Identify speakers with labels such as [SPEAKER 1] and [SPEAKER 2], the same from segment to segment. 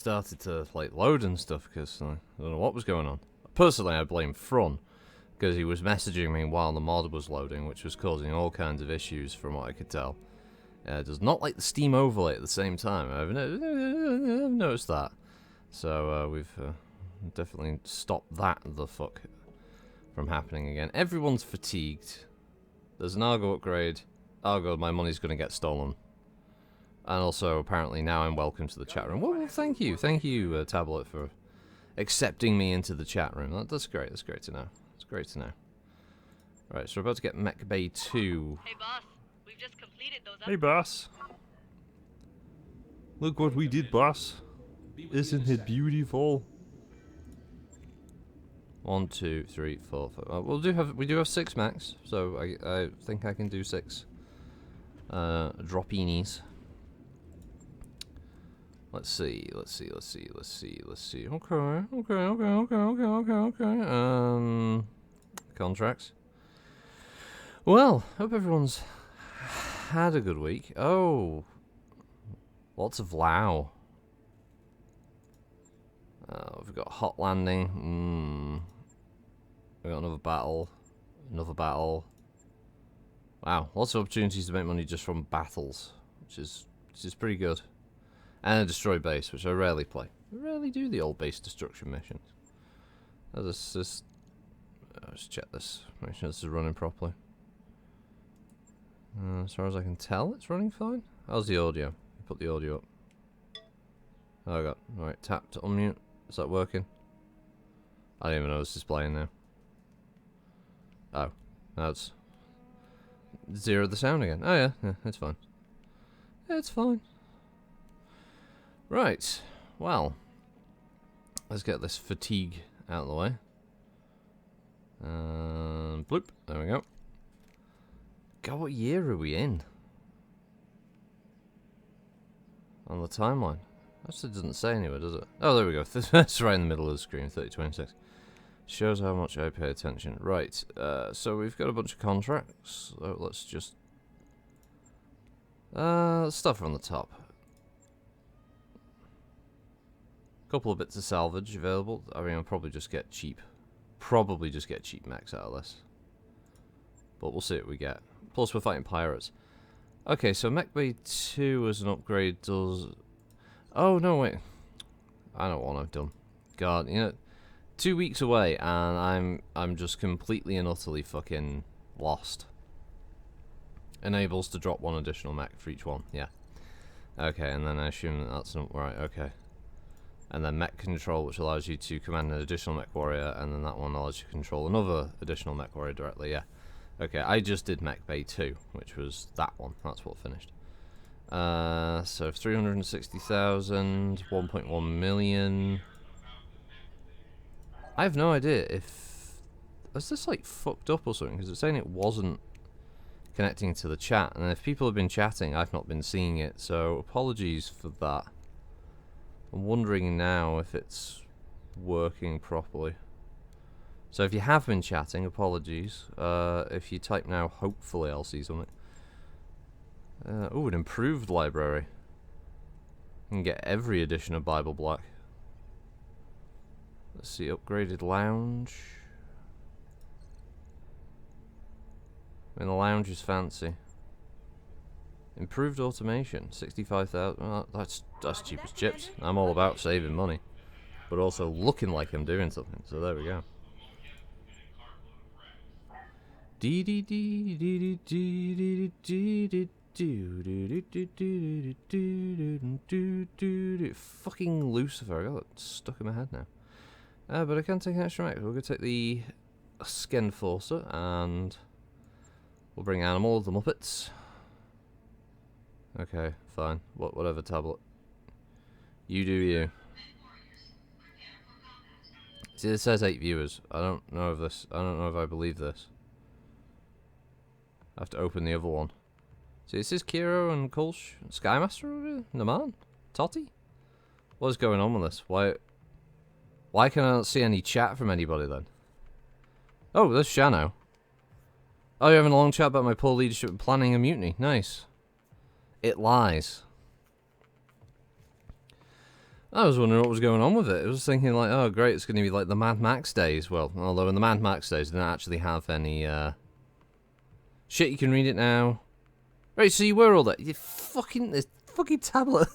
[SPEAKER 1] started to like load and stuff because I don't know what was going on. Personally, I blame Frun because he was messaging me while the mod was loading, which was causing all kinds of issues from what I could tell. It does not like the Steam overlay at the same time. I've noticed that. So we've definitely stopped that the fuck from happening again. Everyone's fatigued. There's an Argo upgrade. Argo, my money's going to get stolen. And also, apparently, now I'm welcome to the chat room. Well, thank you, Tablet, for accepting me into the chat room. That's great. That's great to know. It's great to know. Right, so we're about to get Mech Bay 2.
[SPEAKER 2] Hey, boss. We've just completed those.
[SPEAKER 3] Hey, boss. Look what we did, boss. Isn't it beautiful?
[SPEAKER 1] 1, 2, 3, 4, 5. We do have 6 mechs, so I think I can do 6 dropinis. Let's see. Okay. Contracts. Well, hope everyone's had a good week. Oh, lots of Lao. We've got hot landing. We got another battle. Wow, lots of opportunities to make money just from battles, which is pretty good. And a destroy base, which I rarely play. I rarely do the old base destruction missions. Let's just check this. Make sure this is running properly. As far as I can tell, it's running fine. How's the audio? Put the audio up. Oh, I got. Alright, tap to unmute. Is that working? I don't even know this is playing now. Oh, that's zero the sound again. Oh yeah, it's fine. It's fine. Right, well, let's get this fatigue out of the way. Bloop, there we go. God, what year are we in? On the timeline. Actually, it doesn't say anywhere, does it? Oh, there we go. That's right in the middle of the screen, 3026. Shows how much I pay attention. Right, so we've got a bunch of contracts. So let's just... stuff from the top. Couple of bits of salvage available. I mean, I'll probably just get cheap. Mechs out of this. But we'll see what we get. Plus, we're fighting pirates. Okay, so Mech Bay 2 as an upgrade does... Oh, no, wait. I know what I've done. God, you know... 2 weeks away, and I'm just completely and utterly fucking lost. Enables to drop 1 additional mech for each one. Yeah. Okay, and then I assume that that's not... Right, okay. And then mech control, which allows you to command an additional mech warrior, and then that one allows you to control another additional mech warrior directly, yeah. Okay, I just did Mech Bay 2, which was that one. That's what finished. So 360,000, 1.1 million. I have no idea if... Is this like fucked up or something? Because it's saying it wasn't connecting to the chat, and if people have been chatting, I've not been seeing it, so apologies for that. I'm wondering now if it's working properly. So if you have been chatting, apologies. If you type now, hopefully I'll see something. Oh, an improved library. You can get every edition of Bible Black. Let's see, upgraded lounge. I mean, the lounge is fancy. Improved automation, 65,000. Well, that's cheap as chips. I'm all about saving money, but also looking like I'm doing something. So there we go. Fucking Lucifer, I got it stuck in my head now. But I can take an extra mech. We're going to take the Skenforcer, and we'll bring Animal of the Muppets. Okay, fine. Whatever, Tablet. You do you. See, it says 8 viewers. I don't know if this. I don't know if I believe this. I have to open the other one. See, it says Kiro and Kolsch, Skymaster over here? Naman? Totty? What is going on with this? Why can I not see any chat from anybody then? Oh, there's Shano. Oh, you're having a long chat about my poor leadership and planning a mutiny. Nice. It lies. I was wondering what was going on with it. I was thinking like, oh great, it's going to be like the Mad Max days. Well, although in the Mad Max days they don't actually have any shit. You can read it now. Right, so you were all that. You fucking this fucking tablet.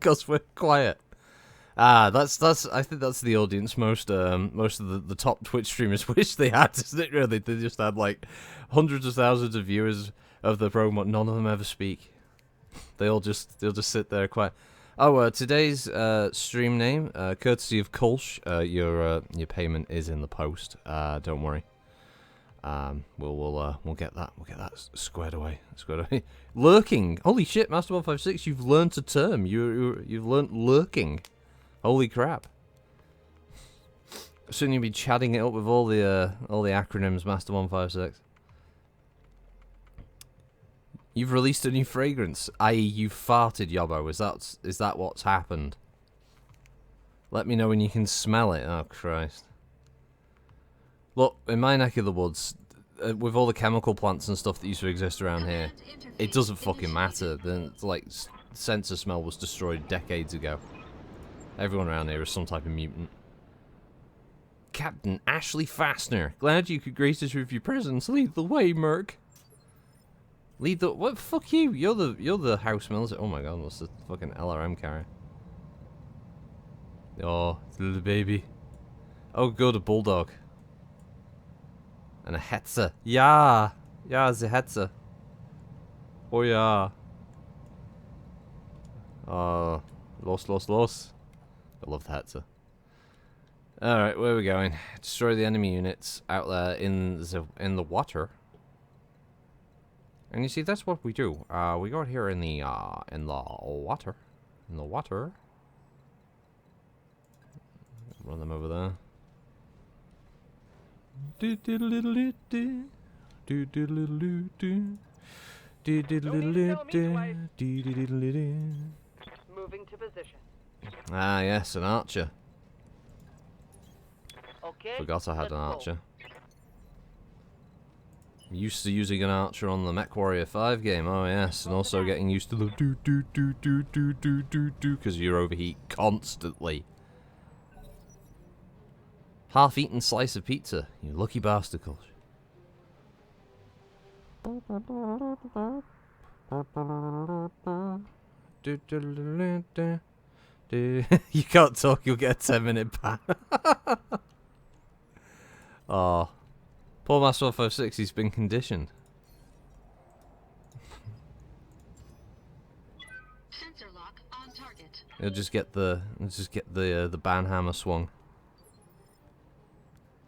[SPEAKER 1] Cause we're quiet. That's. I think that's the audience most of the top Twitch streamers wish they had, isn't it? Really, they just had like hundreds of thousands of viewers of the promo. None of them ever speak. They'll just sit there quiet. Oh, today's stream name, courtesy of Kolsch. Your payment is in the post. Don't worry. We'll get that squared away. Lurking. Holy shit, Master 156, you've learnt a term. You've learnt lurking. Holy crap. Soon you'll be chatting it up with all the acronyms, Master 156. You've released a new fragrance, i.e. you've farted, Yobbo. Is that what's happened? Let me know when you can smell it. Oh, Christ. Look, in my neck of the woods, with all the chemical plants and stuff that used to exist around here, it doesn't fucking matter. The sense of smell was destroyed decades ago. Everyone around here is some type of mutant. Captain Ashley Fastener, glad you could grace us with your presence. Lead the way, Merc. Lead the what? Fuck you! You're the house military. Oh my god, what's the fucking LRM carrier? Oh, it's a little baby. Oh, good, a bulldog. And a Hetzer. Yeah, it's a Hetzer. Oh yeah. Oh, los. I love the Hetzer. Alright, where are we going? Destroy the enemy units out there in the water. And you see, that's what we do. We go out here in the water. Run them over there.
[SPEAKER 2] Moving to position.
[SPEAKER 1] Ah, yes, an archer.
[SPEAKER 2] Okay.
[SPEAKER 1] Forgot I had
[SPEAKER 2] let's
[SPEAKER 1] an
[SPEAKER 2] go.
[SPEAKER 1] archer. Used to using an archer on the Mech Warrior 5 game, oh yes, and also getting used to the do because you overheat constantly. Half-eaten slice of pizza, you lucky bastards. You can't talk, you'll get a 10-minute ban. Oh. Poor Master 156, he's been conditioned.
[SPEAKER 4] Sensor lock on target.
[SPEAKER 1] He'll just get the ban hammer swung.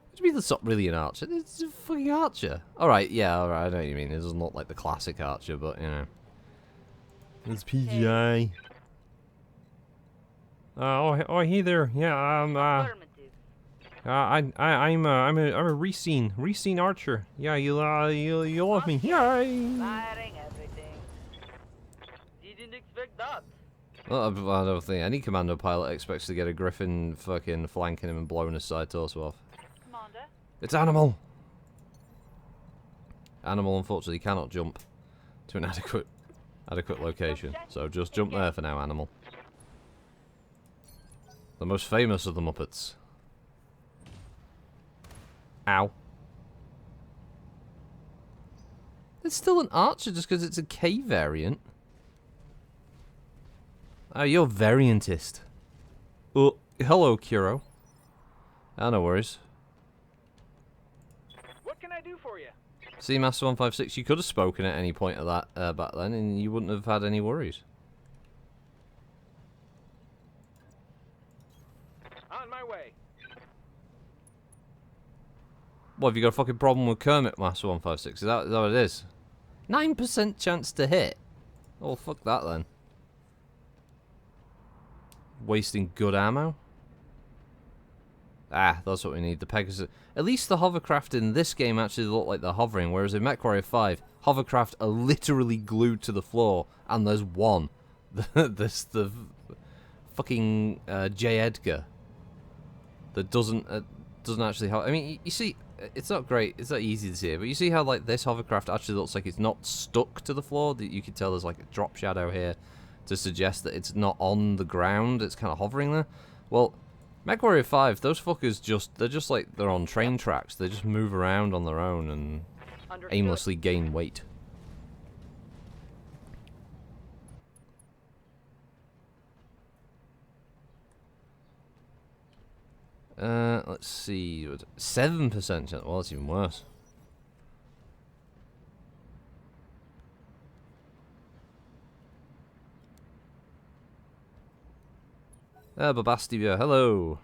[SPEAKER 1] What do you mean that's not really an archer? It's a fucking archer. Alright, yeah, alright, I know what you mean. It doesn't look like the classic archer, but you know. It's PGI. Hey there. Yeah,
[SPEAKER 2] Affirmative.
[SPEAKER 1] I'm a Racine archer. Yeah, you love me. Yay!
[SPEAKER 2] Firing everything. Didn't expect that.
[SPEAKER 1] Well, I don't think any commando pilot expects to get a griffin fucking flanking him and blowing his side torso off.
[SPEAKER 2] Commander.
[SPEAKER 1] It's Animal! Animal unfortunately cannot jump to an adequate location. So just jump there for now, Animal. The most famous of the Muppets. Ow. It's still an archer just because it's a K variant. Oh, you're variantist. Oh, hello, Kuro. Ah, no worries.
[SPEAKER 5] What can I do for you?
[SPEAKER 1] See, Master 156, you could have spoken at any point of that back then, and you wouldn't have had any worries.
[SPEAKER 5] On my way.
[SPEAKER 1] What, have you got a fucking problem with Kermit, Master 156? Is that what it is? 9% chance to hit? Oh, fuck that then. Wasting good ammo? Ah, that's what we need. The Pegasus. At least the hovercraft in this game actually look like they're hovering, whereas in Mech Warrior 5, hovercraft are literally glued to the floor, and there's one. the fucking J. Edgar that doesn't actually hover. I mean, you see, it's not great. It's not easy to see it, but you see how like this hovercraft actually looks like it's not stuck to the floor. That you can tell there's like a drop shadow here to suggest that it's not on the ground, it's kind of hovering there. Well, MechWarrior 5, those fuckers they're just like they're on train tracks. They just move around on their own and
[SPEAKER 2] Understood.
[SPEAKER 1] aimlessly gain weight. Let's see, 7% chance. Well, that's even worse. Babastivia, hello.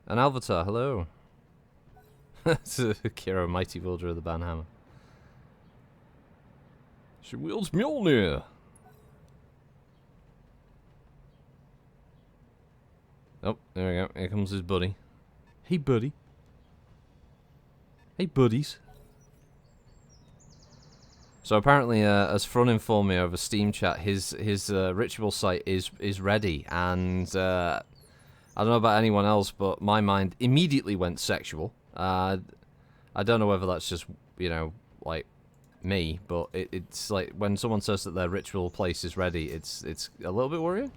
[SPEAKER 1] An Alvatar, hello. It's Kira, mighty wielder of the Banhammer. She wields Mjolnir. Oh, there we go. Here comes his buddy. Hey, buddy. Hey, buddies. So apparently, as Frun informed me over Steam chat, his ritual site is ready, and I don't know about anyone else, but my mind immediately went sexual. I don't know whether that's just, you know, like me, but it's like when someone says that their ritual place is ready, it's a little bit worrying.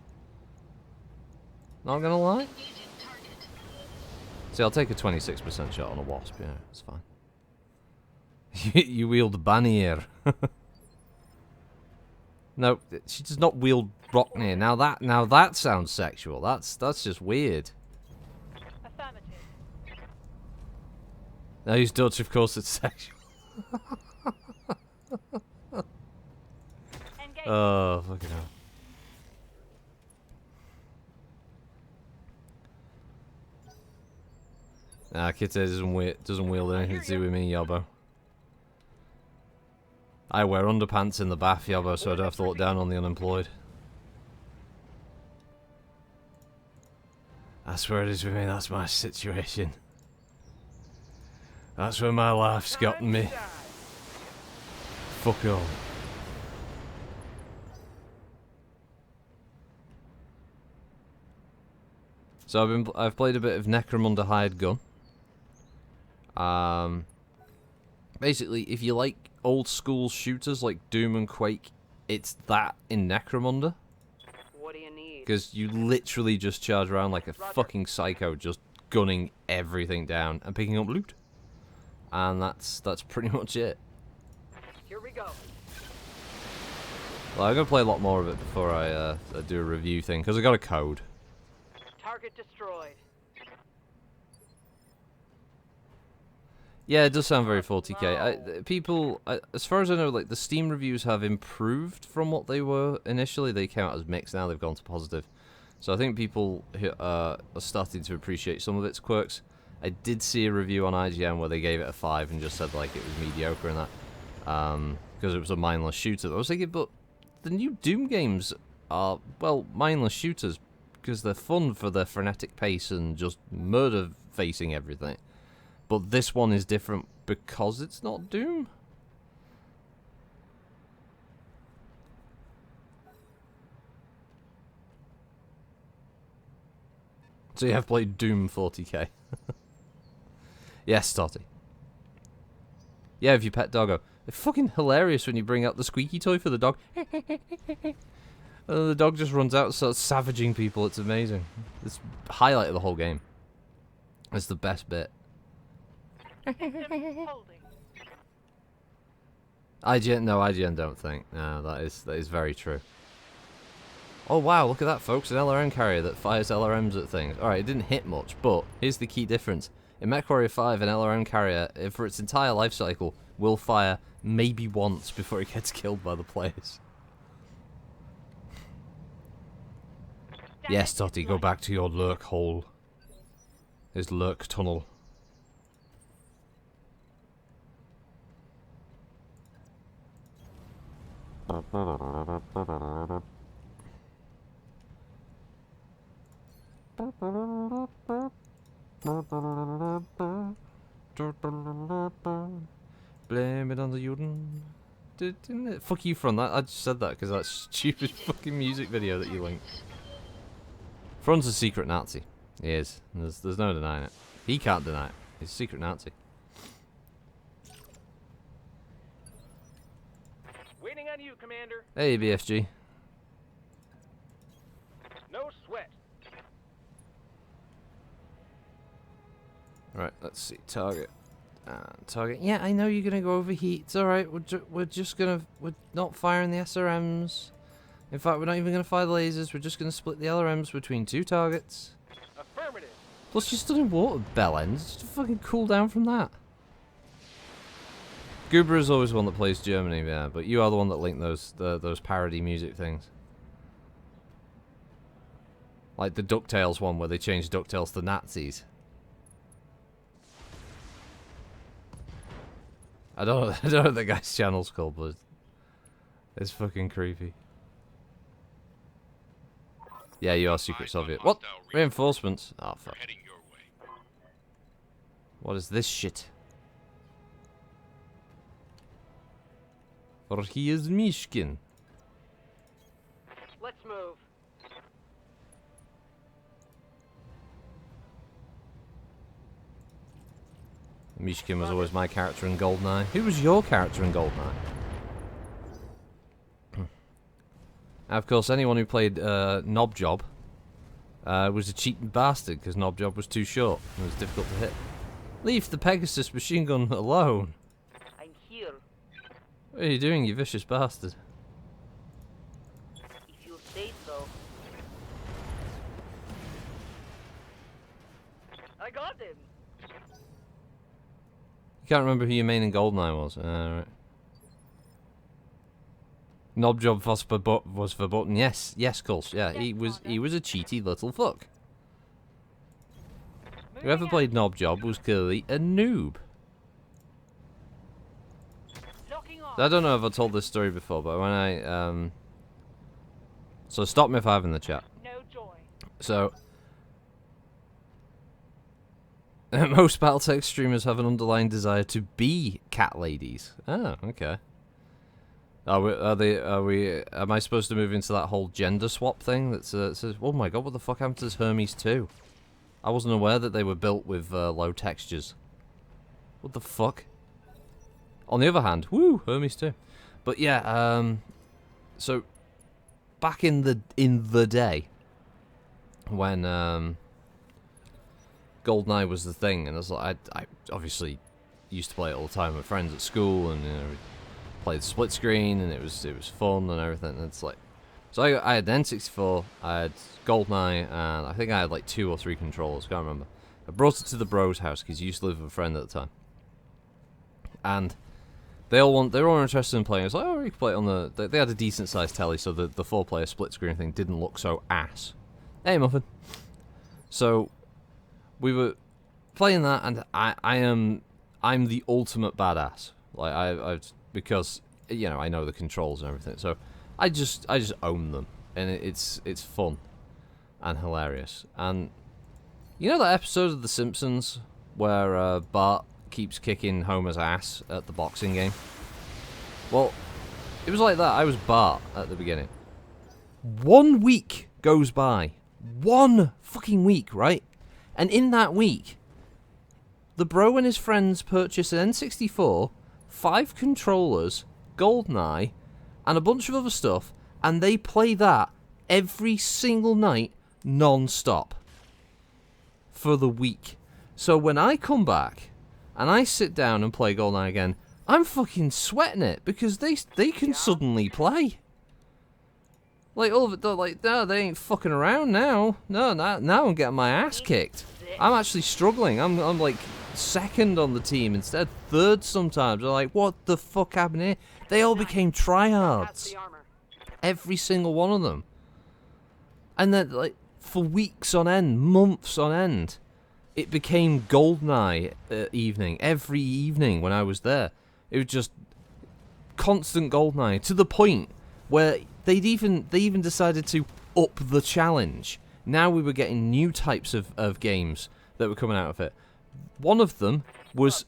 [SPEAKER 1] Not gonna lie.
[SPEAKER 4] Engaging target.
[SPEAKER 1] See, I'll take a 26% shot on a wasp. Yeah, it's fine. You wield Bannier. No, she does not wield Brocknir. Now that sounds sexual. That's just weird.
[SPEAKER 2] Affirmative.
[SPEAKER 1] Now he's Dutch, of course it's sexual.
[SPEAKER 2] Engage.
[SPEAKER 1] Oh, fucking hell. Nah, Kitty doesn't wield anything to do with me, Yobbo. I wear underpants in the bath, Yobbo, so I don't have to look down on the unemployed. That's where it is with me, that's my situation. That's where my life's gotten me. Fuck all. So I've played a bit of Necromunda Hired Gun. Basically, if you like old school shooters like Doom and Quake, it's that in Necromunda.
[SPEAKER 2] What do you need?
[SPEAKER 1] Because you literally just charge around like a fucking psycho, just gunning everything down and picking up loot. And that's pretty much it.
[SPEAKER 2] Here we go.
[SPEAKER 1] Well, I'm gonna play a lot more of it before I do a review thing, because I got a code.
[SPEAKER 2] Target destroyed.
[SPEAKER 1] Yeah, it does sound very 40k. People, as far as I know, like the Steam reviews have improved from what they were initially. They came out as mixed, now they've gone to positive. So I think people are starting to appreciate some of its quirks. I did see a review on IGN where they gave it a 5 and just said like it was mediocre and that, because it was a mindless shooter. But I was thinking, but the new Doom games are, well, mindless shooters because they're fun for their frenetic pace and just murder facing everything. But this one is different because it's not Doom. So you have played Doom 40k. Yes, Totty. Yeah, if you pet doggo. It's fucking hilarious when you bring out the squeaky toy for the dog. And the dog just runs out and starts savaging people. It's amazing. It's the highlight of the whole game. It's the best bit.
[SPEAKER 2] Holding.
[SPEAKER 1] IGN don't think. No, that is very true. Oh wow, look at that folks, an LRM carrier that fires LRMs at things. Alright, it didn't hit much, but here's the key difference. In MechWarrior 5, an LRM carrier, for its entire life cycle, will fire maybe once before it gets killed by the players. Yes, Totty, go back to your lurk hole. His lurk tunnel. Blame it on the Juden. Didn't it? Fuck you, Frun. I just said that because that stupid fucking music video that you linked. Frun's a secret Nazi. He is. There's no denying it. He can't deny it. He's a secret Nazi.
[SPEAKER 5] Waiting on you, Commander.
[SPEAKER 1] Hey, BSG. Right, let's see. Target. Target. Yeah, I know you're gonna go overheat. It's alright. We're just gonna... We're not firing the SRMs. In fact, we're not even gonna fire the lasers. We're just gonna split the LRMs between 2 targets.
[SPEAKER 5] Affirmative.
[SPEAKER 1] Plus, you're stood in water, bell ends. Just fucking cool down from that. Goober is always one that plays Germany, yeah, but you are the one that linked those parody music things. Like the DuckTales one where they changed DuckTales to Nazis. I don't know what the guy's channel's called, but it's fucking creepy. Yeah, you are Secret Soviet. What? Reinforcements? Oh, fuck. What is this shit? Or he is Mishkin.
[SPEAKER 2] Let's move.
[SPEAKER 1] Mishkin was always my character in GoldenEye. Who was your character in GoldenEye? Of course, anyone who played Knobjob was a cheating bastard because Knobjob was too short and was difficult to hit. Leave the Pegasus machine gun alone.
[SPEAKER 2] I'm here.
[SPEAKER 1] What are you doing, you vicious bastard?
[SPEAKER 2] If you say so. I got him.
[SPEAKER 1] You can't remember who your main in GoldenEye was. Right. Knobjob was for button. Yes, Culse. Yeah, he was a cheaty little fuck. Whoever played Knobjob was clearly a noob. I don't know if I told this story before, but when I so stop me if I have in the chat.
[SPEAKER 2] No joy.
[SPEAKER 1] So most Battletech streamers have an underlying desire to be cat ladies. Oh, okay. Am I supposed to move into that whole gender swap thing that says, oh my god, what the fuck happened to this Hermes 2? I wasn't aware that they were built with low textures. What the fuck? On the other hand, woo, Hermes 2. But yeah, so back in the day when GoldenEye was the thing, and I obviously used to play it all the time with friends at school, and you know, played split screen, and it was fun and everything. And it's like, so I had N64, I had GoldenEye, and I think I had like 2 or 3 controllers. Can't remember. I brought it to the bros' house because he used to live with a friend at the time, and they were all interested in playing. I was like, oh, you can play it on the. They had a decent sized telly, so the 4-player split screen thing didn't look so ass. Hey, Muffin. So we were playing that, and I'm the ultimate badass. Like I because you know I know the controls and everything, so I just own them, and it's fun and hilarious. And you know that episode of The Simpsons where Bart keeps kicking Homer's ass at the boxing game? Well, it was like that. I was Bart at the beginning. 1 week goes by. 1 fucking week, right? And in that week, the bro and his friends purchase an N64, 5 controllers, GoldenEye, and a bunch of other stuff, and they play that every single night, non-stop, for the week. So when I come back, and I sit down and play GoldenEye again, I'm fucking sweating it, because they can suddenly play. Like, all of it, they're like, no, they ain't fucking around now. No, now I'm getting my ass kicked. I'm actually struggling. I'm like 2nd on the team instead, 3rd sometimes. They're like, what the fuck happened here? They all became tryhards. Every single one of them. And then, like, for weeks on end, months on end, it became GoldenEye evening. Every evening when I was there, it was just constant GoldenEye, to the point where they even decided to up the challenge. Now we were getting new types of games that were coming out of it. One of them was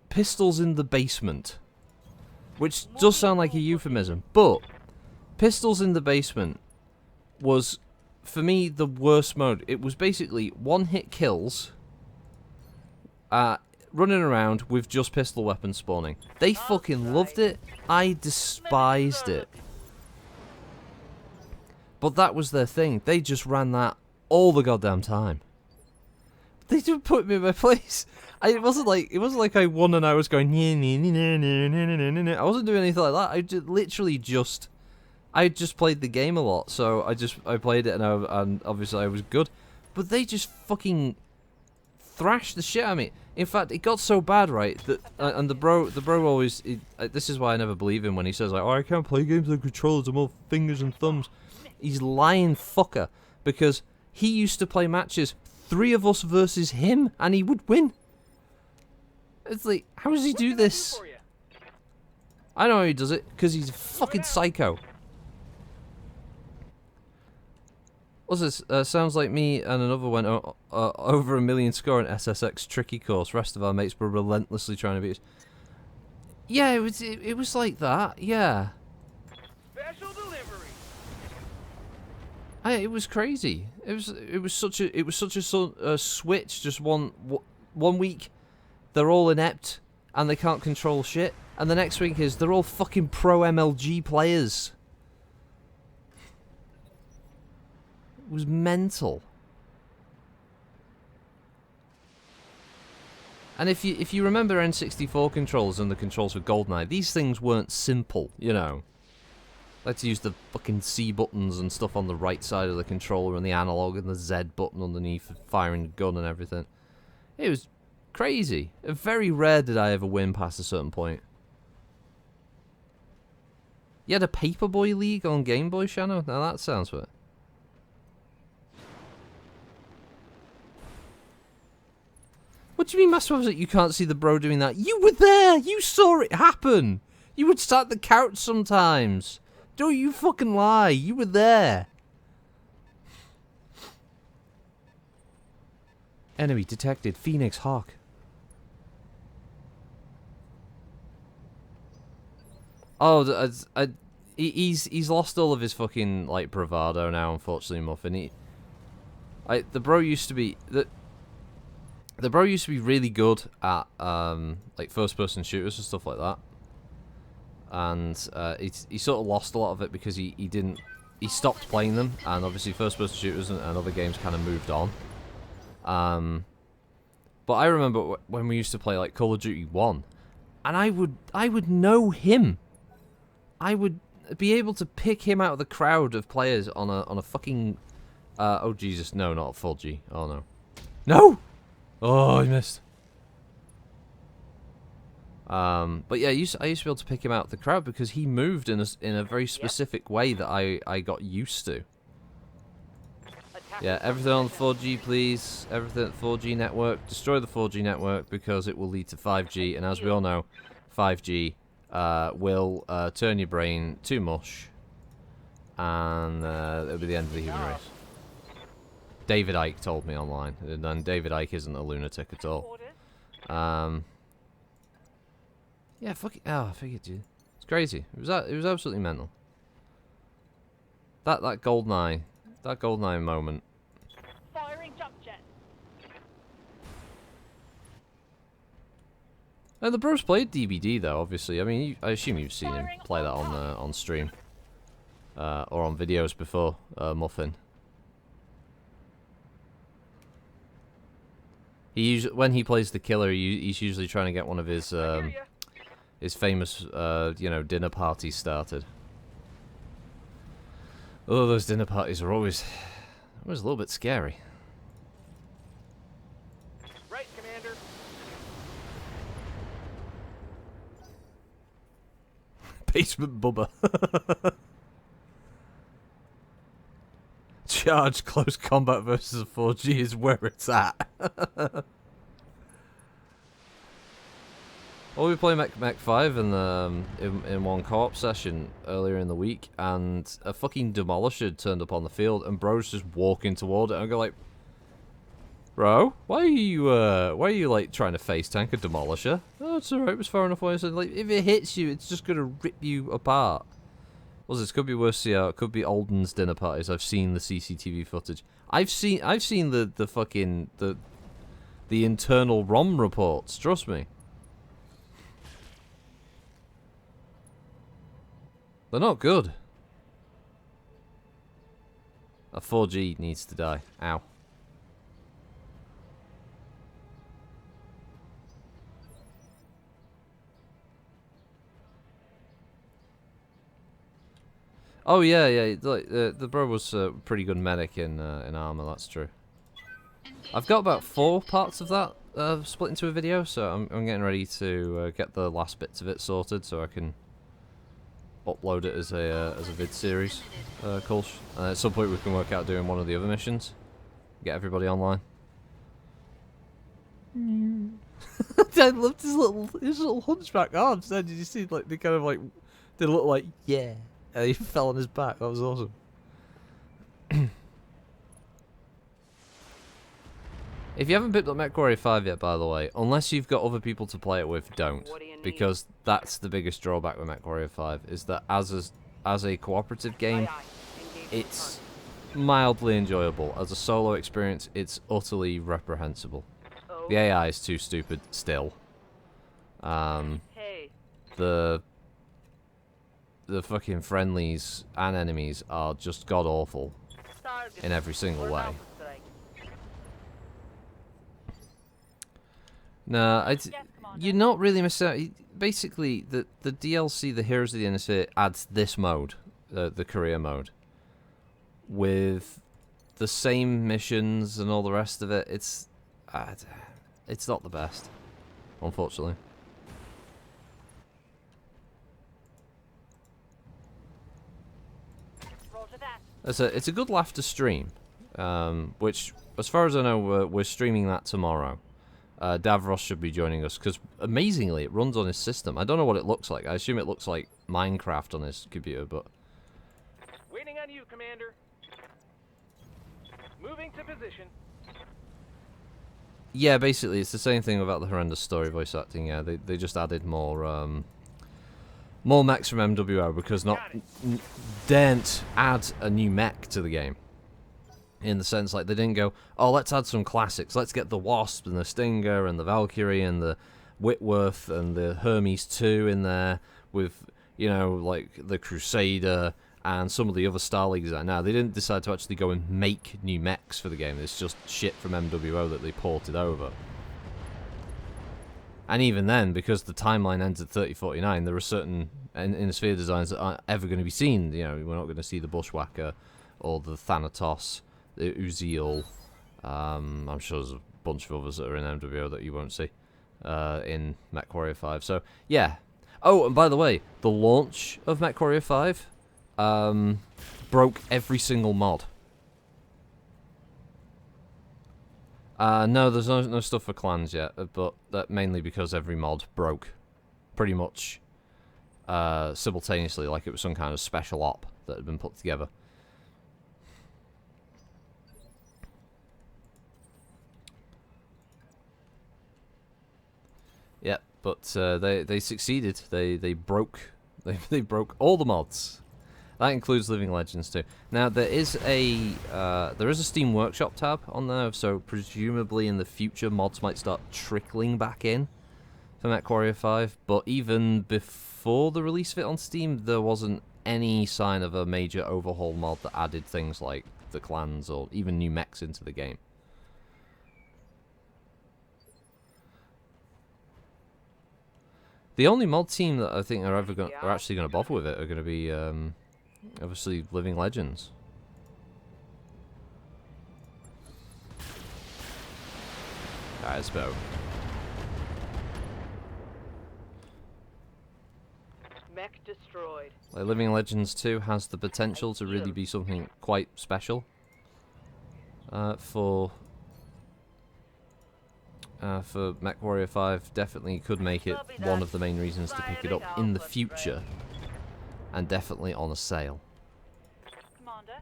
[SPEAKER 1] Pistols in the Basement, which does sound like a euphemism, but Pistols in the Basement was, for me, the worst mode. It was basically one-hit kills, running around with just pistol weapons spawning. They fucking loved it. I despised it. But that was their thing. They just ran that all the goddamn time. They just put me in my place. It wasn't like I won and I was going. I wasn't doing anything like that. I just I just played the game a lot, so I played it and obviously I was good. But they just fucking thrashed the shit out of me. In fact, it got so bad, right, that and the bro always. This is why I never believe him when he says like, "Oh, I can't play games with controllers. I'm all fingers and thumbs." He's lying fucker, because he used to play matches, 3 of us versus him, and he would win. It's like, how does he do this? I know how he does it, because he's a fucking psycho. What's this? Sounds like me and another went over 1 million score in SSX tricky course. Rest of our mates were relentlessly trying to beat us. Yeah, it was like that. Yeah.
[SPEAKER 5] Special delivery.
[SPEAKER 1] It was crazy. It was such a switch. Just one week, they're all inept and they can't control shit, and the next week is they're all fucking pro MLG players. It was mental. And if you remember N64 controls and the controls for GoldenEye, these things weren't simple, you know. Let's use the fucking C buttons and stuff on the right side of the controller and the analog and the Z button underneath for firing the gun and everything. It was crazy. Very rare did I ever win past a certain point. You had a Paperboy League on Game Boy, Shano? Now that sounds for it. What do you mean, Master Officer, you can't see the bro doing that? You were there! You saw it happen! You would start the couch sometimes! Don't you fucking lie! You were there! Enemy detected. Phoenix Hawk. Oh, he's lost all of his fucking, like, bravado now, unfortunately, Muffin. The bro used to be... The bro used to be really good at, like, first-person shooters and stuff like that. And he sort of lost a lot of it because he stopped playing them, and obviously first-person shooters and other games kind of moved on. But I remember when we used to play, like, Call of Duty 1, and I would know him. I would be able to pick him out of the crowd of players on a fucking oh Jesus, no, not 4G. Oh no. No! Oh, I missed. But yeah, I used to be able to pick him out of the crowd because he moved in a very specific way that I got used to. Yeah, everything on the 4G, please. Everything at 4G network. Destroy the 4G network because it will lead to 5G, and as we all know, 5G will turn your brain to mush, and it'll be the end of the human race. David Icke told me online, and David Icke isn't a lunatic at all. Yeah, fuck it. Oh, I figured, dude. It's crazy. It was absolutely mental. That GoldenEye moment.
[SPEAKER 2] Firing jump jet.
[SPEAKER 1] And the bros played DBD though, obviously. I mean, I assume you've seen him play that on stream, or on videos before, Muffin. When he plays the killer, he's usually trying to get one of his famous, you know, dinner parties started. Oh, those dinner parties are always a little bit scary.
[SPEAKER 5] Right, Commander.
[SPEAKER 1] Basement Bubba. Charge close combat versus a 4G is where it's at. Well, we played Mech 5 in one co-op session earlier in the week, and a fucking demolisher turned up on the field, and bro's just walking toward it, and I go like, bro, why are you like trying to face tank a demolisher? Oh, it's alright, it was far enough away. So like, if it hits you, it's just gonna rip you apart. Well, this could be worse. Yeah, it could be Alden's dinner parties. I've seen the CCTV footage. I've seen the fucking the internal ROM reports. Trust me. They're not good. A 4G needs to die. Ow. Oh yeah, yeah. Like the bro was a pretty good medic in armor. That's true. I've got about 4 parts of that split into a video, so I'm getting ready to get the last bits of it sorted, so I can upload it as a vid series. Kulsh. At some point we can work out doing one of the other missions. Get everybody online.
[SPEAKER 3] I loved his little hunchback arms. Then did you see like they kind of like they look like yeah, and he fell on his back. That was awesome.
[SPEAKER 1] If you haven't picked up MechWarrior 5 yet, by the way, unless you've got other people to play it with, don't.
[SPEAKER 2] What do you need?
[SPEAKER 1] Because that's the biggest drawback with MechWarrior 5, is that as a cooperative game,
[SPEAKER 2] Aye, aye. Engage
[SPEAKER 1] it's mildly enjoyable. As a solo experience, it's utterly reprehensible.
[SPEAKER 2] target. Oh,
[SPEAKER 1] The AI is too stupid still.
[SPEAKER 2] hey.
[SPEAKER 1] The fucking friendlies and enemies are just god-awful
[SPEAKER 2] Target.
[SPEAKER 1] in every single
[SPEAKER 2] We're
[SPEAKER 1] way.
[SPEAKER 2] about to strike.
[SPEAKER 1] No,
[SPEAKER 2] Yes, Commander.
[SPEAKER 1] you're not really missing out. Basically, the DLC, the Heroes of the Inner Sphere, adds this mode, the career mode, with the same missions and all the rest of it. It's not the best, unfortunately.
[SPEAKER 2] Roger that.
[SPEAKER 1] It's a good laugh to stream, which, as far as I know, we're streaming that tomorrow. Davros should be joining us, because amazingly it runs on his system. I don't know what it looks like. I assume it looks like Minecraft on his computer, but
[SPEAKER 5] Waiting on you, Commander. Moving to position.
[SPEAKER 1] yeah, basically it's the same thing without the horrendous story voice acting. Yeah, they just added more mechs from MWO, because daren't add a new mech to the game. In the sense, like, they didn't go, oh, let's add some classics. Let's get the Wasp and the Stinger and the Valkyrie and the Whitworth and the Hermes 2 in there with, you know, like, the Crusader and some of the other Starlings that are now. They didn't decide to actually go and make new mechs for the game. It's just shit from MWO that they ported over. And even then, because the timeline ends at 3049, there are certain in sphere designs that aren't ever going to be seen. You know, we're not going to see the Bushwhacker or the Thanatos, the Uziel. I'm sure there's a bunch of others that are in MWO that you won't see in MechWarrior 5. So, yeah. Oh, and by the way, the launch of MechWarrior 5 broke every single mod. No, there's no stuff for clans yet, but that mainly because every mod broke pretty much simultaneously, like it was some kind of special op that had been put together. Yeah, but they succeeded. They broke they broke all the mods. That includes Living Legends too. Now there is a Steam Workshop tab on there, so presumably in the future mods might start trickling back in for MechWarrior 5. But even before the release of it on Steam, there wasn't any sign of a major overhaul mod that added things like the clans or even new mechs into the game. The only mod team that I think are actually going to bother with it are going to be obviously Living Legends. Alright, let's go.
[SPEAKER 2] Mech destroyed.
[SPEAKER 1] Like, Living Legends 2 has the potential to really be something quite special for MechWarrior 5. Definitely could make it one of the main reasons to pick it up in the future, and definitely on a sale.
[SPEAKER 2] Commander.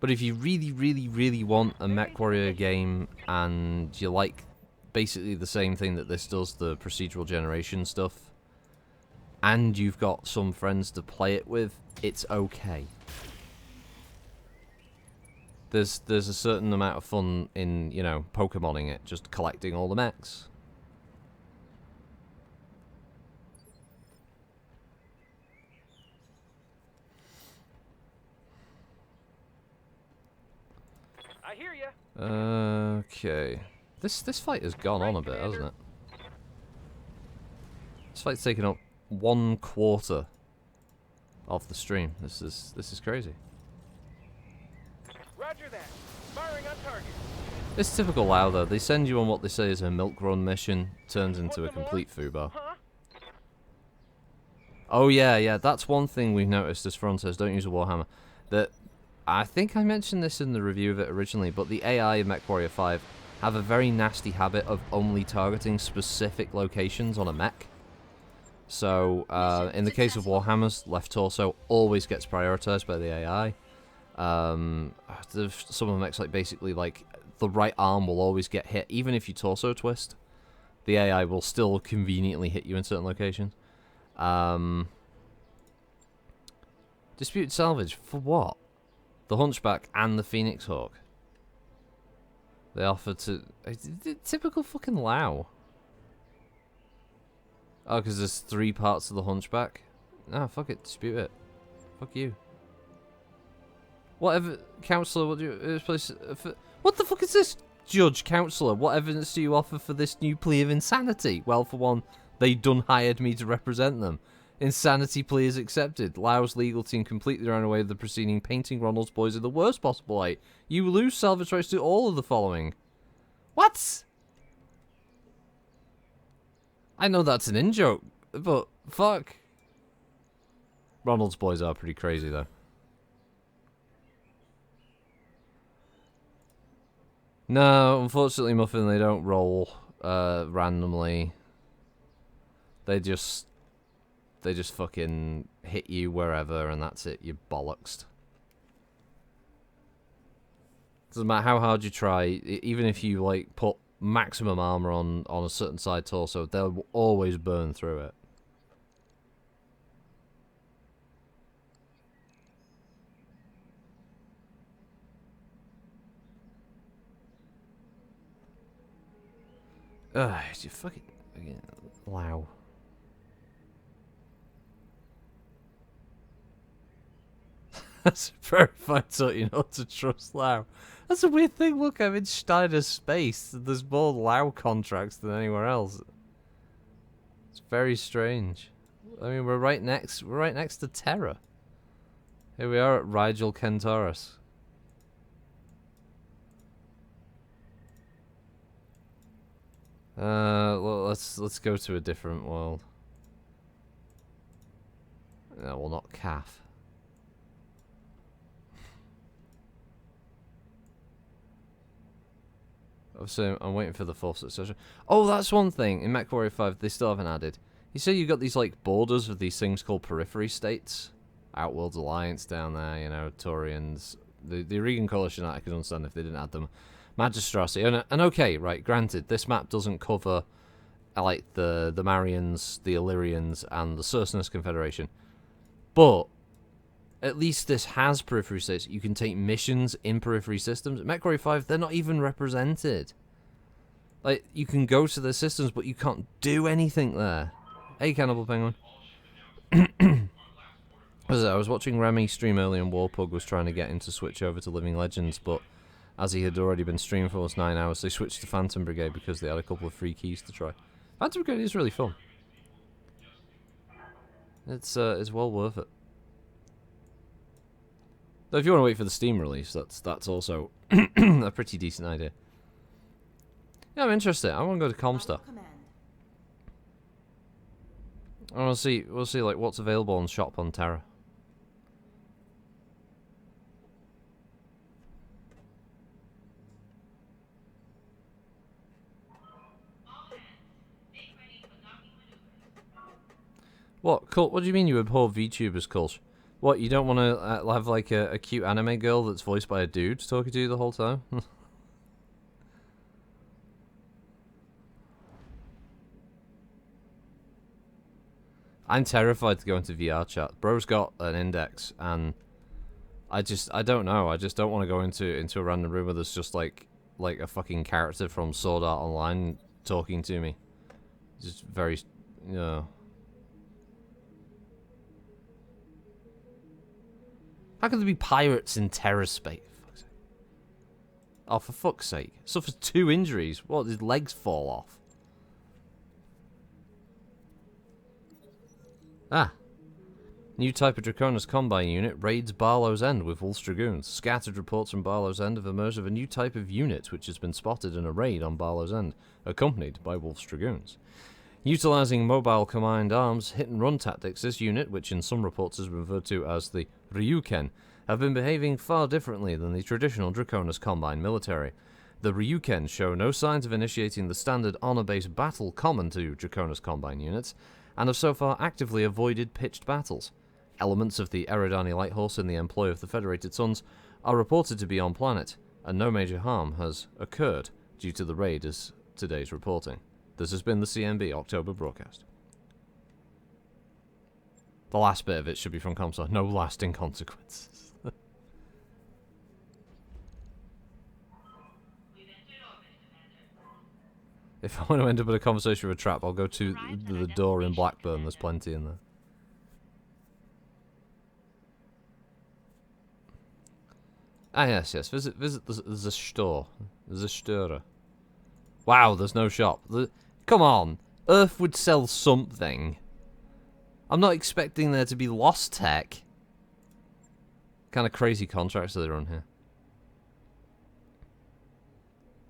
[SPEAKER 1] But if you really, really, really want a MechWarrior game and you like basically the same thing that this does, the procedural generation stuff, and you've got some friends to play it with, it's okay. There's a certain amount of fun in, you know, Pokemoning it, just collecting all the mechs.
[SPEAKER 5] I hear ya.
[SPEAKER 1] Okay. This fight has gone on a bit, hasn't it? This fight's taken up 1/4 off the stream. This is crazy.
[SPEAKER 5] Roger that. Firing on target.
[SPEAKER 1] It's typical WoW though. They send you on what they say is a milk run mission, turns into a complete foobar.
[SPEAKER 5] Huh?
[SPEAKER 1] Oh yeah, that's one thing we've noticed as fronters, don't use a Warhammer. That I think I mentioned this in the review of it originally, but the AI in MechWarrior 5 have a very nasty habit of only targeting specific locations on a mech. So, in the case of Warhammers, left torso always gets prioritized by the AI. There's some of the mechs, like, basically, like, the right arm will always get hit, even if you torso twist. The AI will still conveniently hit you in certain locations. Disputed salvage, for what? The Hunchback and the Phoenix Hawk. They offered to... typical fucking Lao. Oh, because there's 3 parts of the Hunchback? Nah, fuck it, dispute it. Fuck you. Whatever, counsellor, what do you... what the fuck is this? Judge, counsellor, what evidence do you offer for this new plea of insanity? Well, for one, they done hired me to represent them. Insanity plea is accepted. Lau's legal team completely ran away with the proceeding, painting Ronald's boys in the worst possible light. You lose salvage rights to all of the following. What? I know that's an in-joke, but fuck. Ronald's boys are pretty crazy, though. No, unfortunately, Muffin, they don't roll randomly. They just fucking hit you wherever, and that's it. You're bollocksed. Doesn't matter how hard you try, even if you like put maximum armor on a certain side torso, they'll always burn through it. Ugh, you fucking Lao. That's very fine, so you know to trust Lao. That's a weird thing. Look, I'm in Steiner's space. There's more Lao contracts than anywhere else. It's very strange. I mean, we're right next to Terra. Here we are at Rigel Kentaurus. Well, let's go to a different world. No, well, not Calf. So I'm waiting for the fourth succession. Oh, that's one thing. In MechWarrior 5, they still haven't added. You say you've got these, like, borders of these things called periphery states. Outworld's Alliance down there, you know, Turians. The Regan Coalition, I could understand if they didn't add them. Magistracy. And okay, right, granted, this map doesn't cover, like, the Marians, the Illyrians, and the Cercinus Confederation. But at least this has periphery states. You can take missions in periphery systems. At MechWarrior 5, they're not even represented. Like, you can go to the systems, but you can't do anything there. Hey, Cannibal Penguin. I was watching Remy stream earlier, and Warpug was trying to get him to switch over to Living Legends, but as he had already been streaming for almost 9 hours, they switched to Phantom Brigade because they had a couple of free keys to try. Phantom Brigade is really fun. It's well worth it. So if you want to wait for the Steam release, that's also a pretty decent idea. Yeah, I'm interested. I want to go to Comstar. I want to see. We'll see like what's available on shop on Terra. What? Cult? What do you mean you abhor VTubers, Culsh? What, you don't want to have like a cute anime girl that's voiced by a dude talking to you the whole time? I'm terrified to go into VR chat. Bro's got an index, and I don't know. I just don't want to go into a random room where there's just like a fucking character from Sword Art Online talking to me. Just very, you know. How can there be pirates in TerraSpace? Oh, for fuck's sake. Suffers 2 injuries. What, his legs fall off? Ah. New type of Draconis Combine unit raids Barlow's End with Wolf's Dragoons. Scattered reports from Barlow's End have emerged of a new type of unit which has been spotted in a raid on Barlow's End, accompanied by Wolf's Dragoons. Utilizing mobile combined arms, hit-and-run tactics, this unit, which in some reports is referred to as the Ryuken, have been behaving far differently than the traditional Draconis Combine military. The Ryuken show no signs of initiating the standard honor-based battle common to Draconis Combine units, and have so far actively avoided pitched battles. Elements of the Eridani Light Horse in the employ of the Federated Sons are reported to be on planet, and no major harm has occurred due to the raid as today's reporting. This has been the CMB October broadcast. The last bit of it should be from Comstar. No lasting consequences. If I want to end up in a conversation with a trap, I'll go to the door in Blackburn. There's plenty in there. Ah, yes. Visit the store. The store. Wow, there's no shop. Come on. Earth would sell something. I'm not expecting there to be lost tech. Kind of crazy contracts that are on here.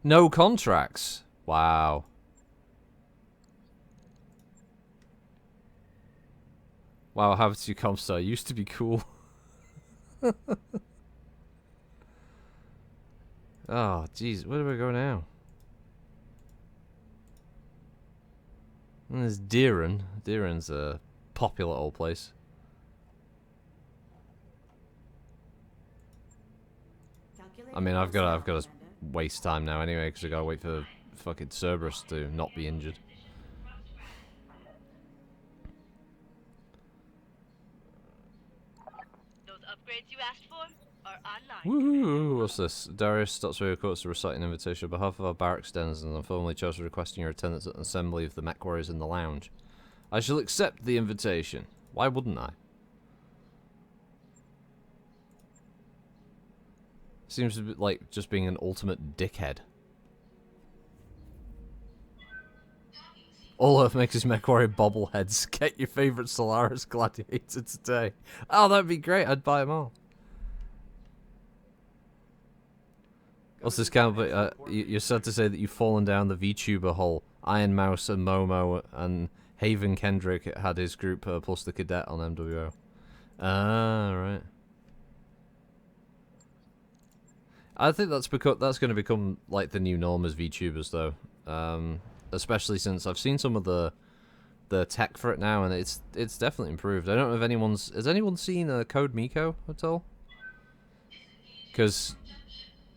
[SPEAKER 1] No contracts. Wow. Wow, How to Comstar used to be cool. Oh, jeez. Where do we go now? And there's Deeren. Deeren's a popular old place. I mean, I've got to waste time now anyway because I got to wait for fucking Cerberus to not be injured.
[SPEAKER 4] Those upgrades you asked for are online.
[SPEAKER 1] Woohoo! What's this? Darius stops radio quotes to recite an invitation on behalf of our barracks denizens and formally chose requesting your attendance at an assembly of the Mech Warriors in the lounge. I shall accept the invitation. Why wouldn't I? Seems to be like just being an ultimate dickhead. All Earth makes is Mech Warrior bobbleheads. Get your favourite Solaris Gladiator today. Oh, that'd be great. I'd buy them all. What's this kind of... you're sad to say that you've fallen down the VTuber hole. Iron Mouse and Momo and Haven Kendrick had his group plus the cadet on MWO. Ah, right. I think that's going to become like the new norm as VTubers, though. Especially since I've seen some of the tech for it now, and it's definitely improved. I don't know if has anyone seen Code Miko at all? Because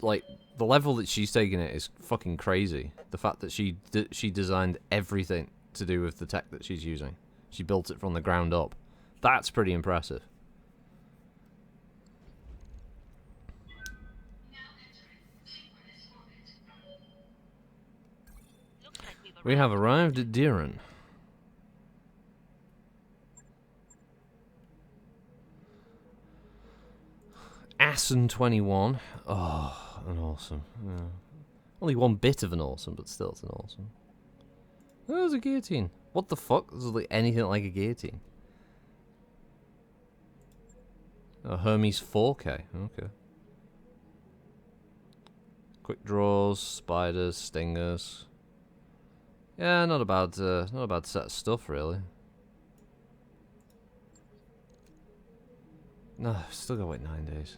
[SPEAKER 1] like the level that she's taking it is fucking crazy. The fact that she designed everything to do with the tech that she's using. She built it from the ground up. That's pretty impressive. We have arrived at Deeren. Assen 21. Oh, an awesome. Yeah. Only one bit of an awesome, but still it's an awesome. Oh, there's a guillotine. What the fuck? There's like anything like a guillotine. Oh, Hermes 4K. Okay. Quick draws, spiders, stingers. Yeah, not a bad set of stuff, really. No, still got to wait 9 days.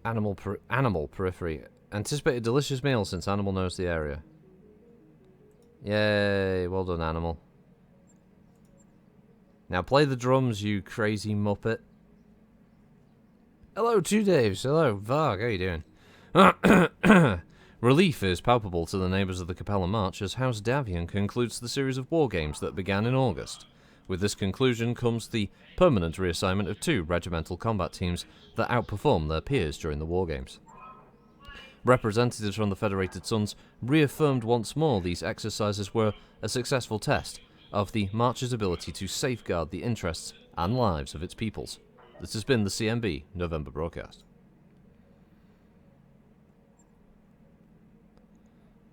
[SPEAKER 1] Animal periphery. Anticipate a delicious meal since Animal knows the area. Yay, well done, Animal. Now play the drums, you crazy muppet. Hello, Two Daves. Hello, Varg. How you doing? Relief is palpable to the neighbours of the Capella March as House Davian concludes the series of war games that began in August. With this conclusion comes the permanent reassignment of 2 regimental combat teams that outperformed their peers during the war games. Representatives from the Federated Sons reaffirmed once more these exercises were a successful test of the March's ability to safeguard the interests and lives of its peoples. This has been the CMB November broadcast.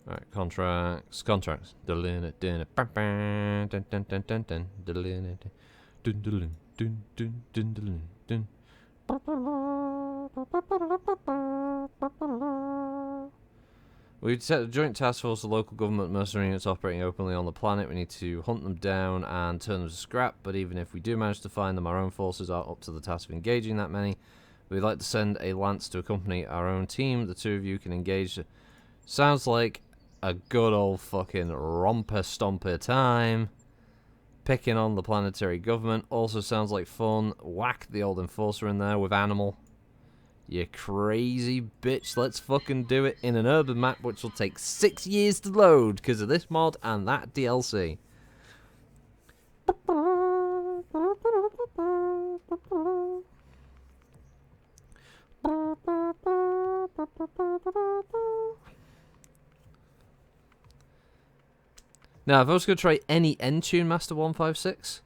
[SPEAKER 1] Alright, contracts. Contracts. We've set a joint task force of local government mercenary units operating openly on the planet. We need to hunt them down and turn them to scrap, but even if we do manage to find them, our own forces are up to the task of engaging that many. We'd like to send a lance to accompany our own team. The two of you can engage. Sounds like a good old fucking romper stomper time. Picking on the planetary government also sounds like fun. Whack the old enforcer in there with animal. You crazy bitch. Let's fucking do it in an urban map which will take 6 years to load because of this mod and that DLC. Now, if I was going to try any end tune, Master 156,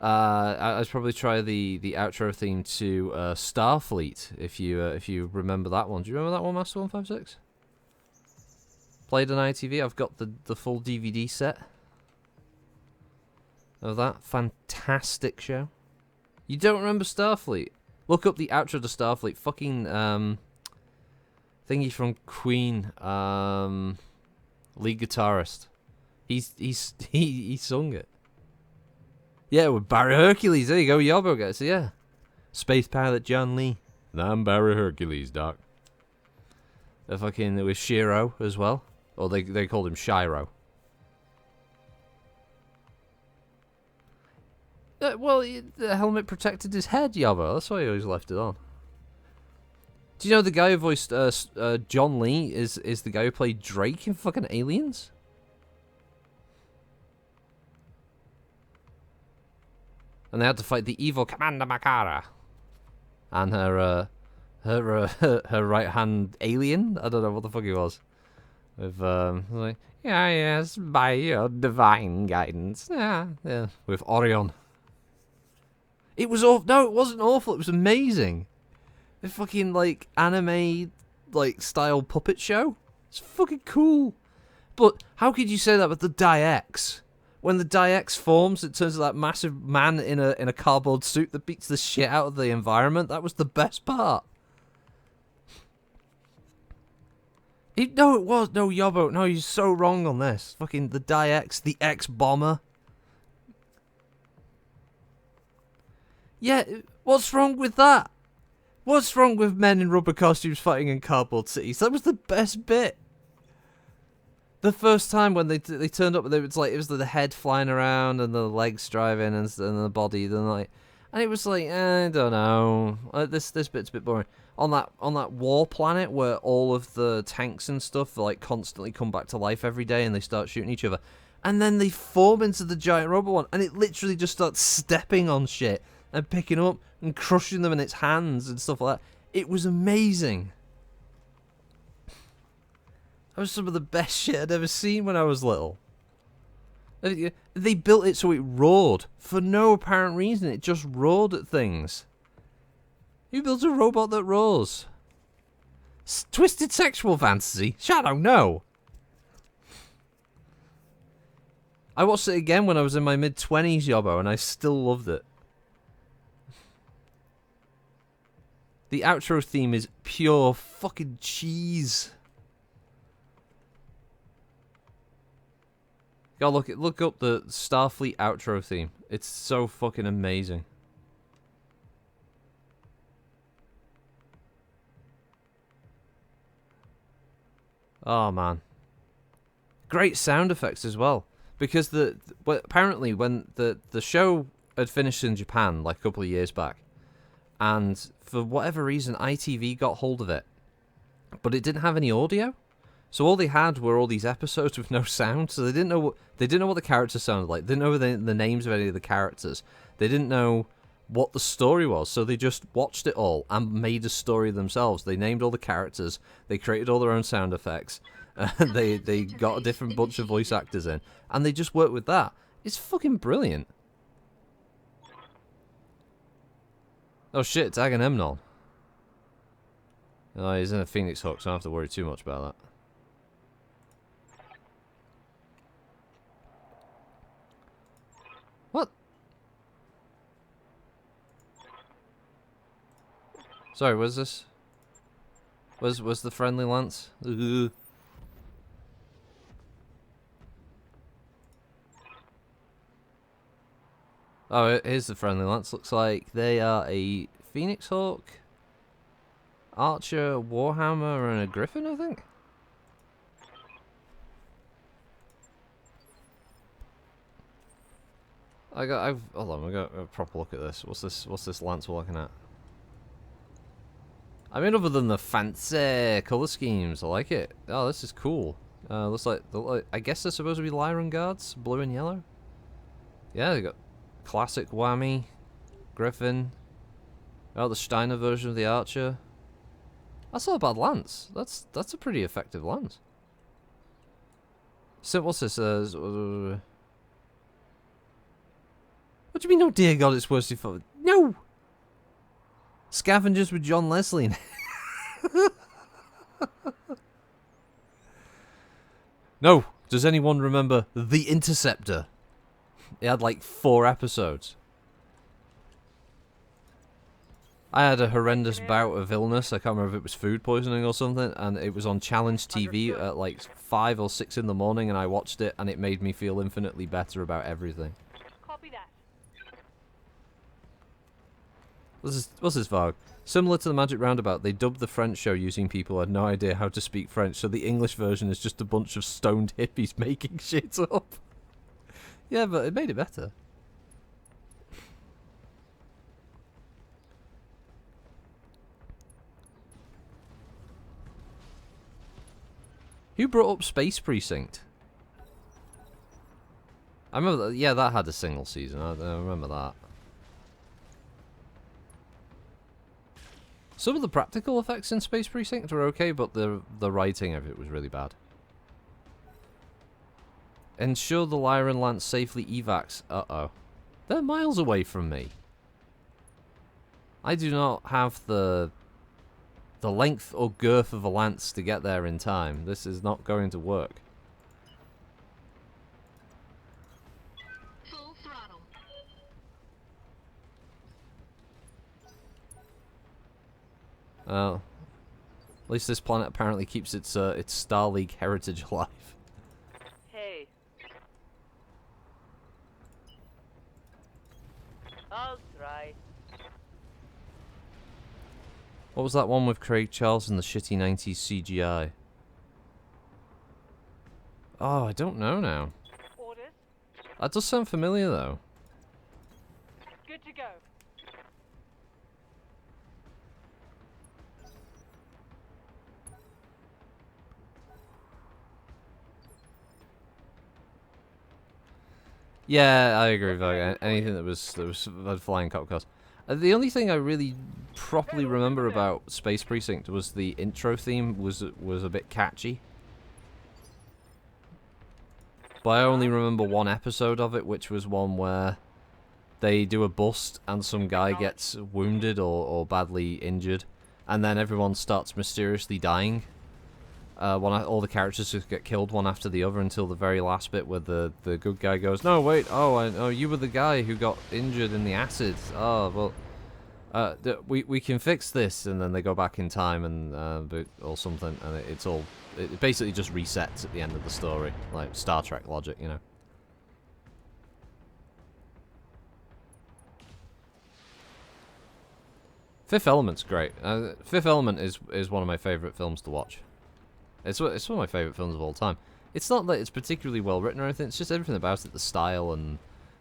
[SPEAKER 1] I'd probably try the outro theme to Starfleet. If you remember that one, do you remember that one, Master 156? Played on ITV. I've got the full DVD set of that fantastic show. You don't remember Starfleet? Look up the outro to Starfleet. Fucking thingy from Queen, lead guitarist. He sung it. Yeah, with Barry Hercules. There you go, Yobo guys. So yeah, space pilot John Lee. I'm Barry Hercules, Doc. Fucking with Shiro as well, or they called him Shiro. Well, the helmet protected his head, Yobo. That's why he always left it on. Do you know the guy who voiced John Lee is the guy who played Drake in fucking Aliens? And they had to fight the evil Commander Makara and her right hand alien. I don't know what the fuck he was. With like, yeah, yes, by your divine guidance. Yeah. With Orion. It was awful. No, it wasn't awful. It was amazing. The fucking like anime like style puppet show. It's fucking cool. But how could you say that with the Die-X? When the Die-X forms, it turns into that massive man in a cardboard suit that beats the shit out of the environment. That was the best part. No, it was. No, Yobo. No, you're so wrong on this. Fucking the Die-X, the X-Bomber. Yeah, what's wrong with that? What's wrong with men in rubber costumes fighting in cardboard cities? That was the best bit. The first time when they turned up, it was the head flying around and the legs driving and the body, and it was like I don't know, this bit's a bit boring. On that war planet where all of the tanks and stuff like constantly come back to life every day and they start shooting each other, and then they form into the giant robot one, and it literally just starts stepping on shit and picking up and crushing them in its hands and stuff like that. It was amazing. That was some of the best shit I'd ever seen when I was little. They built it so it roared. For no apparent reason, it just roared at things. Who built a robot that roars? Twisted sexual fantasy? Shadow, no. I watched it again when I was in my mid-20s, Yobbo, and I still loved it. The outro theme is pure fucking cheese. Go look up the Starfleet outro theme. It's so fucking amazing. Oh man, great sound effects as well. Because apparently when the show had finished in Japan like a couple of years back, and for whatever reason ITV got hold of it, but it didn't have any audio. So all they had were all these episodes with no sound. So they didn't know what the characters sounded like. They didn't know the names of any of the characters. They didn't know what the story was. So they just watched it all and made a story themselves. They named all the characters. They created all their own sound effects. They got a different bunch of voice actors in, and they just worked with that. It's fucking brilliant. Oh shit! It's Agamemnon. Oh, he's in a Phoenix Hook, so I don't have to worry too much about that. Sorry, where's this? Where's the friendly lance? Ugh. Oh, here's the friendly lance. Looks like they are a Phoenix Hawk, Archer, Warhammer, and a Griffin, I think. Hold on, we got a proper look at this. What's this lance we're looking at? I mean, other than the fancy color schemes, I like it. Oh, this is cool. Looks like I guess they're supposed to be Lyran guards, blue and yellow. Yeah, they got classic whammy, Griffin. Oh, the Steiner version of the Archer. That's not a bad lance. That's a pretty effective lance. So what's this? What do you mean, oh dear God, it's worse before? No! Scavengers with John Leslie. No! Does anyone remember The Interceptor? It had like 4 episodes. I had a horrendous bout of illness. I can't remember if it was food poisoning or something, and it was on Challenge TV at like 5 or 6 in the morning, and I watched it, and it made me feel infinitely better about everything.
[SPEAKER 2] Copy that.
[SPEAKER 1] What's this, Varg? Similar to the Magic Roundabout, they dubbed the French show using people who had no idea how to speak French, so the English version is just a bunch of stoned hippies making shit up. Yeah, but it made it better. Who brought up Space Precinct? I remember that, yeah, that had a single season. I remember that. Some of the practical effects in Space Precinct were okay, but the writing of it was really bad. Ensure the Lyran Lance safely evacs. Uh-oh. They're miles away from me. I do not have the length or girth of a lance to get there in time. This is not going to work.
[SPEAKER 4] Full throttle.
[SPEAKER 1] Well, at least this planet apparently keeps its Star League heritage alive.
[SPEAKER 2] Hey. I'll try.
[SPEAKER 1] What was that one with Craig Charles and the shitty 90s CGI? Oh, I don't know now.
[SPEAKER 2] Orders.
[SPEAKER 1] That does sound familiar though.
[SPEAKER 2] Good to go.
[SPEAKER 1] Yeah, I agree with that. Anything that was had flying cop cars. The only thing I really properly remember about Space Precinct was the intro theme was a bit catchy. But I only remember one episode of it, which was one where they do a bust and some guy gets wounded or badly injured, and then everyone starts mysteriously dying. All the characters just get killed one after the other until the very last bit where the good guy goes, "No, wait, oh, you were the guy who got injured in the acid. Oh, well, we can fix this," and then they go back in time and or something, and it basically just resets at the end of the story, like Star Trek logic, you know. Fifth Element's great. Fifth Element is one of my favorite films to watch. It's one of my favourite films of all time. It's not that it's particularly well written or anything, it's just everything about it, the style and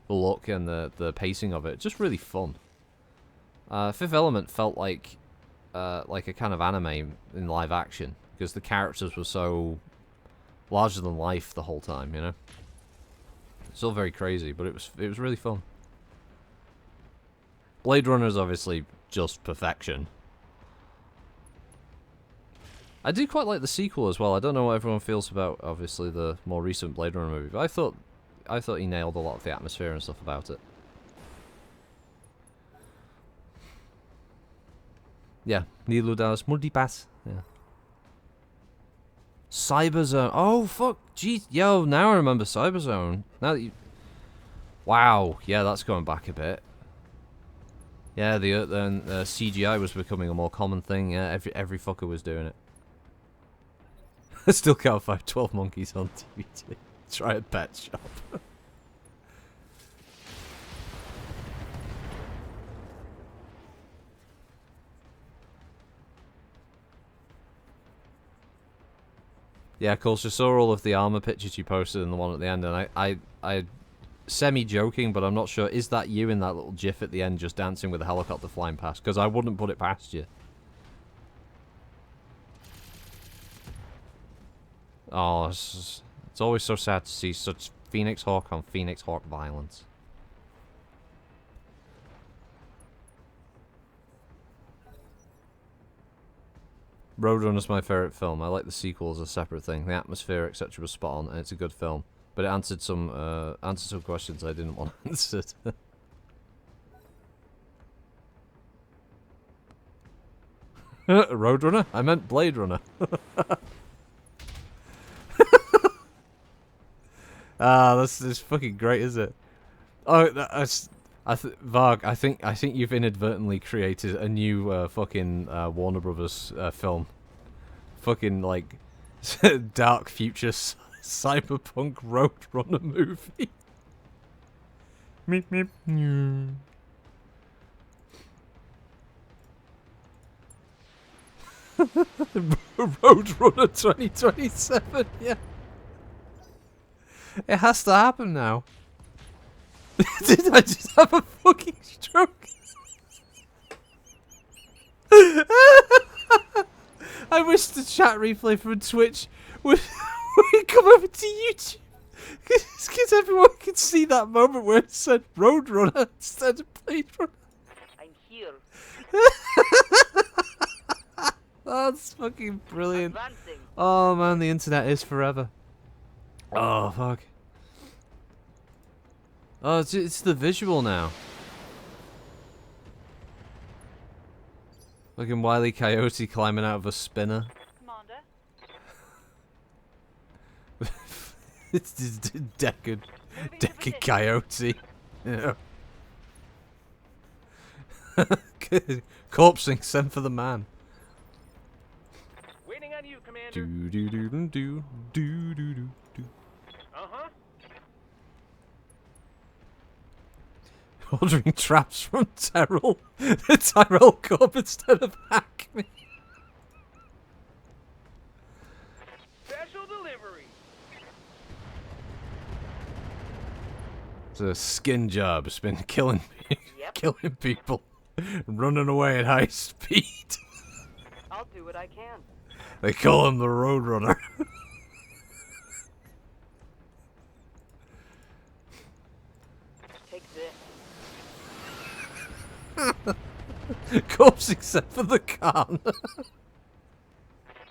[SPEAKER 1] the look and the pacing of it. It's just really fun. Fifth Element felt like a kind of anime in live action, because the characters were so larger than life the whole time, you know? It's all very crazy, but it was really fun. Blade Runner is obviously just perfection. I do quite like the sequel as well. I don't know what everyone feels about, obviously, the more recent Blade Runner movie, but I thought he nailed a lot of the atmosphere and stuff about it. Yeah, Nilo das Multipass. Yeah. Cyberzone. Oh, fuck. Jeez. Yo, now I remember Cyberzone. Now that you... Wow. Yeah, that's going back a bit. Yeah, then CGI was becoming a more common thing. Yeah, every fucker was doing it. I still can't find 12 monkeys on TVT. Try a pet shop. Yeah, of course, I saw all of the armor pictures you posted and the one at the end, and I semi-joking, but I'm not sure, is that you in that little gif at the end just dancing with a helicopter flying past? Because I wouldn't put it past you. Oh, it's always so sad to see such Phoenix Hawk on Phoenix Hawk violence. Roadrunner's my favourite film. I like the sequel as a separate thing. The atmosphere, etc. was spot on, and it's a good film. But it answered some questions I didn't want answered. Roadrunner? I meant Blade Runner. Ah, that's fucking great, is it? Oh, Varg, I think you've inadvertently created a new fucking Warner Brothers film. Fucking like dark future cyberpunk Roadrunner movie. Meep meep. Roadrunner 2027. Yeah. It has to happen now. Did I just have a fucking stroke? I wish the chat replay from Twitch would come over to YouTube. Because everyone can see that moment where it said Roadrunner instead of Blade Runner.
[SPEAKER 2] I'm here.
[SPEAKER 3] That's fucking brilliant.
[SPEAKER 2] Advancing.
[SPEAKER 3] Oh man, the internet is forever. Oh fuck.
[SPEAKER 1] Oh, it's the visual now. Looking Wile E. Coyote climbing out of a spinner.
[SPEAKER 2] Commander.
[SPEAKER 1] It's Deckard Coyote. Yeah. Corpsing sent for the man.
[SPEAKER 5] Waiting on you, Commander.
[SPEAKER 1] Do do do do do do do do.
[SPEAKER 5] Uh-huh.
[SPEAKER 1] Ordering traps from Tyrell. Tyrell Corp instead of Acme.
[SPEAKER 5] Special delivery.
[SPEAKER 1] It's a skin job. It's been killing
[SPEAKER 2] Yep.
[SPEAKER 1] killing people, running away at high speed.
[SPEAKER 2] I'll do what I can.
[SPEAKER 1] They call him the Roadrunner.
[SPEAKER 2] Take this.
[SPEAKER 1] Corpse except for the Khan.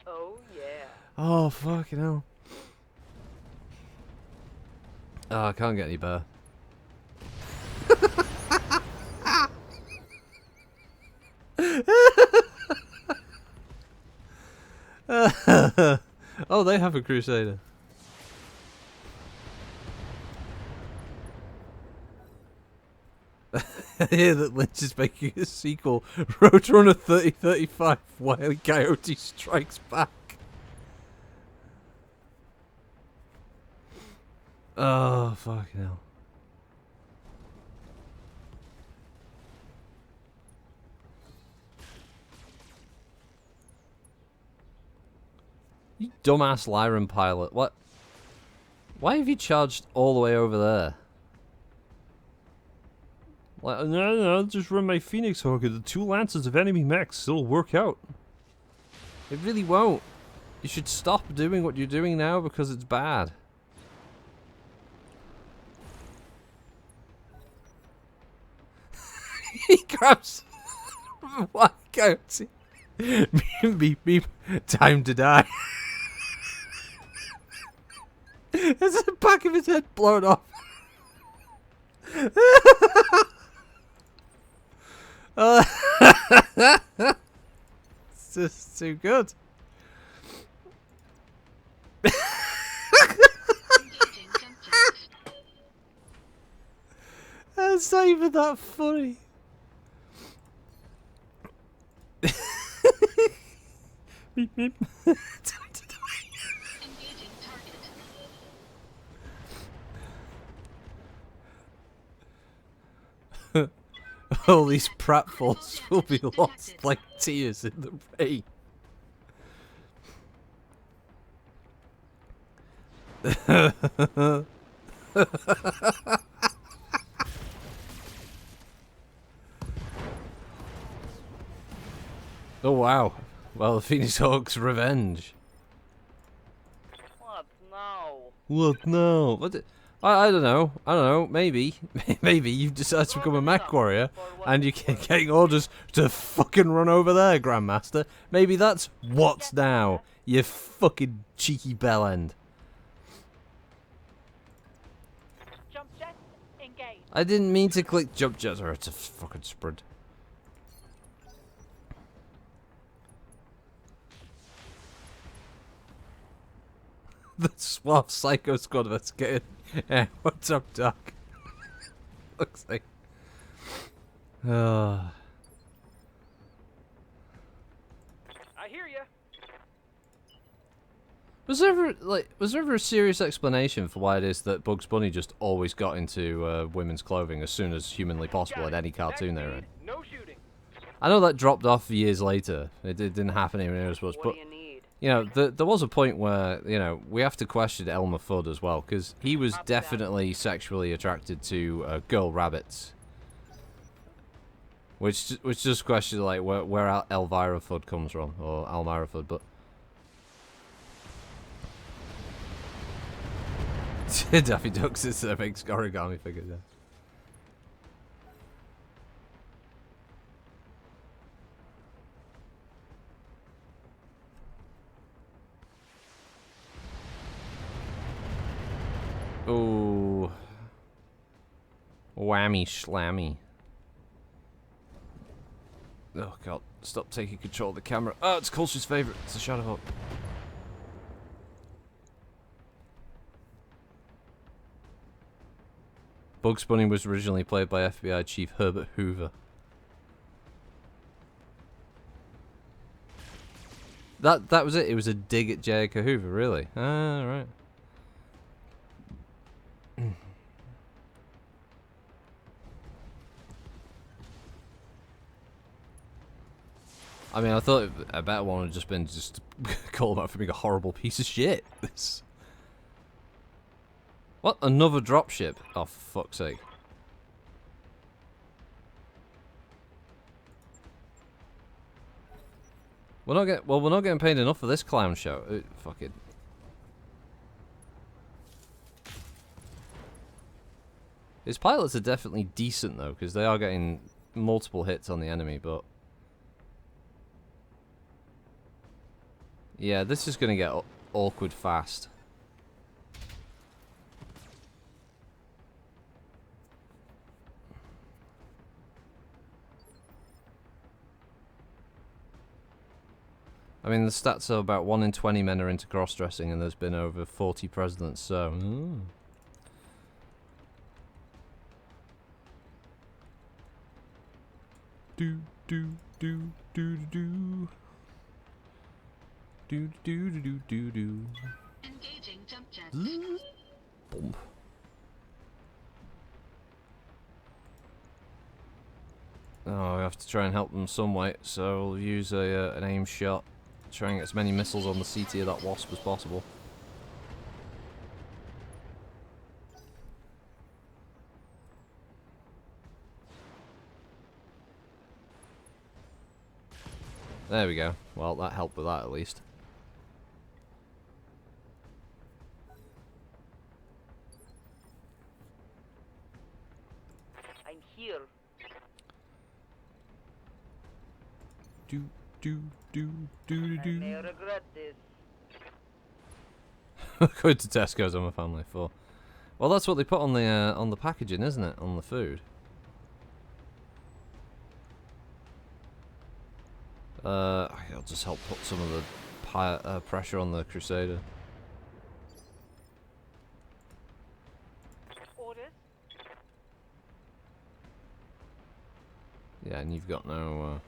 [SPEAKER 2] Oh yeah.
[SPEAKER 1] Oh, fucking hell. Oh, I can't get any better. Oh, they have a Crusader. I hear that Lynch is making a sequel, Roadrunner 3035, Wile E. Coyote Strikes Back. Oh, fucking hell. You dumbass Lyran pilot. What? Why have you charged all the way over there? Like, no, just run my Phoenix Hawk and the 2 lances of enemy mechs. It'll work out. It really won't. You should stop doing what you're doing now because it's bad. He grabs one coyote. Beep, beep, beep. Time to die. There's the back of his head blown off. It's just too good. It's not even that funny.
[SPEAKER 3] Beep beep.
[SPEAKER 4] Engaging target.
[SPEAKER 3] All these pratfalls will be lost like tears in the rain. Oh wow. Well, the Phoenix Hawk's revenge.
[SPEAKER 2] What now?
[SPEAKER 3] What now? I don't know. I don't know. Maybe. Maybe you've decided to become a mech warrior and you're getting orders to fucking run over there, Grandmaster. Maybe that's what's now. You fucking cheeky bellend.
[SPEAKER 4] Jump jet, engage.
[SPEAKER 3] I didn't mean to click jump jets, or it's a fucking sprint. The suave psycho squad of us getting. Yeah, what's up, Doc? Looks like.
[SPEAKER 5] I hear ya.
[SPEAKER 3] Was there ever a serious explanation for why it is that Bugs Bunny just always got into women's clothing as soon as humanly possible in any cartoon they were in?
[SPEAKER 5] No shooting.
[SPEAKER 3] I know that dropped off years later. It didn't happen anywhere near as much,
[SPEAKER 2] What
[SPEAKER 3] but
[SPEAKER 2] do you need?
[SPEAKER 3] you know, there was a point where, you know, we have to question Elmer Fudd as well, because he was definitely sexually attracted to girl rabbits. Which just questions like where Elvira Fudd comes from, or Elmira Fudd, but Daffy Duck's is a big origami figure, yeah. Oh, whammy schlammy. Oh god, stop taking control of the camera. Oh, it's Cols's favourite. It's a Shadowhawk. Bugs Bunny was originally played by FBI Chief Herbert Hoover. That was it. It was a dig at J. Edgar Hoover, really. Ah, right. I mean, I bet one would have just been just call him out for being a horrible piece of shit. What? Another dropship? Oh, for fuck's sake. We're not getting paid enough for this clown show. Fuck it. His pilots are definitely decent though, because they are getting multiple hits on the enemy, but yeah, this is gonna get awkward fast. I mean, the stats are about 1 in 20 men are into cross-dressing, and there's been over 40 presidents, so... Do do do do do do do do do do do.
[SPEAKER 4] Engaging jump jet.
[SPEAKER 3] Boom. Oh, we have to try and help them some way, so we'll use an aim shot. Try and get as many missiles on the CT of that wasp as possible. There we go. Well, that helped with that at least.
[SPEAKER 2] I'm here.
[SPEAKER 3] Do do do do
[SPEAKER 2] I
[SPEAKER 3] do.
[SPEAKER 2] may regret this.
[SPEAKER 3] Going to Tesco's on a family of 4. Well, that's what they put on the packaging, isn't it? On the food. I'll just help put some of the pressure on the Crusader.
[SPEAKER 4] Orders.
[SPEAKER 3] Yeah, and you've got no.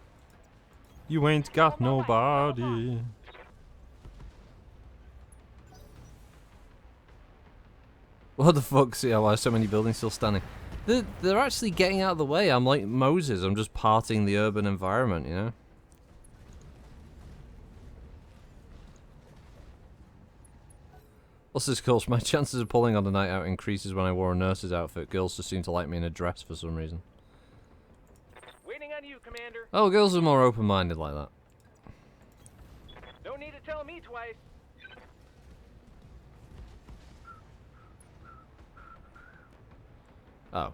[SPEAKER 3] You ain't got nobody. What the fuck? See, why are so many buildings still standing? They're actually getting out of the way. I'm like Moses. I'm just parting the urban environment, you know? What's this course? My chances of pulling on a night out increases when I wore a nurse's outfit. Girls just seem to like me in a dress for some reason.
[SPEAKER 5] Waiting on you, Commander.
[SPEAKER 3] Oh, girls are more open-minded like that.
[SPEAKER 5] Don't need to tell me twice.
[SPEAKER 3] Oh.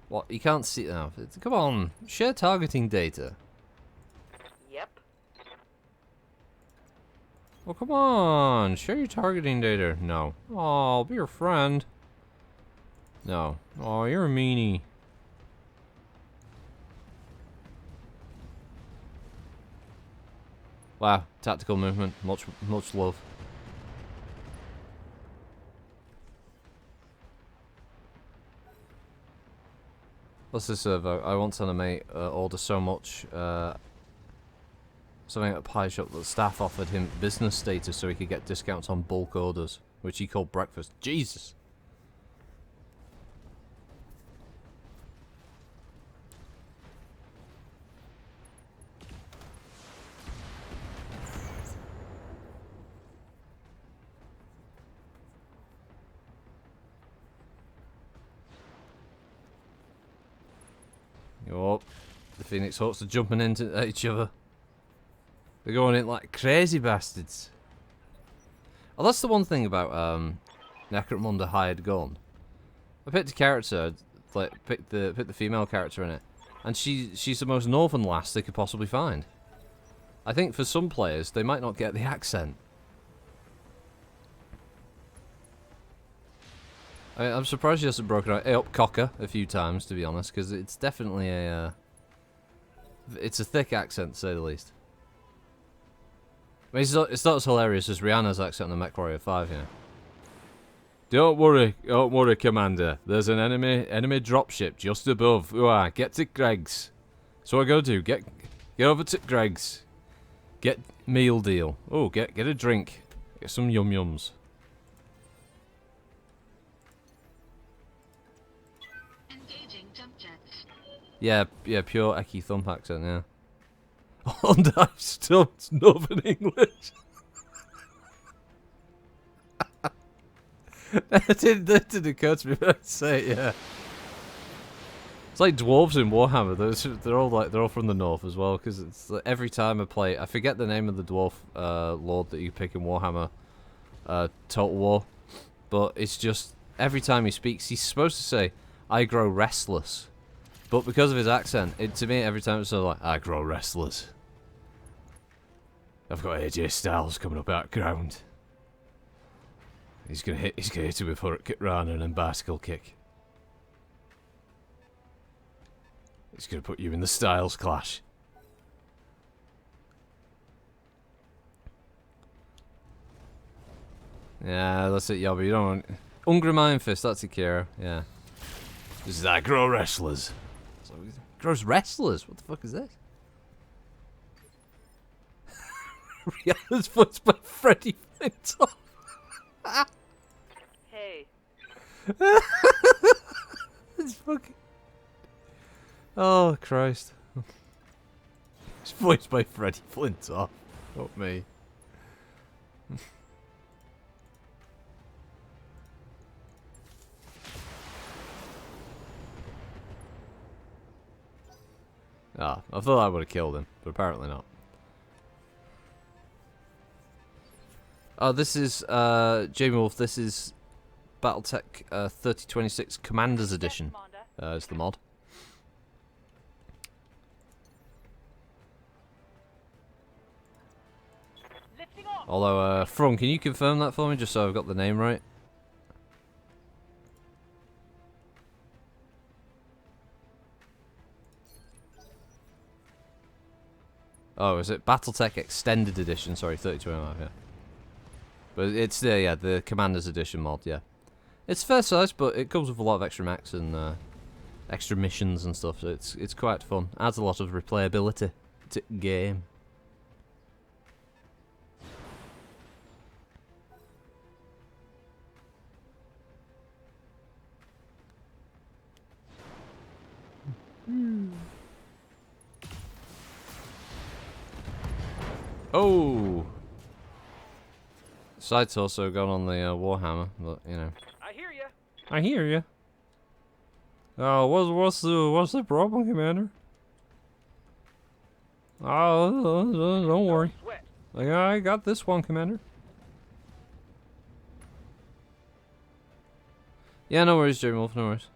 [SPEAKER 3] What? You can't see it now. Come on. Share targeting data.
[SPEAKER 2] Yep.
[SPEAKER 3] Oh, come on. Share your targeting data. No. Oh, I'll be your friend. No. Oh, you're a meanie. Wow. Tactical movement. Much love. What's this server? I want to animate order so much. Something at a pie shop that staff offered him business status so he could get discounts on bulk orders, which he called breakfast. Jesus! Oh, the Phoenix Hawks are jumping into each other. They're going in like crazy bastards. Oh, that's the one thing about Necromunda Hired Gun. I picked a character, like picked the female character in it, and she's the most northern lass they could possibly find. I think for some players they might not get the accent. I'm surprised she hasn't broken out up cocker a few times, to be honest, because it's definitely a it's a thick accent, to say the least. I mean, it's not as hilarious as Rihanna's accent on the MechWarrior 5, you know. Don't worry, Commander. There's an enemy dropship just above. Ooh, get to Greg's. So what I gotta do? Get over to Greg's. Get meal deal. Oh, get a drink. Get some yum yums.
[SPEAKER 4] Engaging jump jets.
[SPEAKER 3] Yeah, pure Eki Thump accent, yeah. And I've stumped Northern English. that didn't occur to me, but I'd say it, yeah. It's like dwarves in Warhammer. They're all from the north as well, because it's like every time I play, I forget the name of the dwarf lord that you pick in Warhammer Total War, but it's just every time he speaks, he's supposed to say, "I grow restless," but because of his accent, to me every time it's sort of like, "I grow restless. I've got AJ Styles coming up out of ground. He's gonna hit him with Hurricane Rana and bicycle kick. He's gonna put you in the Styles Clash." Yeah, that's it, Yobby. You don't want Ungra Iron Fist. That's Akira. Yeah. This is I grow wrestlers. So, grows wrestlers. What the fuck is this? Rihanna's voiced by Freddie Flintoff.
[SPEAKER 2] Hey.
[SPEAKER 3] It's fucking. Oh Christ! It's voiced by Freddie Flintoff, not me. Ah, I thought I would have killed him, but apparently not. Oh, this is Jamie Wolf. This is Battletech 3026 Commanders Edition. Is the mod.
[SPEAKER 5] Lifting off.
[SPEAKER 3] Although, From, can you confirm that for me, just so I've got the name right? Oh, is it Battletech Extended Edition? Sorry, 32mm, yeah. But it's the Commanders Edition mod, yeah. It's fair size, but it comes with a lot of extra mechs and extra missions and stuff, so it's quite fun. Adds a lot of replayability to the game.
[SPEAKER 1] Oh! Sight's also gone on the Warhammer, but you know.
[SPEAKER 5] I hear ya.
[SPEAKER 3] I hear you. What's the problem, Commander? Don't worry.
[SPEAKER 5] Sweat.
[SPEAKER 3] I got this one, Commander.
[SPEAKER 1] Yeah, no worries, Jerry Wolf, no worries.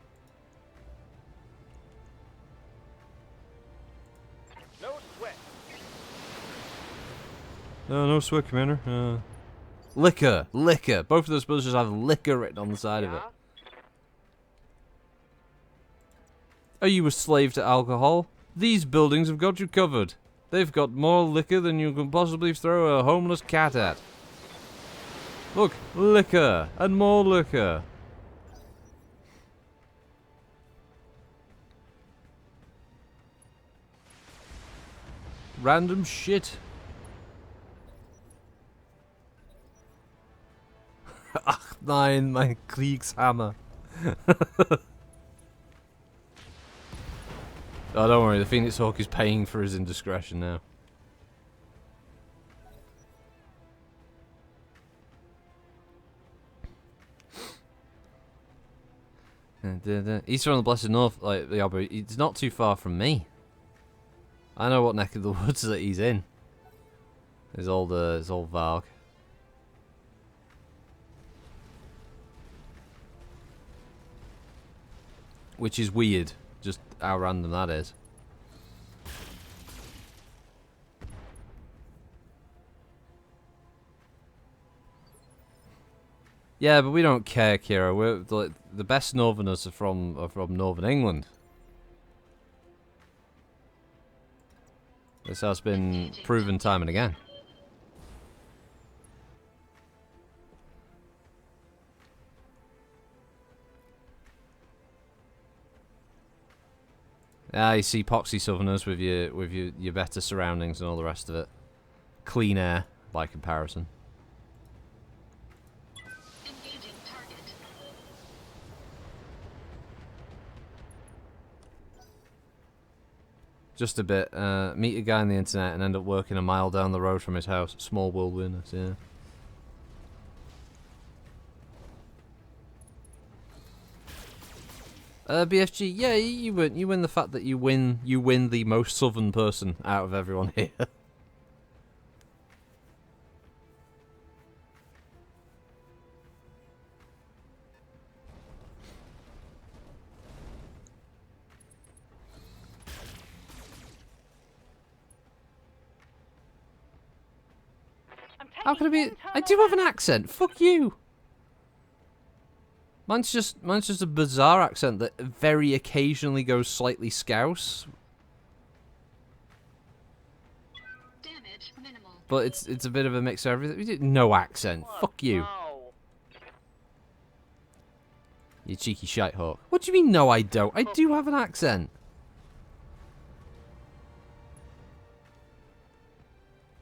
[SPEAKER 5] No sweat.
[SPEAKER 3] No sweat, Commander.
[SPEAKER 1] Liquor! Liquor! Both of those buildings have liquor written on the side of it.
[SPEAKER 5] Yeah?
[SPEAKER 1] Are you a slave to alcohol? These buildings have got you covered. They've got more liquor than you can possibly throw a homeless cat at. Look, liquor! And more liquor! Random shit. Ach nein, mein Kriegshammer. Oh, don't worry, the Phoenix Hawk is paying for his indiscretion now. He's from the Blessed North, like, yeah, but he's not too far from me. I know what neck of the woods that he's in. His old Varg. Which is weird, just how random that is. Yeah, but we don't care, Kira. We're like, the best Northerners are from Northern England. This has been proven time and again. Ah, you see poxy Southerners with your better surroundings and all the rest of it. Clean air by comparison.
[SPEAKER 4] Engaging target.
[SPEAKER 1] Just a bit. Meet a guy on the internet and end up working a mile down the road from his house. Small world winners, yeah. BFG, yeah, you win. You win the fact that you win the most southern person out of everyone here.
[SPEAKER 5] I'm
[SPEAKER 1] How can I be?
[SPEAKER 5] taking
[SPEAKER 1] I do have an accent. Fuck you. Mine's just a bizarre accent that very occasionally goes slightly scouse,
[SPEAKER 4] Damage minimal.
[SPEAKER 1] but it's a bit of a mix of everything. No accent. Fuck you.
[SPEAKER 5] No.
[SPEAKER 1] You cheeky shite hawk. What do you mean? No, I don't. I do have an accent.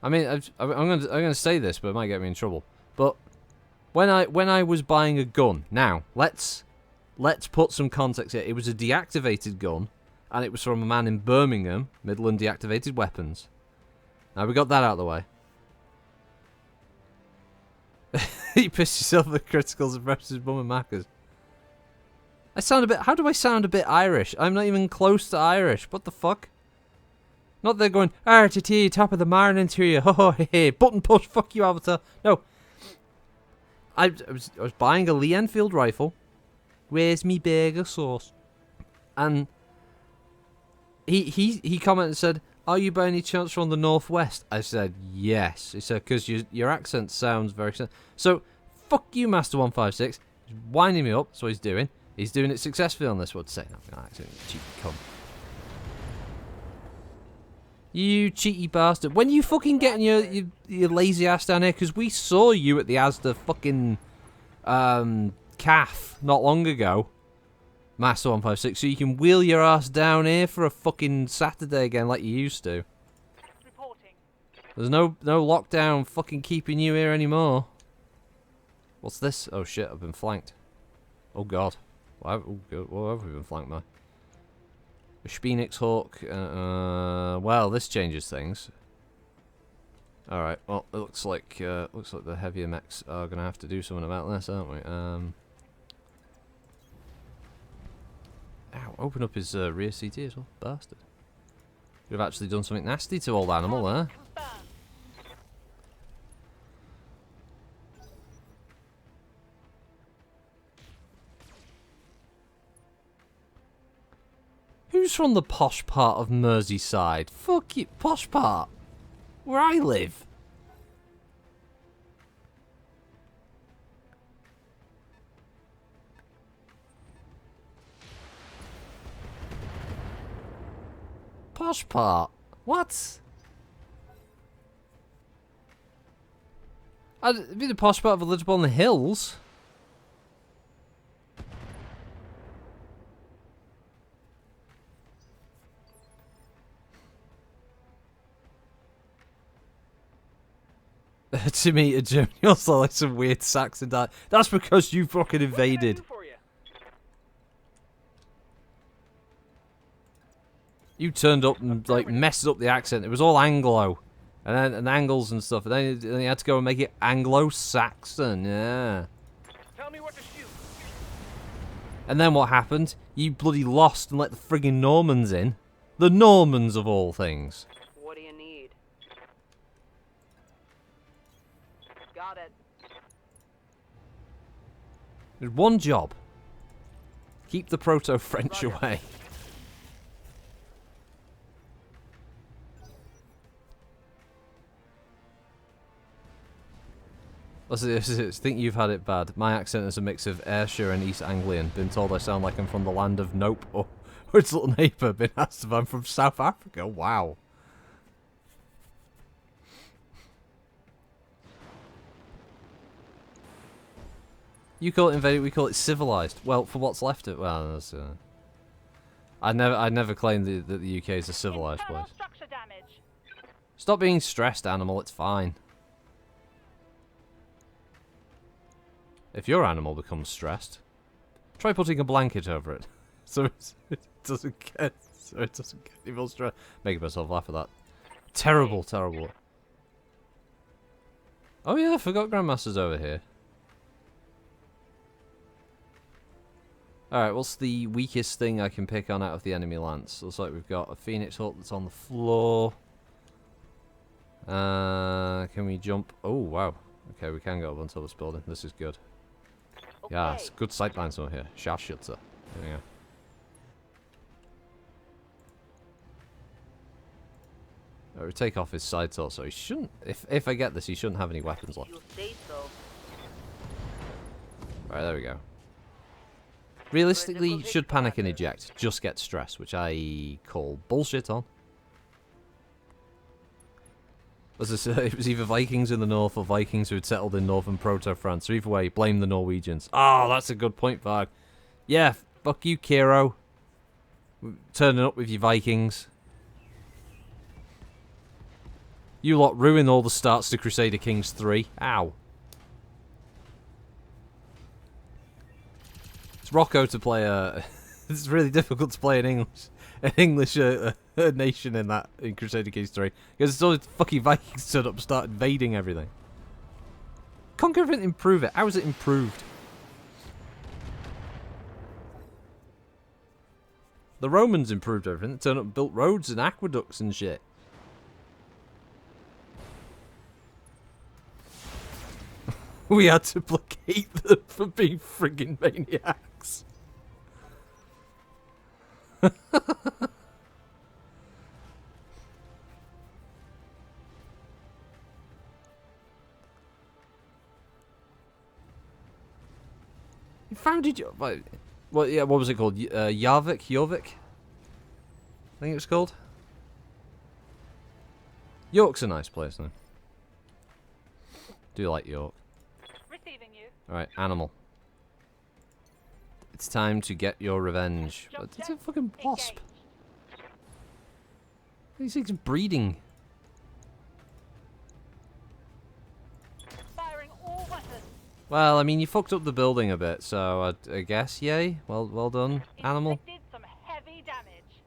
[SPEAKER 1] I mean, I'm gonna say this, but it might get me in trouble. But when I was buying a gun, now let's put some context here. It was a deactivated gun, and it was from a man in Birmingham, Midland Deactivated Weapons. Now we got that out of the way. You pissed yourself at criticals and pressed his bum and mackers. I sound a bit. How do I sound a bit Irish? I'm not even close to Irish. What the fuck? Not they're going, RTT, top of the morning to you. Ho ho, hey, button push, fuck you, Avatar. No. I was buying a Lee Enfield rifle. Where's me burger sauce? And he commented and said, are you by any chance from the Northwest? I said, yes. He said, because your accent sounds very... So, fuck you, Master 156. He's winding me up, that's what he's doing. He's doing it successfully on this, what to say. No, accent, cheeky cunt. You cheeky bastard. When you fucking getting your lazy ass down here? Because we saw you at the Asda fucking calf not long ago. Master 156, so you can wheel your ass down here for a fucking Saturday again like you used to.
[SPEAKER 5] Reporting.
[SPEAKER 1] There's no lockdown fucking keeping you here anymore. What's this? Oh shit, I've been flanked. Oh god. What have we been flanked by? A Sphenix Hawk. Well, this changes things. All right. Well, it looks like the heavier mechs are gonna have to do something about this, aren't we? Ow! Open up his rear CT as well, bastard. You've actually done something nasty to old animal there.
[SPEAKER 5] Confirmed.
[SPEAKER 1] Who's from the posh part of Merseyside? Fuck you, posh part. Where I live. Posh part. What? I'd be the posh part of a village up on the hills. To me, a Germany also like some weird Saxon dialect. That's because you fucking
[SPEAKER 5] What can I do
[SPEAKER 1] invaded.
[SPEAKER 5] for you?
[SPEAKER 1] You turned up and like messed up the accent. It was all Anglo, and angles and stuff. And then you had to go and make it Anglo-Saxon. Yeah.
[SPEAKER 5] Tell me what to shoot.
[SPEAKER 1] And then what happened? You bloody lost and let the friggin' Normans in. The Normans of all things.
[SPEAKER 2] What do you need? Got it.
[SPEAKER 1] There's one job. Keep the Proto-French
[SPEAKER 2] Roger.
[SPEAKER 1] away. I think you've had it bad. My accent is a mix of Ayrshire and East Anglian. Been told I sound like I'm from the land of Nope. Or its little neighbour. Been asked if I'm from South Africa. Wow. You call it invaded, we call it civilized. Well, for what's left of well, that's, I never claimed that the UK is a civilized
[SPEAKER 5] Internal
[SPEAKER 1] place.
[SPEAKER 5] structure damage.
[SPEAKER 1] Stop being stressed, animal. It's fine. If your animal becomes stressed, try putting a blanket over it, so it doesn't get any more stress. Making myself laugh at that. Terrible, terrible. Oh yeah, I forgot Grandmaster's over here. Alright, what's the weakest thing I can pick on out of the enemy lance? Looks like we've got a Phoenix Hawk that's on the floor. Can we jump? Oh, wow. Okay, we can go up onto this building. This is good.
[SPEAKER 2] Okay.
[SPEAKER 1] Yes, good sightlines over here. Scharfschütze. There we go. We take off his side saw, so he shouldn't... If I get this, he shouldn't have any weapons left.
[SPEAKER 2] You say so.
[SPEAKER 1] Right, there we go. Realistically, should panic and eject. Just get stressed, which I call bullshit on. As I say, it was either Vikings in the north or Vikings who had settled in northern Proto-France. So either way, blame the Norwegians. Oh, that's a good point, Varg. Yeah, fuck you, Kiro. Turning up with your Vikings. You lot ruin all the starts to Crusader Kings 3. Ow. It's Rocco to play a... It's really difficult to play an English nation in Crusader Kings 3 because it's all the fucking Vikings stood up and start invading everything. Conquer didn't improve it. How is it improved? The Romans improved everything. They turned up and built roads and aqueducts and shit. We had to placate them for being friggin' maniacs. You founded your... What, yeah, what was it called? Jorvik? I think it was called. York's a nice place, though. Do like York.
[SPEAKER 5] Receiving you.
[SPEAKER 1] Alright, animal. It's time to get your revenge. But it's a fucking wasp. These things are breeding.
[SPEAKER 5] Firing all weapons.
[SPEAKER 1] Well, I mean, you fucked up the building a bit, so I guess, yay. Well done, animal.
[SPEAKER 5] Inflicted some heavy damage.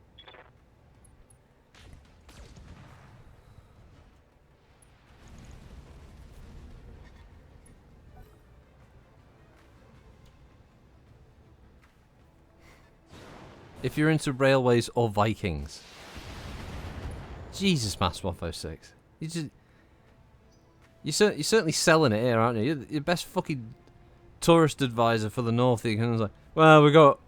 [SPEAKER 3] if you're into railways or Vikings. Jesus, Master 156. You're certainly selling it here, aren't you? You're the best fucking tourist advisor for the North. You can like, well, we got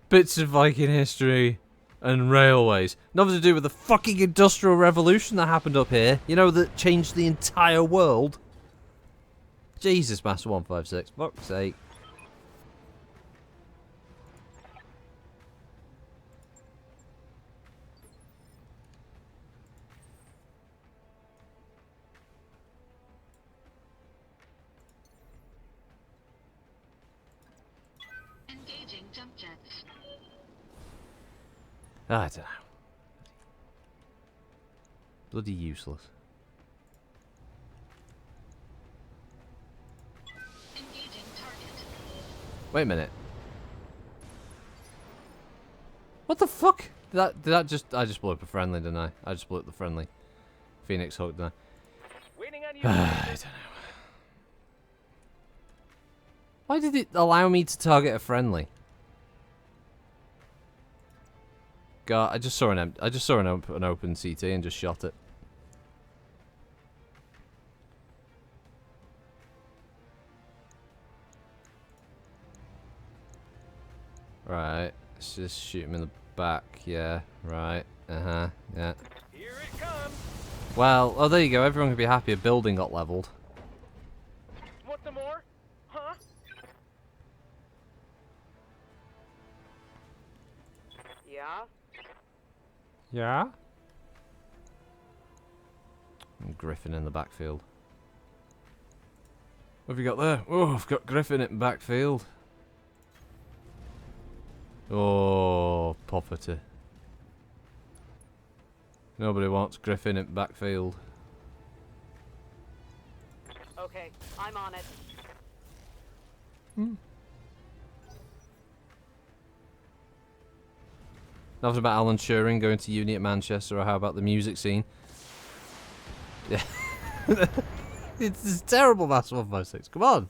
[SPEAKER 3] bits of Viking history and railways. Nothing to do with the fucking Industrial Revolution that happened up here. You know, that changed the entire world. Jesus, Master 156. Fuck's sake.
[SPEAKER 4] Engaging jump jets.
[SPEAKER 3] I don't know. Bloody useless.
[SPEAKER 4] Engaging target.
[SPEAKER 3] Wait a minute. What the fuck? I just blew up a friendly, didn't I? I just blew up the friendly. Phoenix Hawk, didn't
[SPEAKER 5] Waiting on you.
[SPEAKER 3] I? I don't know. Why did it allow me to target a friendly? God, I just saw an open CT and just shot it. Right, let's just shoot him in the back. Yeah, right. Yeah.
[SPEAKER 5] Here it comes.
[SPEAKER 3] Well, oh, there you go. Everyone can be happy. A building got leveled.
[SPEAKER 5] Want some more? Huh?
[SPEAKER 2] Yeah?
[SPEAKER 3] Yeah. And Griffin in the backfield. What have you got there? Oh, I've got Griffin in backfield. Oh, poverty. Nobody wants Griffin in backfield.
[SPEAKER 2] Okay, I'm on it.
[SPEAKER 3] Nothing about Alan Turing going to uni at Manchester, or how about the music scene? Yeah. It's terrible, Master 156. Come on.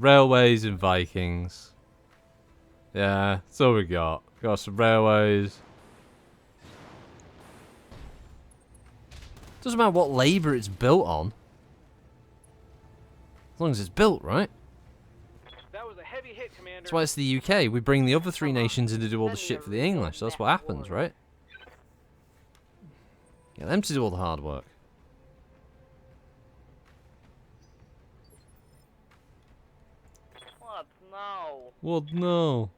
[SPEAKER 3] Railways and Vikings. Yeah, that's all we got. Got some railways. Doesn't matter what labour it's built on. As long as it's built, right?
[SPEAKER 5] That was a heavy hit, Commander.
[SPEAKER 3] That's why it's the UK. We bring the other three nations in to do all the shit for the English. That's what happens, right? Get them to do all the hard work.
[SPEAKER 2] What? No.
[SPEAKER 3] What? No.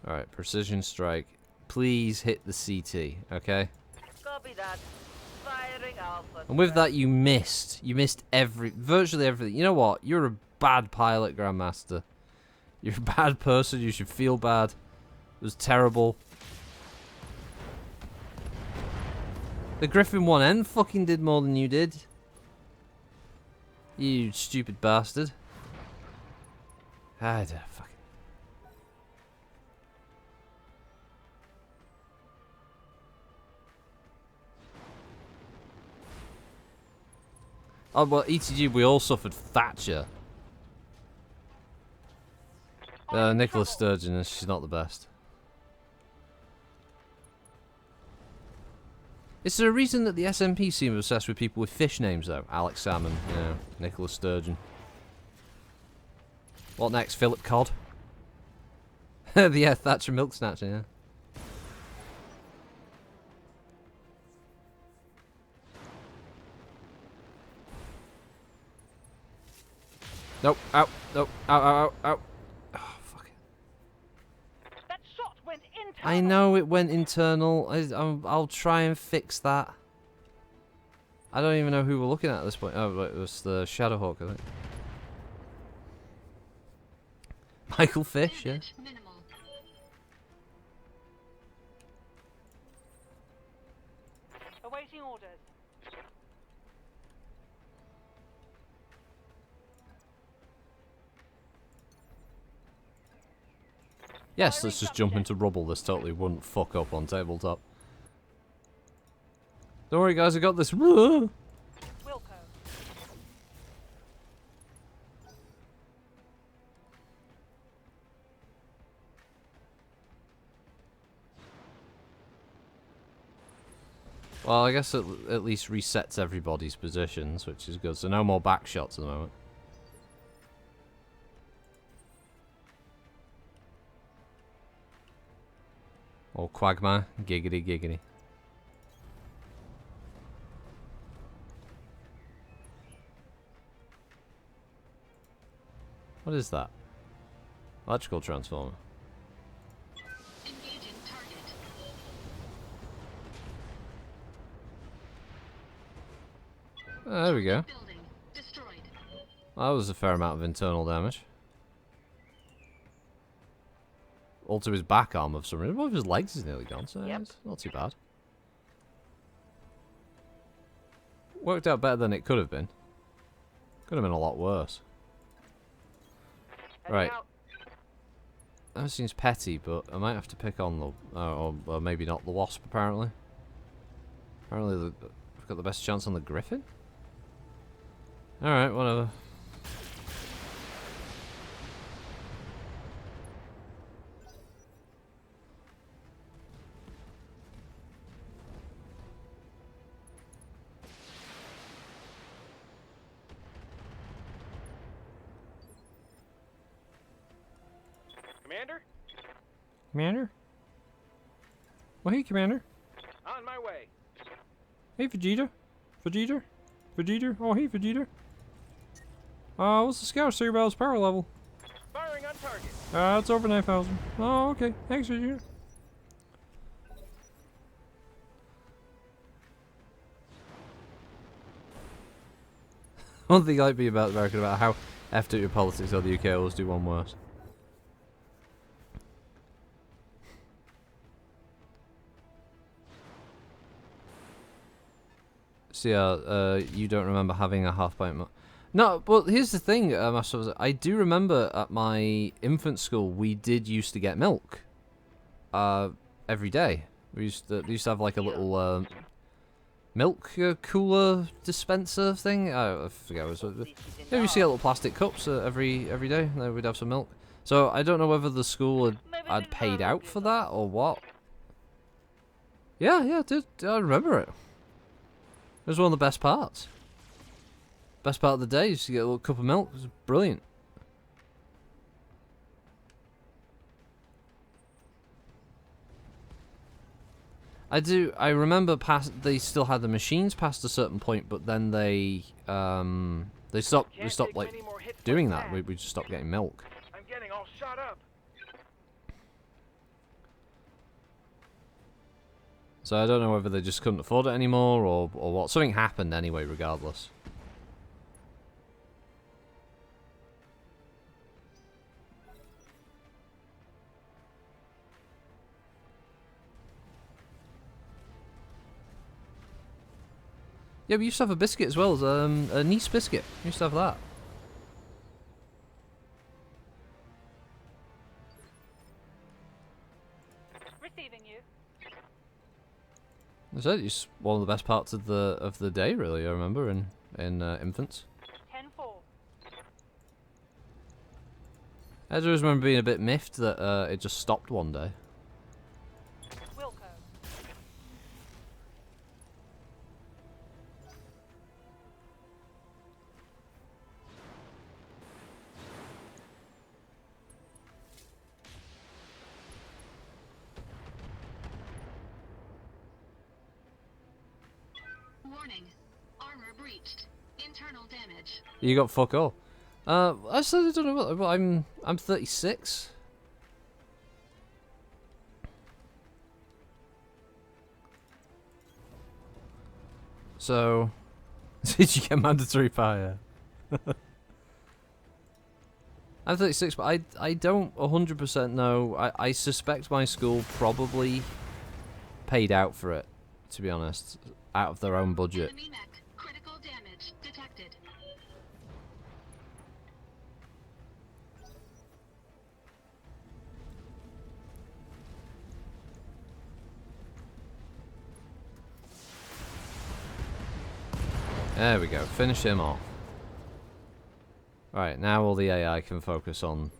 [SPEAKER 3] Alright, precision strike. Please hit the CT, okay?
[SPEAKER 2] Copy that. Firing alpha.
[SPEAKER 3] And with that, you missed. You missed virtually everything. You know what? You're a bad pilot, Grandmaster. You're a bad person. You should feel bad. It was terrible. The Griffin 1N fucking did more than you did. You stupid bastard. I don't fucking. Oh, well, ETG, we all suffered Thatcher. Nicola Sturgeon, she's not the best. Is there a reason that the SNP seem obsessed with people with fish names, though? Alex Salmon, yeah, Nicola Sturgeon. What next? Philip Cod? Yeah, Thatcher Milk Snatcher, yeah. Nope, ow, nope, ow, ow, ow, ow. Oh, fuck it.
[SPEAKER 5] That shot went internal.
[SPEAKER 3] I know it went internal. I'll try and fix that. I don't even know who we're looking at this point. Oh, right, it was the Shadowhawk, I think. Michael Fish, yeah.
[SPEAKER 4] Damage minimal.
[SPEAKER 5] Awaiting orders.
[SPEAKER 3] Yes, let's just jump into rubble. This totally wouldn't fuck up on tabletop. Don't worry, guys. I got this.
[SPEAKER 5] Wilco.
[SPEAKER 3] Well, I guess it at least resets everybody's positions, which is good. So no more back shots at the moment. Oh, Quagmire. Giggity, giggity. What is that? Electrical transformer.
[SPEAKER 4] Engaging target.
[SPEAKER 3] There we go.
[SPEAKER 4] Building. Destroyed.
[SPEAKER 3] That was a fair amount of internal damage. All to his back arm of some reason. One of his legs is nearly gone, so
[SPEAKER 2] Yep.
[SPEAKER 3] it's not too bad. Worked out better than it could have been. Could have been a lot worse.
[SPEAKER 2] Heading
[SPEAKER 3] Right.
[SPEAKER 2] out.
[SPEAKER 3] That seems petty, but I might have to pick on the... or maybe not the Wasp, apparently. Apparently we've got the best chance on the Griffin? Alright, whatever.
[SPEAKER 5] Commander?
[SPEAKER 3] Commander? Well, hey, Commander.
[SPEAKER 5] On my way.
[SPEAKER 3] Hey, Vegeta. Vegeta? Vegeta? Oh, hey, Vegeta. What's the scout say about his power level?
[SPEAKER 5] Firing on target.
[SPEAKER 3] It's over 9,000. Oh, okay. Thanks, Vegeta. One thing I like being about American about how effed up your politics or the UK always do one worse. So yeah, you don't remember having a half pint. No, but here's the thing, I do remember at my infant school we did used to get milk. Every day. We used to have like a little milk cooler dispenser thing. I forget what it was. Yeah, we used to get little plastic cups every day. And then we'd have some milk. So I don't know whether the school had paid out for that or what. Yeah, I did. I remember it. It was one of the best parts. Best part of the day is to get a little cup of milk. It was brilliant. I remember they still had the machines past a certain point, but then they stopped. We
[SPEAKER 5] Can't
[SPEAKER 3] stopped
[SPEAKER 5] take
[SPEAKER 3] like
[SPEAKER 5] many more hits
[SPEAKER 3] doing
[SPEAKER 5] like
[SPEAKER 3] that. We just stopped getting milk.
[SPEAKER 5] I'm getting all shot up.
[SPEAKER 3] So I don't know whether they just couldn't afford it anymore or what. Something happened anyway, regardless. Yeah, we used to have a biscuit as well, as a niece biscuit. We used to have that.
[SPEAKER 5] Receiving you.
[SPEAKER 3] I said it's one of the best parts of the day, really. I remember in infants.
[SPEAKER 5] 10-4.
[SPEAKER 3] I just remember being a bit miffed that it just stopped one day.
[SPEAKER 5] Wilco.
[SPEAKER 4] Warning. Armor breached. Internal damage.
[SPEAKER 3] You got fuck all. I said I don't know what I'm 36. So, did you get mandatory fire? I'm 36, but I don't 100% know. I suspect my school probably paid out for it, to be honest, out of their own budget.
[SPEAKER 4] Enemy mech. Critical damage detected.
[SPEAKER 1] There we go. Finish him off. Right, now all the AI can focus on...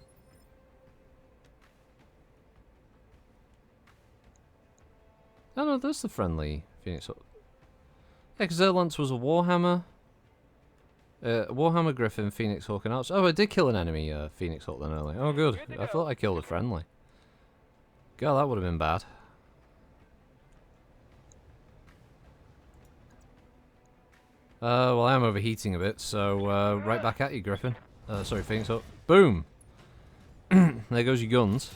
[SPEAKER 1] Oh no, there's the friendly Phoenix Hawk. Yeah, because their lance was a Warhammer. Warhammer Griffin, Phoenix Hawk, and Archer. Oh, I did kill an enemy Phoenix Hawk then earlier. Oh, good. I thought I killed a friendly. God, that would have been bad. Well, I am overheating a bit, so right back at you, Griffin. Sorry, Phoenix Hawk. Boom! There goes your guns.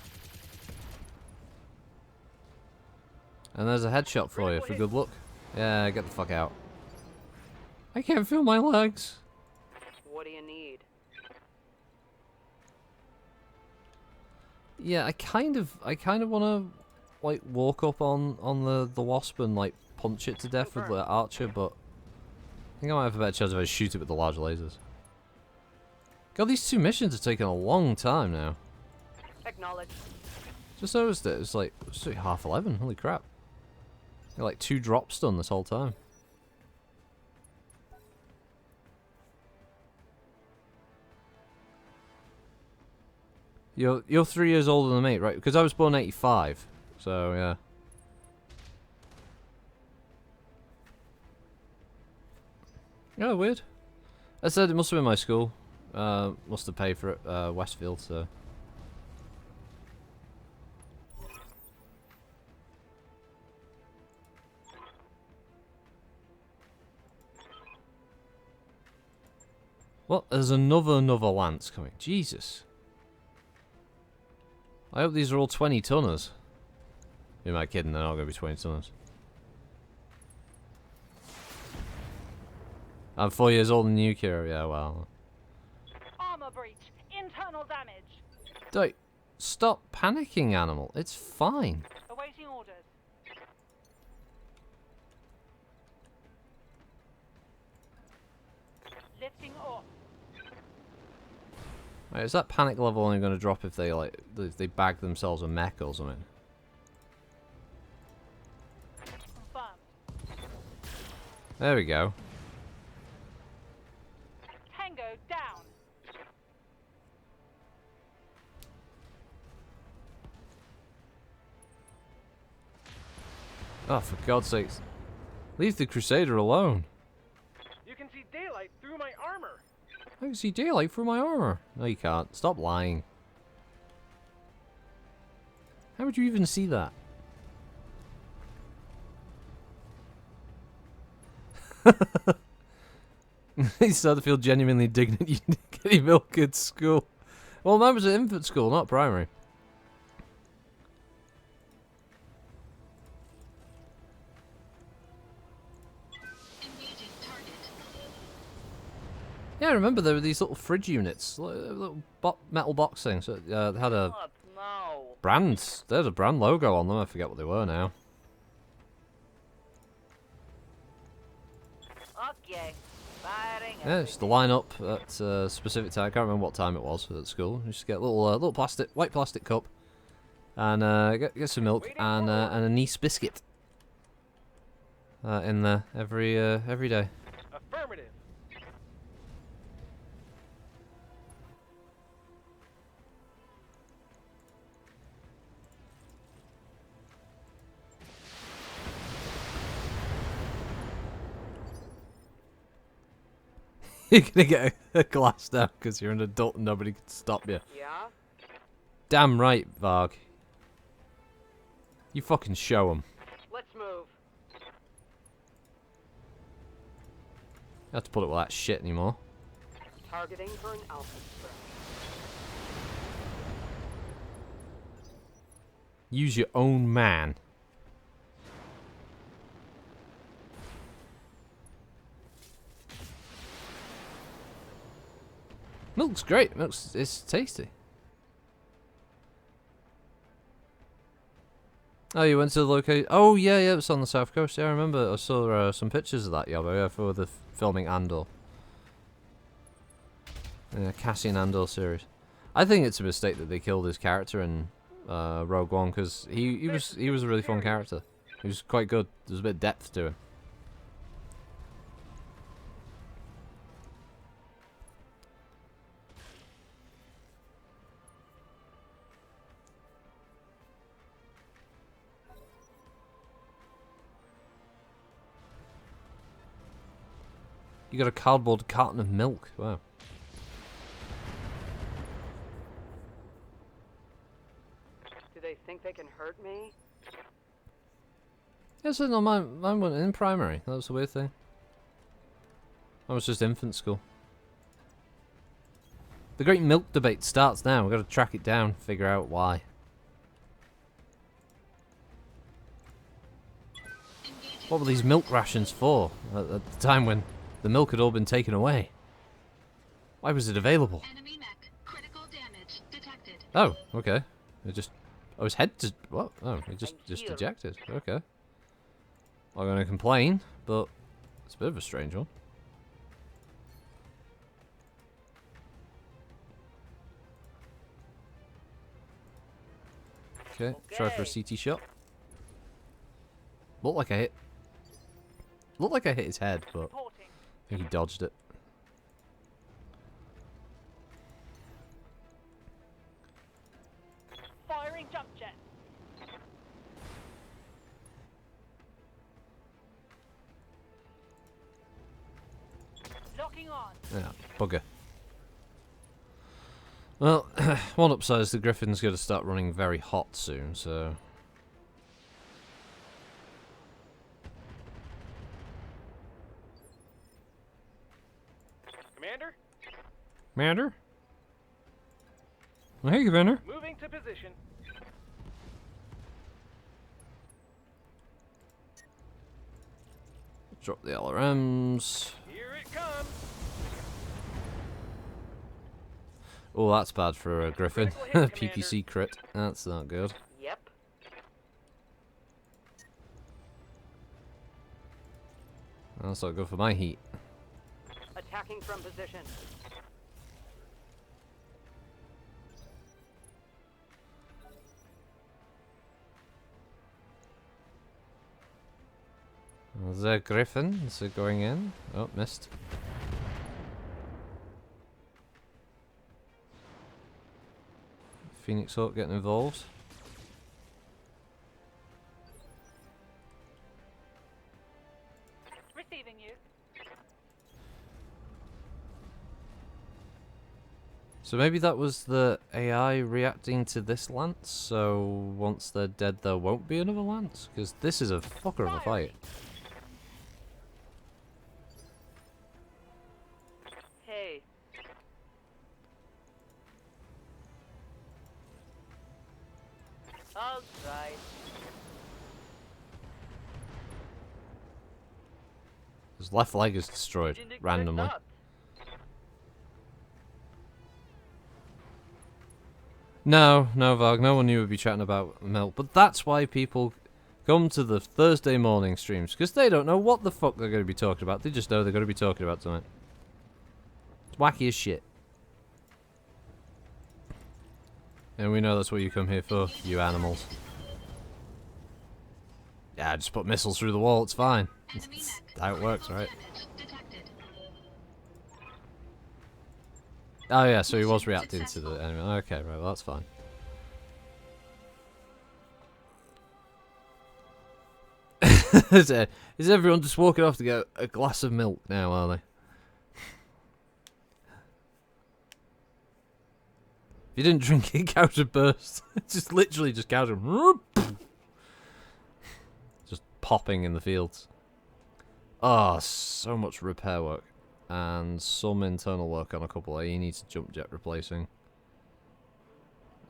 [SPEAKER 1] And there's a headshot for you, for good luck. Yeah, get the fuck out. I can't feel my legs.
[SPEAKER 2] What do you need?
[SPEAKER 1] Yeah, I kind of want to like walk up on the wasp and like punch it to death with the archer, but I think I might have a better chance if I shoot it with the large lasers. God, these 2 missions are taking a long time now.
[SPEAKER 2] Acknowledge.
[SPEAKER 1] Just noticed it. It's like 11:30. Holy crap! Got like 2 drops done this whole time. You're 3 years older than me, right? Because I was born '85, so yeah. Oh, weird. I said it must have been my school. Must have paid for it. Westfield, so. What? There's another lance coming. Jesus. I hope these are all 20 tonners. Who am I kidding? They're not going to be 20 tonners. I'm 4 years old in nuclear. Yeah, well.
[SPEAKER 5] Armor breach. Internal damage.
[SPEAKER 1] Don't stop panicking, animal. It's fine.
[SPEAKER 5] Awaiting orders. Lifting off.
[SPEAKER 1] Right, is that panic level only going to drop if they bag themselves a mech or something?
[SPEAKER 5] Confirmed.
[SPEAKER 1] There we go.
[SPEAKER 5] Tango down.
[SPEAKER 1] Oh, for God's sakes. Leave the Crusader alone.
[SPEAKER 5] You can see daylight through my armor.
[SPEAKER 1] I can see daylight through my armor. No, you can't. Stop lying. How would you even see that? You start to feel genuinely indignant you didn't get any milk at school. Well, mine was at infant school, not primary.
[SPEAKER 4] Engaging target.
[SPEAKER 1] Yeah, I remember there were these little fridge units, little metal box things that had a
[SPEAKER 2] Up now.
[SPEAKER 1] brand. There's a brand logo on them. I forget what they were now.
[SPEAKER 2] Okay. Firing.
[SPEAKER 1] Yeah, just to line up at a specific time. I can't remember what time it was at school. You just get a little white plastic cup, and get some milk and a nice biscuit in there every day.
[SPEAKER 5] Affirmative.
[SPEAKER 1] You're gonna get a glass down because you're an adult and nobody can stop you.
[SPEAKER 2] Yeah?
[SPEAKER 1] Damn right, Varg. You fucking show 'em.
[SPEAKER 2] Let's move.
[SPEAKER 1] You have to put up with that shit anymore.
[SPEAKER 2] Targeting for an alpha strike.
[SPEAKER 1] Use your own man. Milk's great. It's tasty. Oh, you went to the location. Oh, yeah, it was on the south coast. Yeah, I remember. I saw some pictures of that, Yabba, yeah, for the filming Andor. Yeah, Cassian Andor series. I think it's a mistake that they killed his character in Rogue One because he was a really fun character. He was quite good. There's a bit of depth to him.
[SPEAKER 3] You got a cardboard carton of milk. Wow.
[SPEAKER 2] Do they think they can hurt me?
[SPEAKER 3] Yes, no, mine went in primary. That was the weird thing. I was just infant school. The great milk debate starts now. We've got to track it down, figure out why. What were these milk rations for at the time when the milk had all been taken away? Why was it available?
[SPEAKER 4] Enemy mech. Critical damage detected.
[SPEAKER 3] Oh, okay. It just... Oh, his head just... What? Oh, it just ejected. Okay. I'm going to complain, but it's a bit of a strange one. Okay, try for a CT shot. Looked like I hit his head, but
[SPEAKER 5] Reporting.
[SPEAKER 3] I think he dodged it.
[SPEAKER 5] Firing jump jet. Locking on.
[SPEAKER 3] Yeah, bugger. Well, one upside is the Griffin's going to start running very hot soon, so...
[SPEAKER 5] Commander,
[SPEAKER 3] Commander? Oh, hey, Commander.
[SPEAKER 5] moving to position.
[SPEAKER 3] Drop the LRMs.
[SPEAKER 5] Here it comes.
[SPEAKER 3] Oh, that's bad for a Griffin.
[SPEAKER 5] Critical hit,
[SPEAKER 3] PPC crit. That's not good.
[SPEAKER 2] Yep.
[SPEAKER 3] That's not good for my heat.
[SPEAKER 2] Attacking from position.
[SPEAKER 3] The Griffin is it going in. Oh, missed. Phoenix Hawk getting involved.
[SPEAKER 5] Receiving you.
[SPEAKER 3] So maybe that was the AI reacting to this lance, so once they're dead there won't be another lance? Because this is a fucker of a fight.
[SPEAKER 2] Hey. All right.
[SPEAKER 3] His left leg is destroyed
[SPEAKER 2] Didn't expect
[SPEAKER 3] randomly.
[SPEAKER 2] that.
[SPEAKER 3] No, Vog, no one knew we'd be chatting about milk, but that's why people come to the Thursday morning streams, because they don't know what the fuck they're going to be talking about. They just know they're going to be talking about something. It's wacky as shit. And we know that's what you come here for, you animals. Yeah, just put missiles through the wall, it's fine.
[SPEAKER 4] Enemy
[SPEAKER 3] It's
[SPEAKER 4] mech.
[SPEAKER 3] how it works,
[SPEAKER 4] Critical
[SPEAKER 3] right?
[SPEAKER 4] damage detected.
[SPEAKER 3] Oh yeah, so he was reacting to the enemy. Okay, right, well that's fine. Is everyone just walking off to get a glass of milk now, are they? If you didn't drink it, couch would burst. Just literally just couch would... Just popping in the fields. Oh, so much repair work. And some internal work on a couple. He needs a jump jet replacing.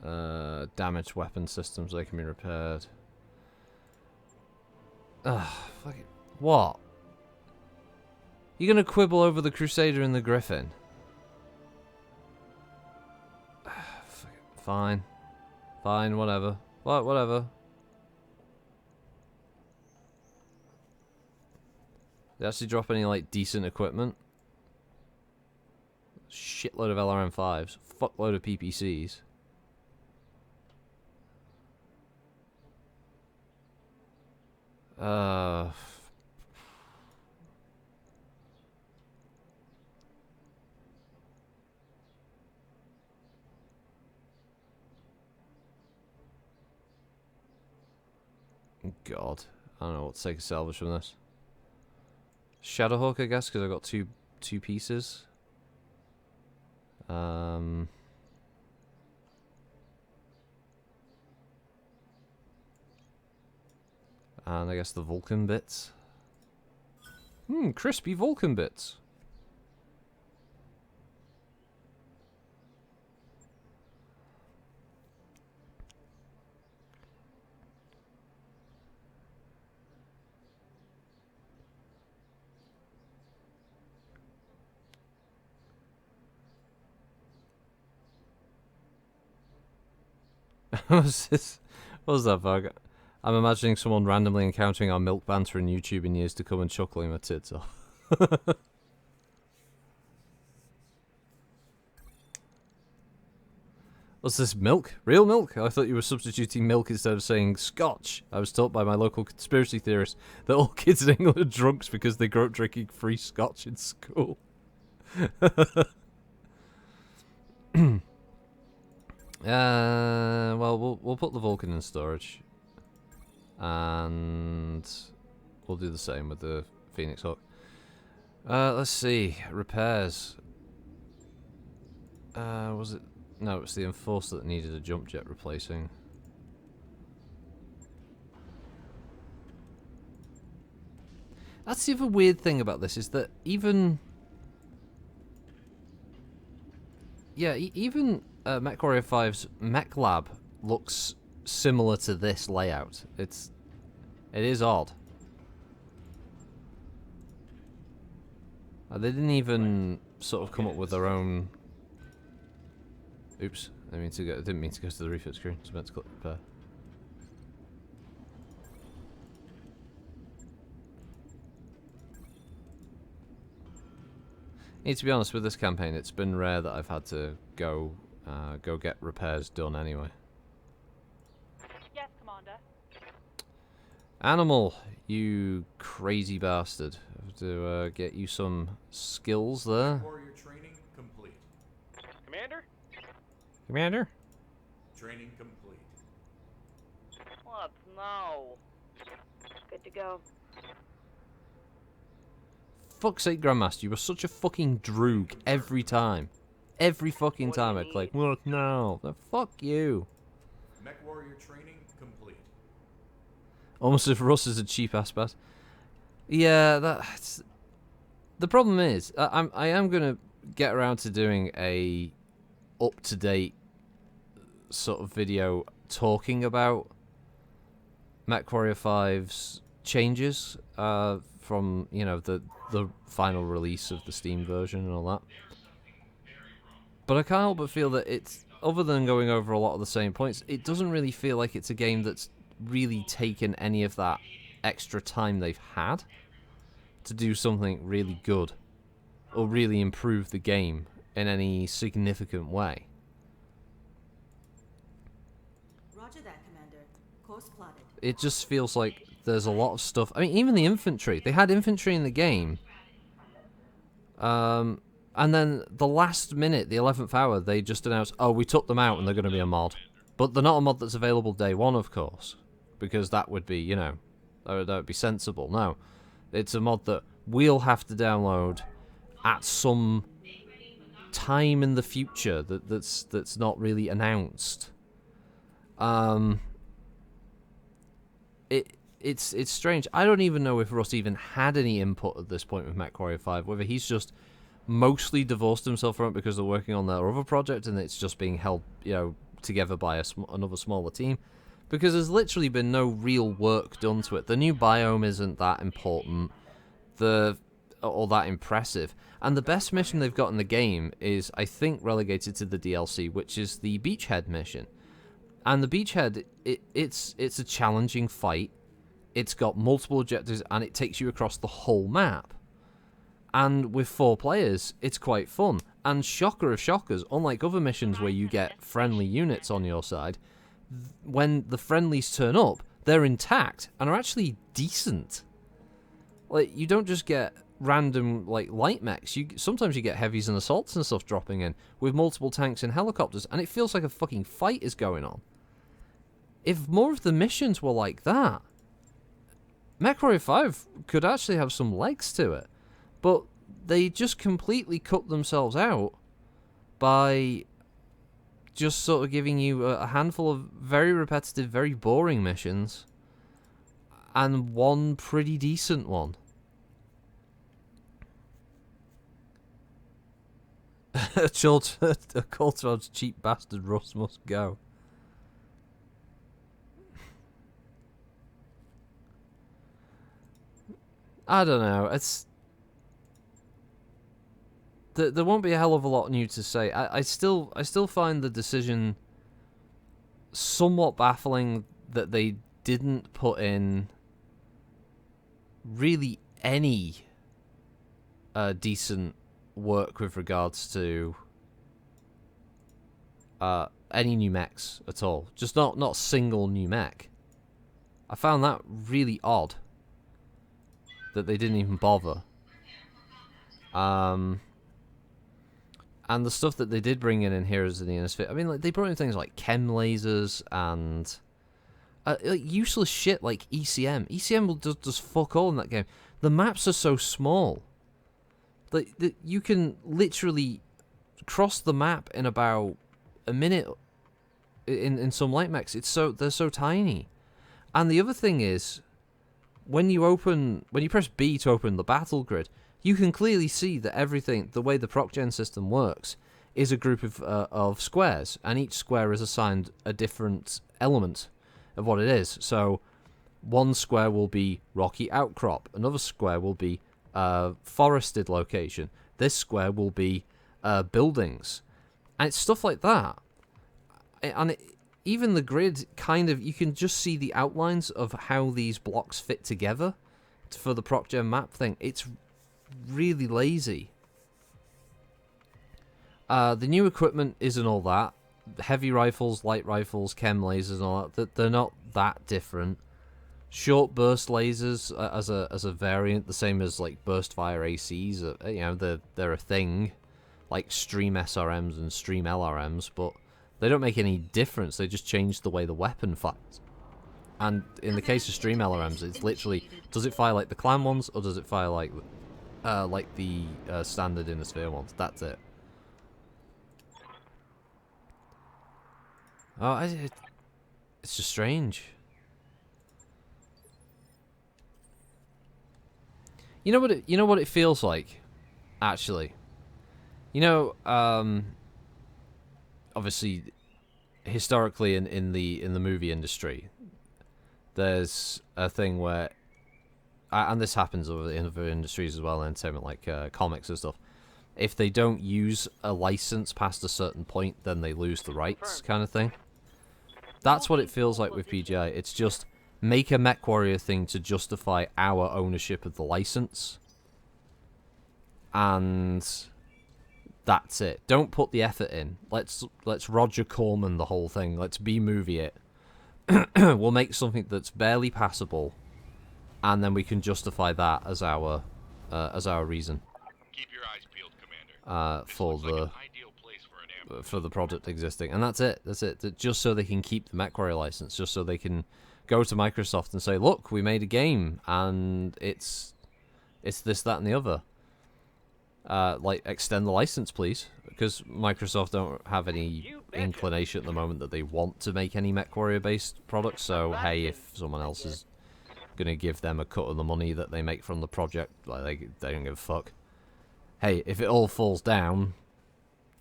[SPEAKER 3] Damaged weapon systems, they can be repaired. Ugh, fuck it. What? You gonna quibble over the Crusader and the Griffin? Fuck it. Fine. Fine, whatever. Whatever. They actually drop any, like, decent equipment? Shitload of LRM5s. Fuckload of PPCs. God. I don't know what to take a salvage from this. Shadowhawk, I guess, because I've got two
[SPEAKER 1] 2 pieces. And I guess the Vulcan bits. Crispy Vulcan bits. What was this? What was that bug? I'm imagining someone randomly encountering our milk banter in YouTube in years to come and chuckling their tits off. What's this, milk? Real milk? I thought you were substituting milk instead of saying scotch. I was taught by my local conspiracy theorist that all kids in England are drunks because they grew up drinking free scotch in school. Well, we'll put the Vulcan in storage. And we'll do the same with the Phoenix Hawk. Let's see. Repairs. Was it? No, it's the Enforcer that needed a jump jet replacing. That's the other weird thing about this, is that even... Yeah, even MechWarrior 5's Mech Lab looks similar to this layout. It is odd. They didn't even sort of come up with their own... Oops, I didn't mean to go to the refit screen. I was meant to click repair. Need to be honest, with this campaign, it's been rare that I've had to go get repairs done anyway.
[SPEAKER 5] Yes, Commander.
[SPEAKER 1] Animal, you crazy bastard. I have to get you some skills there.
[SPEAKER 6] Warrior training complete.
[SPEAKER 5] Commander?
[SPEAKER 1] Commander?
[SPEAKER 6] Training complete.
[SPEAKER 2] What? No. Good to go.
[SPEAKER 1] Fuck's sake, Grandmaster, you were such a fucking droog every time. Every fucking
[SPEAKER 2] What do you
[SPEAKER 1] time I'd click,
[SPEAKER 2] need?
[SPEAKER 1] well, no, fuck you.
[SPEAKER 6] Mech warrior training complete.
[SPEAKER 1] Almost if Russ is a cheap ass bastard. Yeah, that's... The problem is, I am gonna get around to doing a up-to-date sort of video talking about MechWarrior 5's changes from, you know, the final release of the Steam version and all that. But I can't help but feel that it's, other than going over a lot of the same points, it doesn't really feel like it's a game that's really taken any of that extra time they've had to do something really good or really improve the game in any significant way.
[SPEAKER 7] Roger that, Commander. Course plotted.
[SPEAKER 1] It just feels like there's a lot of stuff. I mean, even the infantry. They had infantry in the game. And then the last minute, the 11th hour, they just announced, oh, we took them out and they're going to be a mod. But they're not a mod that's available day one, of course. Because that would be, you know, that would be sensible. No. It's a mod that we'll have to download at some time in the future that's not really announced. It's strange. I don't even know if Russ even had any input at this point with MechWarrior 5, whether he's just mostly divorced himself from it because they're working on their other project and it's just being held, you know, together by another smaller team. Because there's literally been no real work done to it. The new biome isn't that important, or that impressive. And the best mission they've got in the game is, I think, relegated to the DLC, which is the Beachhead mission. And the Beachhead, it's a challenging fight. It's got multiple objectives, and it takes you across the whole map. And with 4 players, it's quite fun. And shocker of shockers, unlike other missions where you get friendly units on your side, when the friendlies turn up, they're intact and are actually decent. Like, you don't just get random, like, light mechs. Sometimes you get heavies and assaults and stuff dropping in with multiple tanks and helicopters, and it feels like a fucking fight is going on. If more of the missions were like that, MechWarrior 5 could actually have some legs to it. But
[SPEAKER 3] they just completely cut themselves out by just sort of giving you a handful of very repetitive, very boring missions and one pretty decent one. A call towards cheap bastard Russ must go. I don't know. It's there won't be a hell of a lot new to say. I still find the decision somewhat baffling that they didn't put in really any decent work with regards to any new mechs at all. Just not a single new mech. I found that really odd that they didn't even bother. And the stuff that they did bring in Heroes of the Innisfit, I mean, like, they brought in things like chem lasers and like useless shit like ECM. ECM will does fuck all in that game. The maps are so small. Like, you can literally cross the map in about a minute in some light mechs. They're so tiny. And the other thing is, when you press B to open the battle grid, you can clearly see that everything, the way the proc-gen system works, is a group of squares, and each square is assigned a different element of what it is. So, one square will be rocky outcrop, another square will be forested location, this square will be buildings, and it's stuff like that. And even the grid, kind of, you can just see the outlines of how these blocks fit together for the proc-gen map thing. It's really lazy. The new equipment isn't all that. Heavy rifles, light rifles, chem lasers and all that, they're not that different. Short burst lasers as a variant, the same as like burst fire ACs, you know, they're a thing. Like stream SRMs and stream LRMs, but they don't make any difference. They just change the way the weapon fires. And in the case of stream LRMs, it's literally, does it fire like the clan ones, or does it fire like the standard Innisphere ones? That's it. Oh, it's just strange. You know what it feels like, actually. You know, obviously, historically in the movie industry, there's a thing where, and this happens in other industries as well, entertainment, like comics and stuff. If they don't use a license past a certain point, then they lose the rights, kind of thing. That's what it feels like with PGI. It's just make a MechWarrior thing to justify our ownership of the license, and that's it. Don't put the effort in. Let's Roger Corman the whole thing. Let's B-movie it. We'll make something that's barely passable, and then we can justify that as our reason.
[SPEAKER 8] Keep your eyes peeled, Commander.
[SPEAKER 3] For the product existing, and that's it. Just so they can keep the MechWarrior license, just so they can go to Microsoft and say, "Look, we made a game, and it's this, that, and the other." Like, extend the license, please, because Microsoft don't have any inclination at the moment that they want to make any MechWarrior-based products. So, hey, if someone else is gonna give them a cut of the money that they make from the project, like, they don't give a fuck. Hey, if it all falls down,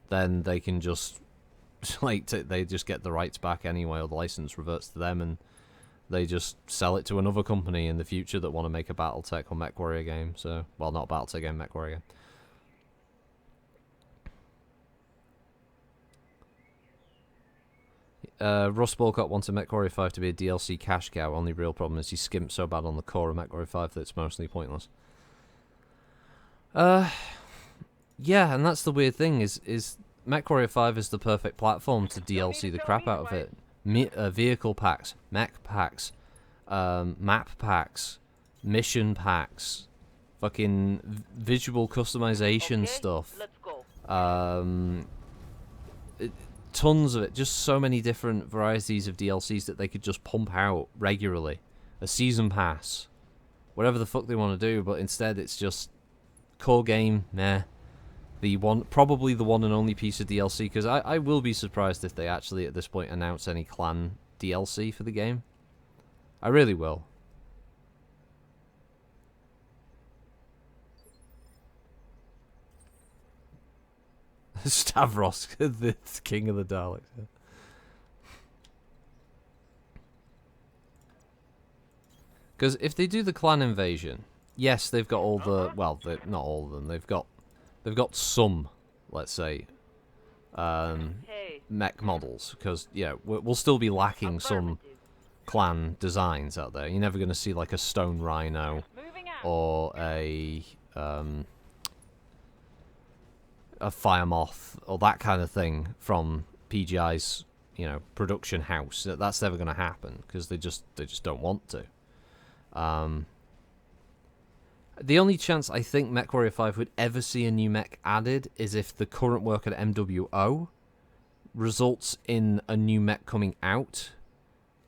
[SPEAKER 3] then they can just like they just get the rights back anyway, or the license reverts to them, and they just sell it to another company in the future that want to make a Battletech or MechWarrior game. So, well, not Battletech game, MechWarrior game. Russ Bolcott wants a MechWarrior 5 to be a DLC cash cow. Only real problem is he skimped so bad on the core of MechWarrior 5 that it's mostly pointless. Yeah, and that's the weird thing, is MechWarrior 5 is the perfect platform to DLC the crap out of it. Vehicle packs, mech packs, map packs, mission packs, fucking visual customization stuff.
[SPEAKER 2] Let's go.
[SPEAKER 3] Tons of it, just so many different varieties of DLCs that they could just pump out regularly. A season pass, whatever the fuck they want to do, but instead it's just core game, meh. Probably the one and only piece of DLC, because I will be surprised if they actually at this point announce any clan DLC for the game. I really will. Stavros, the king of the Daleks. Because if they do the clan invasion, yes, they've got all the not all of them. They've got some, let's say, mech models. Because yeah, we'll still be lacking some clan designs out there. You're never going to see like a stone rhino or a fire moth or that kind of thing from PGI's production house. That's never going to happen because they just don't want to. The only chance I think MechWarrior 5 would ever see a new mech added is if the current work at MWO results in a new mech coming out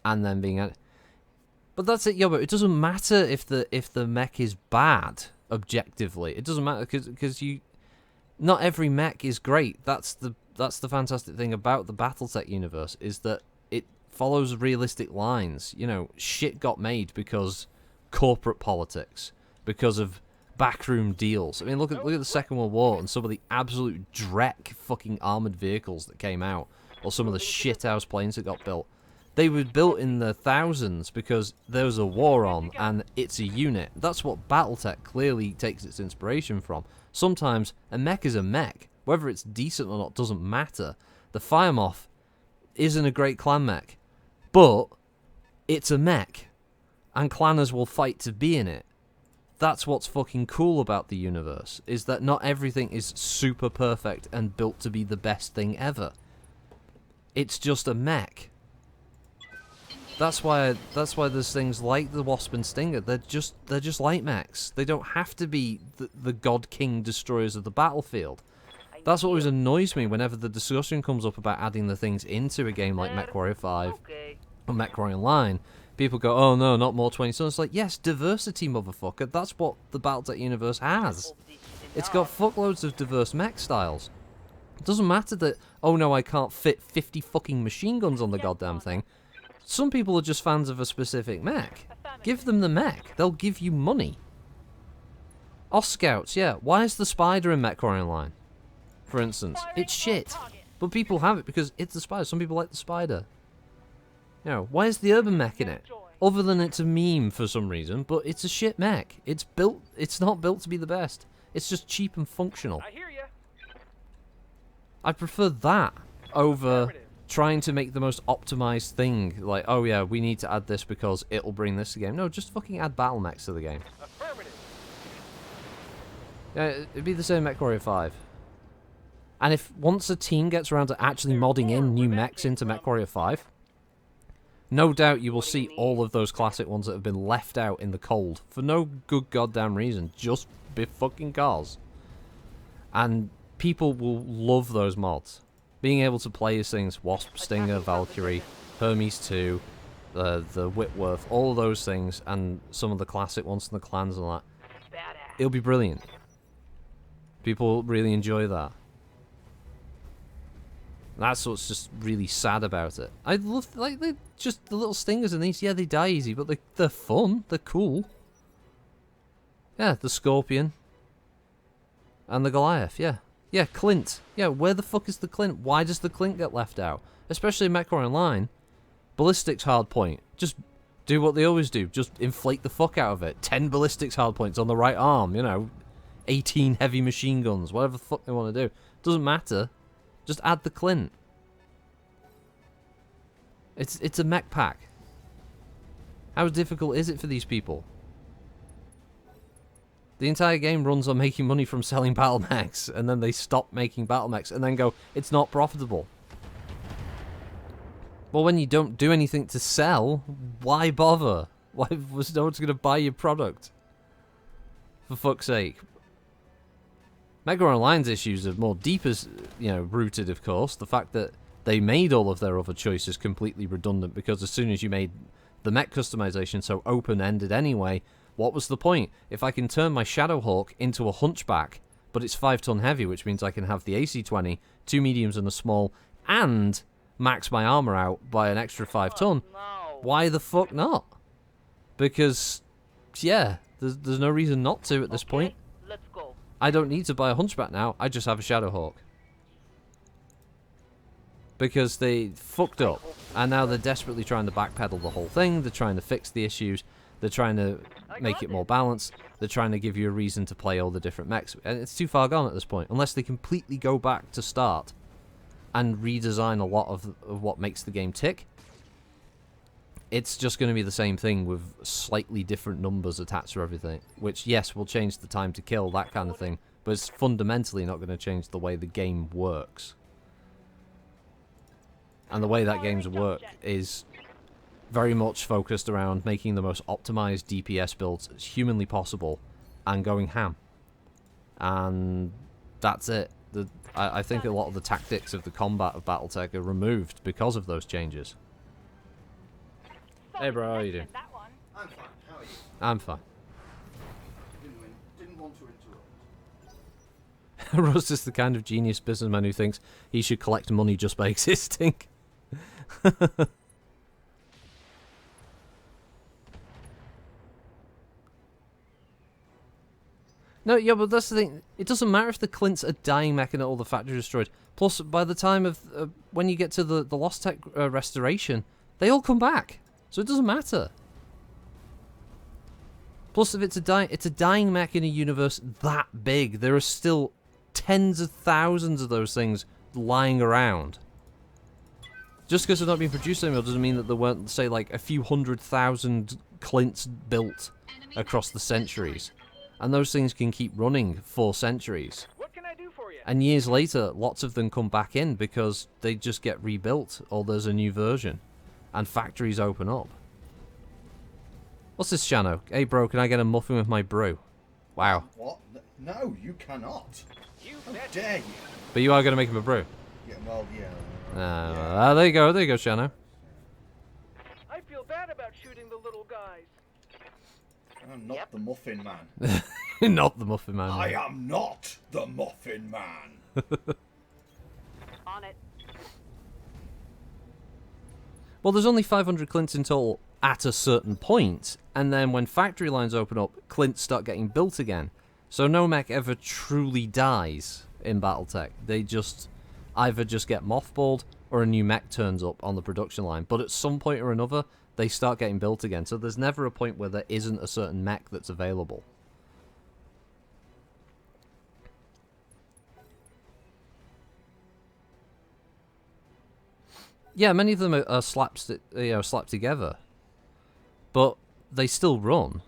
[SPEAKER 3] and then being added. But that's it, but it doesn't matter if the mech is bad objectively. It doesn't matter because not every mech is great. That's the fantastic thing about the Battletech universe is that it follows realistic lines. Shit got made because corporate politics, because of backroom deals. I mean, look at the Second World War and some of the absolute dreck fucking armored vehicles that came out, or some of the shithouse planes that got built. They were built in the thousands because there was a war on, and it's a unit. That's what Battletech clearly takes its inspiration from. Sometimes a mech is a mech. Whether it's decent or not doesn't matter. The Firemoth isn't a great clan mech, but it's a mech, and clanners will fight to be in it. That's what's fucking cool about the universe, is that not everything is super perfect and built to be the best thing ever. It's just a mech. That's why there's things like the Wasp and Stinger. They're just light mechs. They don't have to be the God King destroyers of the battlefield. That's what always annoys me whenever the discussion comes up about adding the things into a game like MechWarrior 5 or MechWarrior Online. People go, oh no, not more 20 Suns. It's like, yes, diversity, motherfucker. That's what the Battletech universe has. It's got fuckloads of diverse mech styles. It doesn't matter that, oh no, I can't fit 50 fucking machine guns on the goddamn thing. Some people are just fans of a specific mech. Give them the mech. They'll give you money. Oscouts, yeah. Why is the Spider in MechWarrior Online? For instance. It's shit. But people have it because it's the Spider. Some people like the Spider. Why is the Urban Mech in it? Other than it's a meme for some reason, but it's a shit mech. It's not built to be the best. It's just cheap and functional.
[SPEAKER 5] I hear ya.
[SPEAKER 3] I prefer that over trying to make the most optimized thing. Like, oh yeah, we need to add this because it'll bring this to the game. No, just fucking add battle mechs to the game.
[SPEAKER 5] Affirmative.
[SPEAKER 3] Yeah, it'd be the same MechWarrior 5. And if once a team gets around to actually modding in new mechs into MechWarrior 5, no doubt you will see all of those classic ones that have been left out in the cold for no good goddamn reason, just be fucking cars. And people will love those mods. Being able to play as things, Wasp, Stinger, Valkyrie, Hermes 2, the Whitworth, all of those things, and some of the classic ones from the clans and all that. It'll be brilliant. People really enjoy that. That's what's just really sad about it. I love, just the little stingers in these. Yeah, they die easy, but they're fun. They're cool. Yeah, the Scorpion. And the Goliath, yeah. Yeah, Clint. Yeah, where the fuck is the Clint? Why does the Clint get left out? Especially in MechWarrior Online. Ballistics hardpoint. Just do what they always do. Just inflate the fuck out of it. 10 ballistics hardpoints on the right arm, 18 heavy machine guns. Whatever the fuck they want to do. Doesn't matter. Just add the Clint. It's a mech pack. How difficult is it for these people? The entire game runs on making money from selling battle mechs, and then they stop making battle mechs, and then go, it's not profitable. Well, when you don't do anything to sell, why bother? Why was no one's going to buy your product? For fuck's sake. MechWarrior Online's issues are more deeper, rooted, of course. The fact that they made all of their other choices completely redundant because as soon as you made the mech customization so open-ended anyway,
[SPEAKER 1] What was the point? If I can turn my Shadowhawk into a Hunchback, but it's 5 ton heavy, which means I can have the AC-20, 2 mediums and a small, and max my armor out by an extra 5 ton,
[SPEAKER 5] No.
[SPEAKER 1] why the fuck not? Because, yeah, there's no reason not to at this point.
[SPEAKER 5] Let's go.
[SPEAKER 1] I don't need to buy a Hunchback now, I just have a Shadowhawk. Because they fucked up, and now they're desperately trying to backpedal the whole thing, they're trying to fix the issues, they're trying to make it more balanced, they're trying to give you a reason to play all the different mechs, and it's too far gone at this point, unless they completely go back to start and redesign a lot of what makes the game tick. It's just going to be the same thing with slightly different numbers attached to everything, which, yes, will change the time to kill, that kind of thing, but it's fundamentally not going to change the way the game works. And the way that games work is very much focused around making the most optimized DPS builds as humanly possible and going ham. And that's it. I think a lot of the tactics of the combat of Battletech are removed because of those changes. Hey bro, how you doing?
[SPEAKER 5] That one.
[SPEAKER 2] I'm fine. How are you?
[SPEAKER 1] I'm fine.
[SPEAKER 2] Didn't want to interrupt.
[SPEAKER 1] Rose is the kind of genius businessman who thinks he should collect money just by existing. No, yeah, but that's the thing. It doesn't matter if the Clints are dying mech and all the factories destroyed. Plus, by the time of when you get to the Lost Tech restoration, they all come back, so it doesn't matter. Plus, if it's a dying mech in a universe that big, there are still tens of thousands of those things lying around. Just because they're not being produced anymore doesn't mean that there weren't, say, like a few 100,000 Clints built across the centuries. And those things can keep running for centuries.
[SPEAKER 5] What can I do for you?
[SPEAKER 1] And years later, lots of them come back in because they just get rebuilt or there's a new version. And factories open up. What's this, Shano? Hey, bro, can I get a muffin with my brew? Wow.
[SPEAKER 2] What? No, you cannot.
[SPEAKER 5] You
[SPEAKER 2] How
[SPEAKER 5] bet.
[SPEAKER 2] dare you?
[SPEAKER 1] But you are going to make him a brew.
[SPEAKER 2] Yeah, well, yeah.
[SPEAKER 1] There you go, Shano.
[SPEAKER 5] I feel bad about shooting the little guys.
[SPEAKER 2] I'm not the Muffin Man.
[SPEAKER 1] Not the Muffin Man.
[SPEAKER 2] I am not the Muffin Man.
[SPEAKER 5] On it.
[SPEAKER 1] Well, there's only 500 Clints in total at a certain point, and then when factory lines open up, Clints start getting built again. So no mech ever truly dies in Battletech. They just either just get mothballed or a new mech turns up on the production line. But at some point or another, they start getting built again. So there's never a point where there isn't a certain mech that's available. Yeah, many of them are slapped together, but they still run.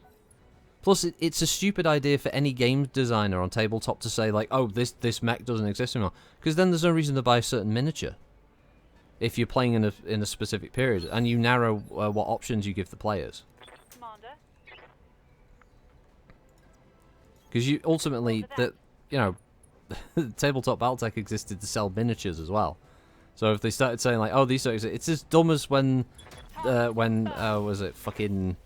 [SPEAKER 1] Plus, it's a stupid idea for any game designer on tabletop to say, like, oh, this mech doesn't exist anymore, because then there's no reason to buy a certain miniature if you're playing in a specific period, and you narrow what options you give the players.
[SPEAKER 5] Commander.
[SPEAKER 1] Because you ultimately, tabletop Battletech existed to sell miniatures as well. So if they started saying like, oh, these don't exist, it's as dumb as when was it fucking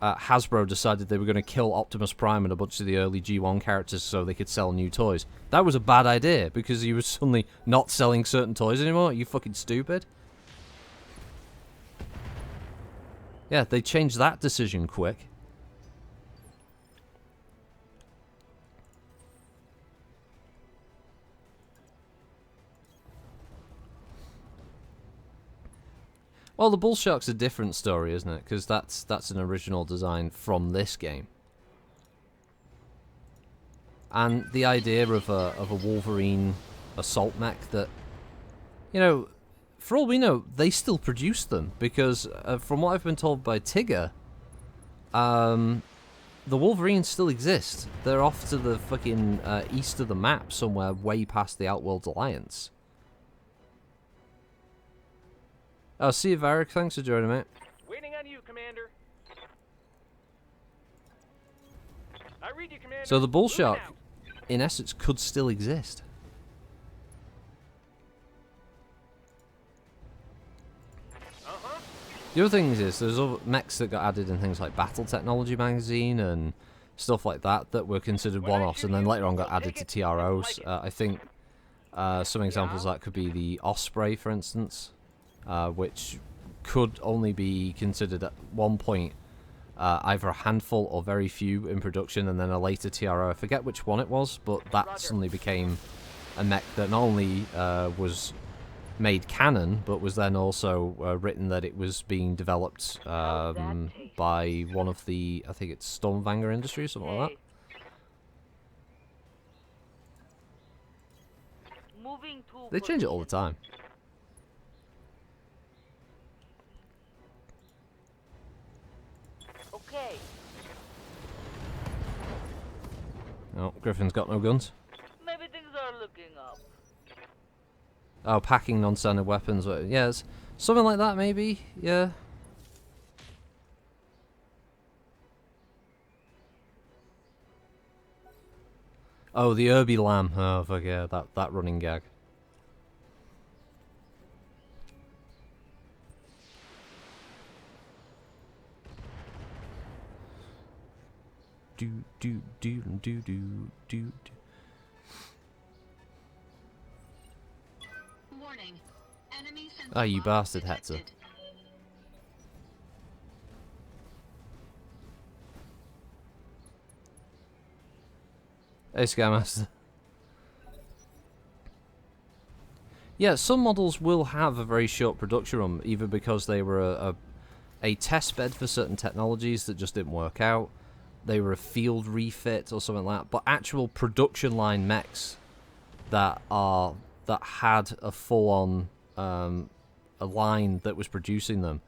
[SPEAKER 1] Hasbro decided they were going to kill Optimus Prime and a bunch of the early G1 characters so they could sell new toys. That was a bad idea because you were suddenly not selling certain toys anymore. Are you fucking stupid? Yeah, they changed that decision quick. Well, the Bull Shark's a different story, isn't it? Because that's an original design from this game. And the idea of a Wolverine assault mech that, for all we know, they still produce them. Because from what I've been told by Tigger, the Wolverines still exist. They're off to the fucking east of the map somewhere way past the Outworld Alliance. Oh, see you, Varric. Thanks for joining, mate.
[SPEAKER 5] Waiting on you, Commander. I read you, Commander.
[SPEAKER 1] So the Bull
[SPEAKER 5] Moving
[SPEAKER 1] Shark,
[SPEAKER 5] out.
[SPEAKER 1] in essence, could still exist.
[SPEAKER 5] Uh-huh.
[SPEAKER 3] The other thing is there's other mechs that got added in things like Battletechnology magazine and stuff like that were considered one-offs, and then later on got added to TROs. I think some examples of that could be the Osprey, for instance, which could only be considered at one point either a handful or very few in production, and then a later TRO. I forget which one it was, but that suddenly became a mech that not only was made canon, but was then also written that it was being developed by one of the, I think it's Stormvanger Industries, something like that. They change it all the time.
[SPEAKER 5] Okay.
[SPEAKER 3] Oh, Griffin's got no guns.
[SPEAKER 5] Maybe things are looking up.
[SPEAKER 3] Oh, packing non-standard weapons. Yeah, it's something like that, maybe. Yeah. Oh, the Irby Lamb. Oh, fuck yeah, that running gag. Do do do do do do.
[SPEAKER 4] Warning. Enemy sensor
[SPEAKER 3] Ah, you
[SPEAKER 4] lock
[SPEAKER 3] bastard, Hetzer.
[SPEAKER 4] detected.
[SPEAKER 3] Hey, Skymaster. Yeah, some models will have a very short production run, either because they were a test bed for certain technologies that just didn't work out, they were a field refit or something like that, but actual production line mechs that had a full-on a line that was producing them,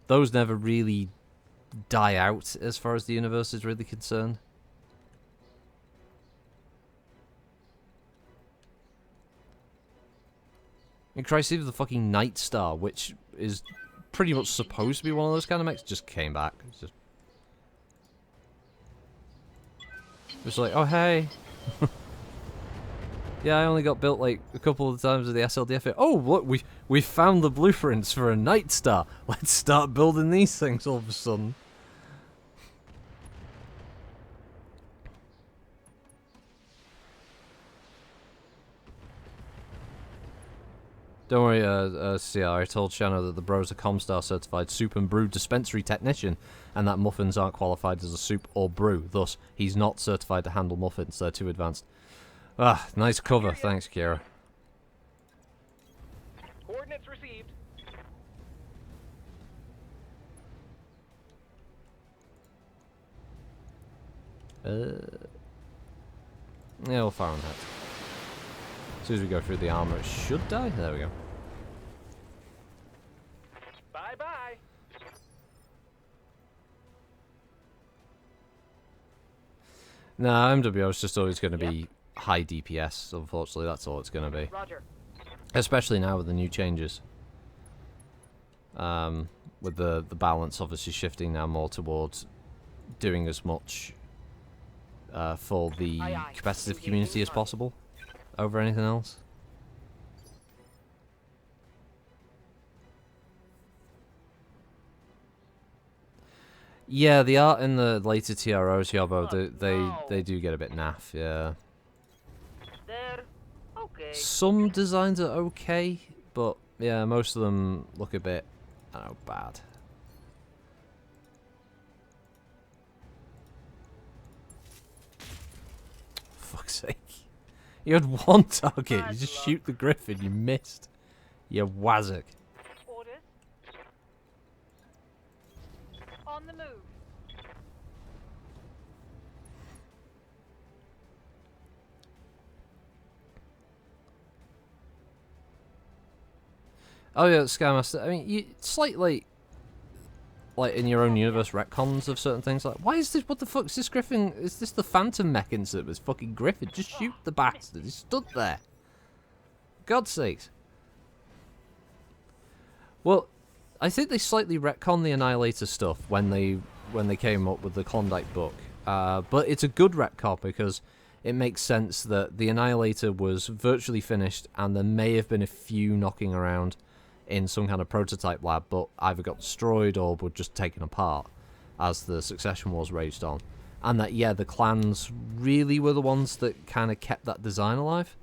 [SPEAKER 3] those never really die out as far as the universe is really concerned. And Christ, even the fucking Night Star, which is pretty much supposed to be one of those kind of mechs, just came back. It's just like, oh hey. Yeah, I only got built like a couple of times with the SLDF. Oh, look, we found the blueprints for a Night Star. Let's start building these things all of a sudden. Don't worry, CR, I told Shanna that the bros are Comstar certified soup and brew dispensary technician, and that muffins aren't qualified as a soup or brew. Thus, he's not certified to handle muffins. They're too advanced. Ah, nice cover. Thanks, Kira.
[SPEAKER 5] Coordinates received.
[SPEAKER 3] Yeah, we'll fire on that. As soon as we go through the armor, it should die. There we go.
[SPEAKER 5] Bye-bye.
[SPEAKER 3] Nah, MWO is just always going to be high DPS, unfortunately. That's all it's going to be.
[SPEAKER 5] Roger.
[SPEAKER 3] Especially now with the new changes. With the balance obviously shifting now more towards doing as much for the competitive community as possible over anything else. Yeah, the art in the later TROs, Yobbo, they do get a bit naff, yeah.
[SPEAKER 5] There. Okay.
[SPEAKER 3] Some designs are okay, but yeah, most of them look a bit, I don't know, bad. Fuck's sake. You had one target, you just shoot the Griffin, you missed. You wazzock.
[SPEAKER 5] Orders. On the move.
[SPEAKER 3] Oh yeah, Skymaster, I mean, it's like in your own universe retcons of certain things, like, why is this, what the fuck is this Griffin, is this the Phantom Mech incident with fucking Griffin? Just shoot the bastard, he stood there. God's sakes. Well, I think they slightly retconned the Annihilator stuff when they came up with the Klondike book, but it's a good retcon because it makes sense that the Annihilator was virtually finished and there may have been a few knocking around
[SPEAKER 1] in some kind of prototype lab, but either got destroyed or were just taken apart as the Succession Wars raged on. And that, yeah, the clans really were the ones that kind of kept that design alive.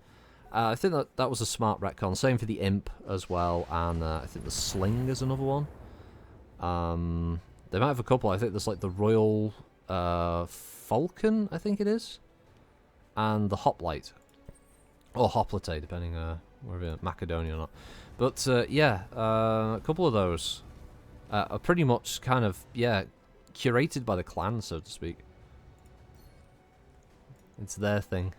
[SPEAKER 1] I think that was a smart retcon. Same for the Imp as well, and I think the Sling is another one. They might have a couple. I think there's like the Royal Falcon, I think it is, and the Hoplite. Or Hoplite, depending whether you're Macedonia or not. But yeah, a couple of those are pretty much kind of, yeah, curated by the clan, so to speak. It's their thing.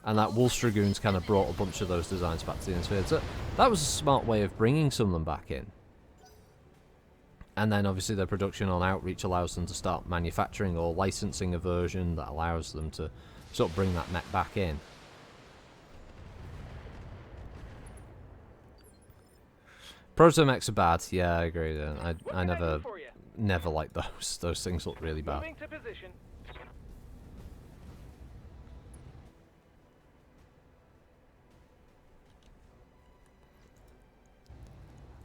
[SPEAKER 1] And that Wolf's Dragoons kind of brought a bunch of those designs back to the Innisphere. So that was a smart way of bringing some of them back in. And then obviously their production on Outreach allows them to start manufacturing or licensing a version that allows them to sort of bring that mech back in. Proto-mechs are bad. Yeah, I agree. I never liked those. Those things look really bad.
[SPEAKER 5] Moving to position.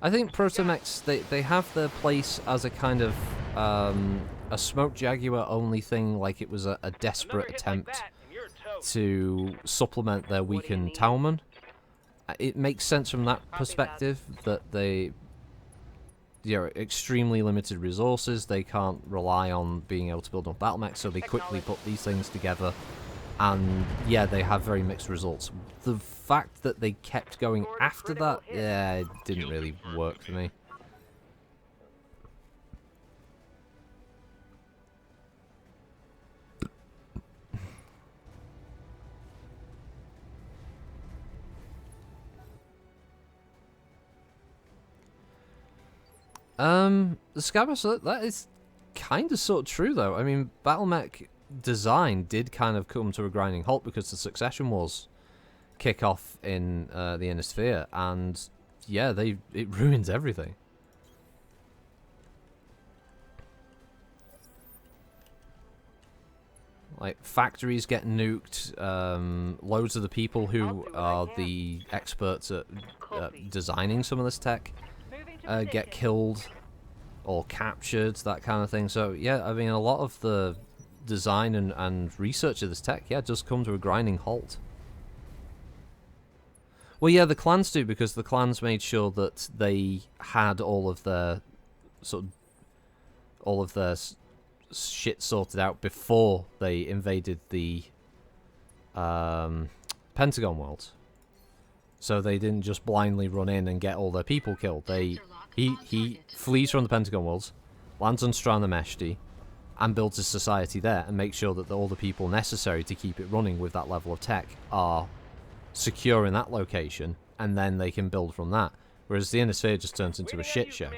[SPEAKER 1] I think Proto-mechs, they have their place as a kind of a Smoke Jaguar only thing, like it was a desperate attempt to supplement their weakened Tauman. It makes sense from that perspective that they, extremely limited resources, they can't rely on being able to build up Battletech, so they quickly put these things together, and yeah, they have very mixed results. The fact that they kept going after that, yeah, it didn't really work for me. The Scabbers, that is kind of sort of true though. I mean, Battlemech design did kind of come to a grinding halt because the Succession Wars kick off in the Innisphere, and yeah, it ruins everything. Like, factories get nuked, loads of the people who are the experts at designing some of this tech get killed or captured, that kind of thing. So yeah, I mean, a lot of the design and research of this tech, yeah, does come to a grinding halt. Well, yeah, the clans do, because the clans made sure that they had all of their shit sorted out before they invaded the Pentagon world. So they didn't just blindly run in and get all their people killed. He flees from the Pentagon worlds, lands on Strana Meshti, and builds a society there, and makes sure that all the people necessary to keep it running with that level of tech are secure in that location, and then they can build from that. Whereas the Innisphere just turns into a shit show.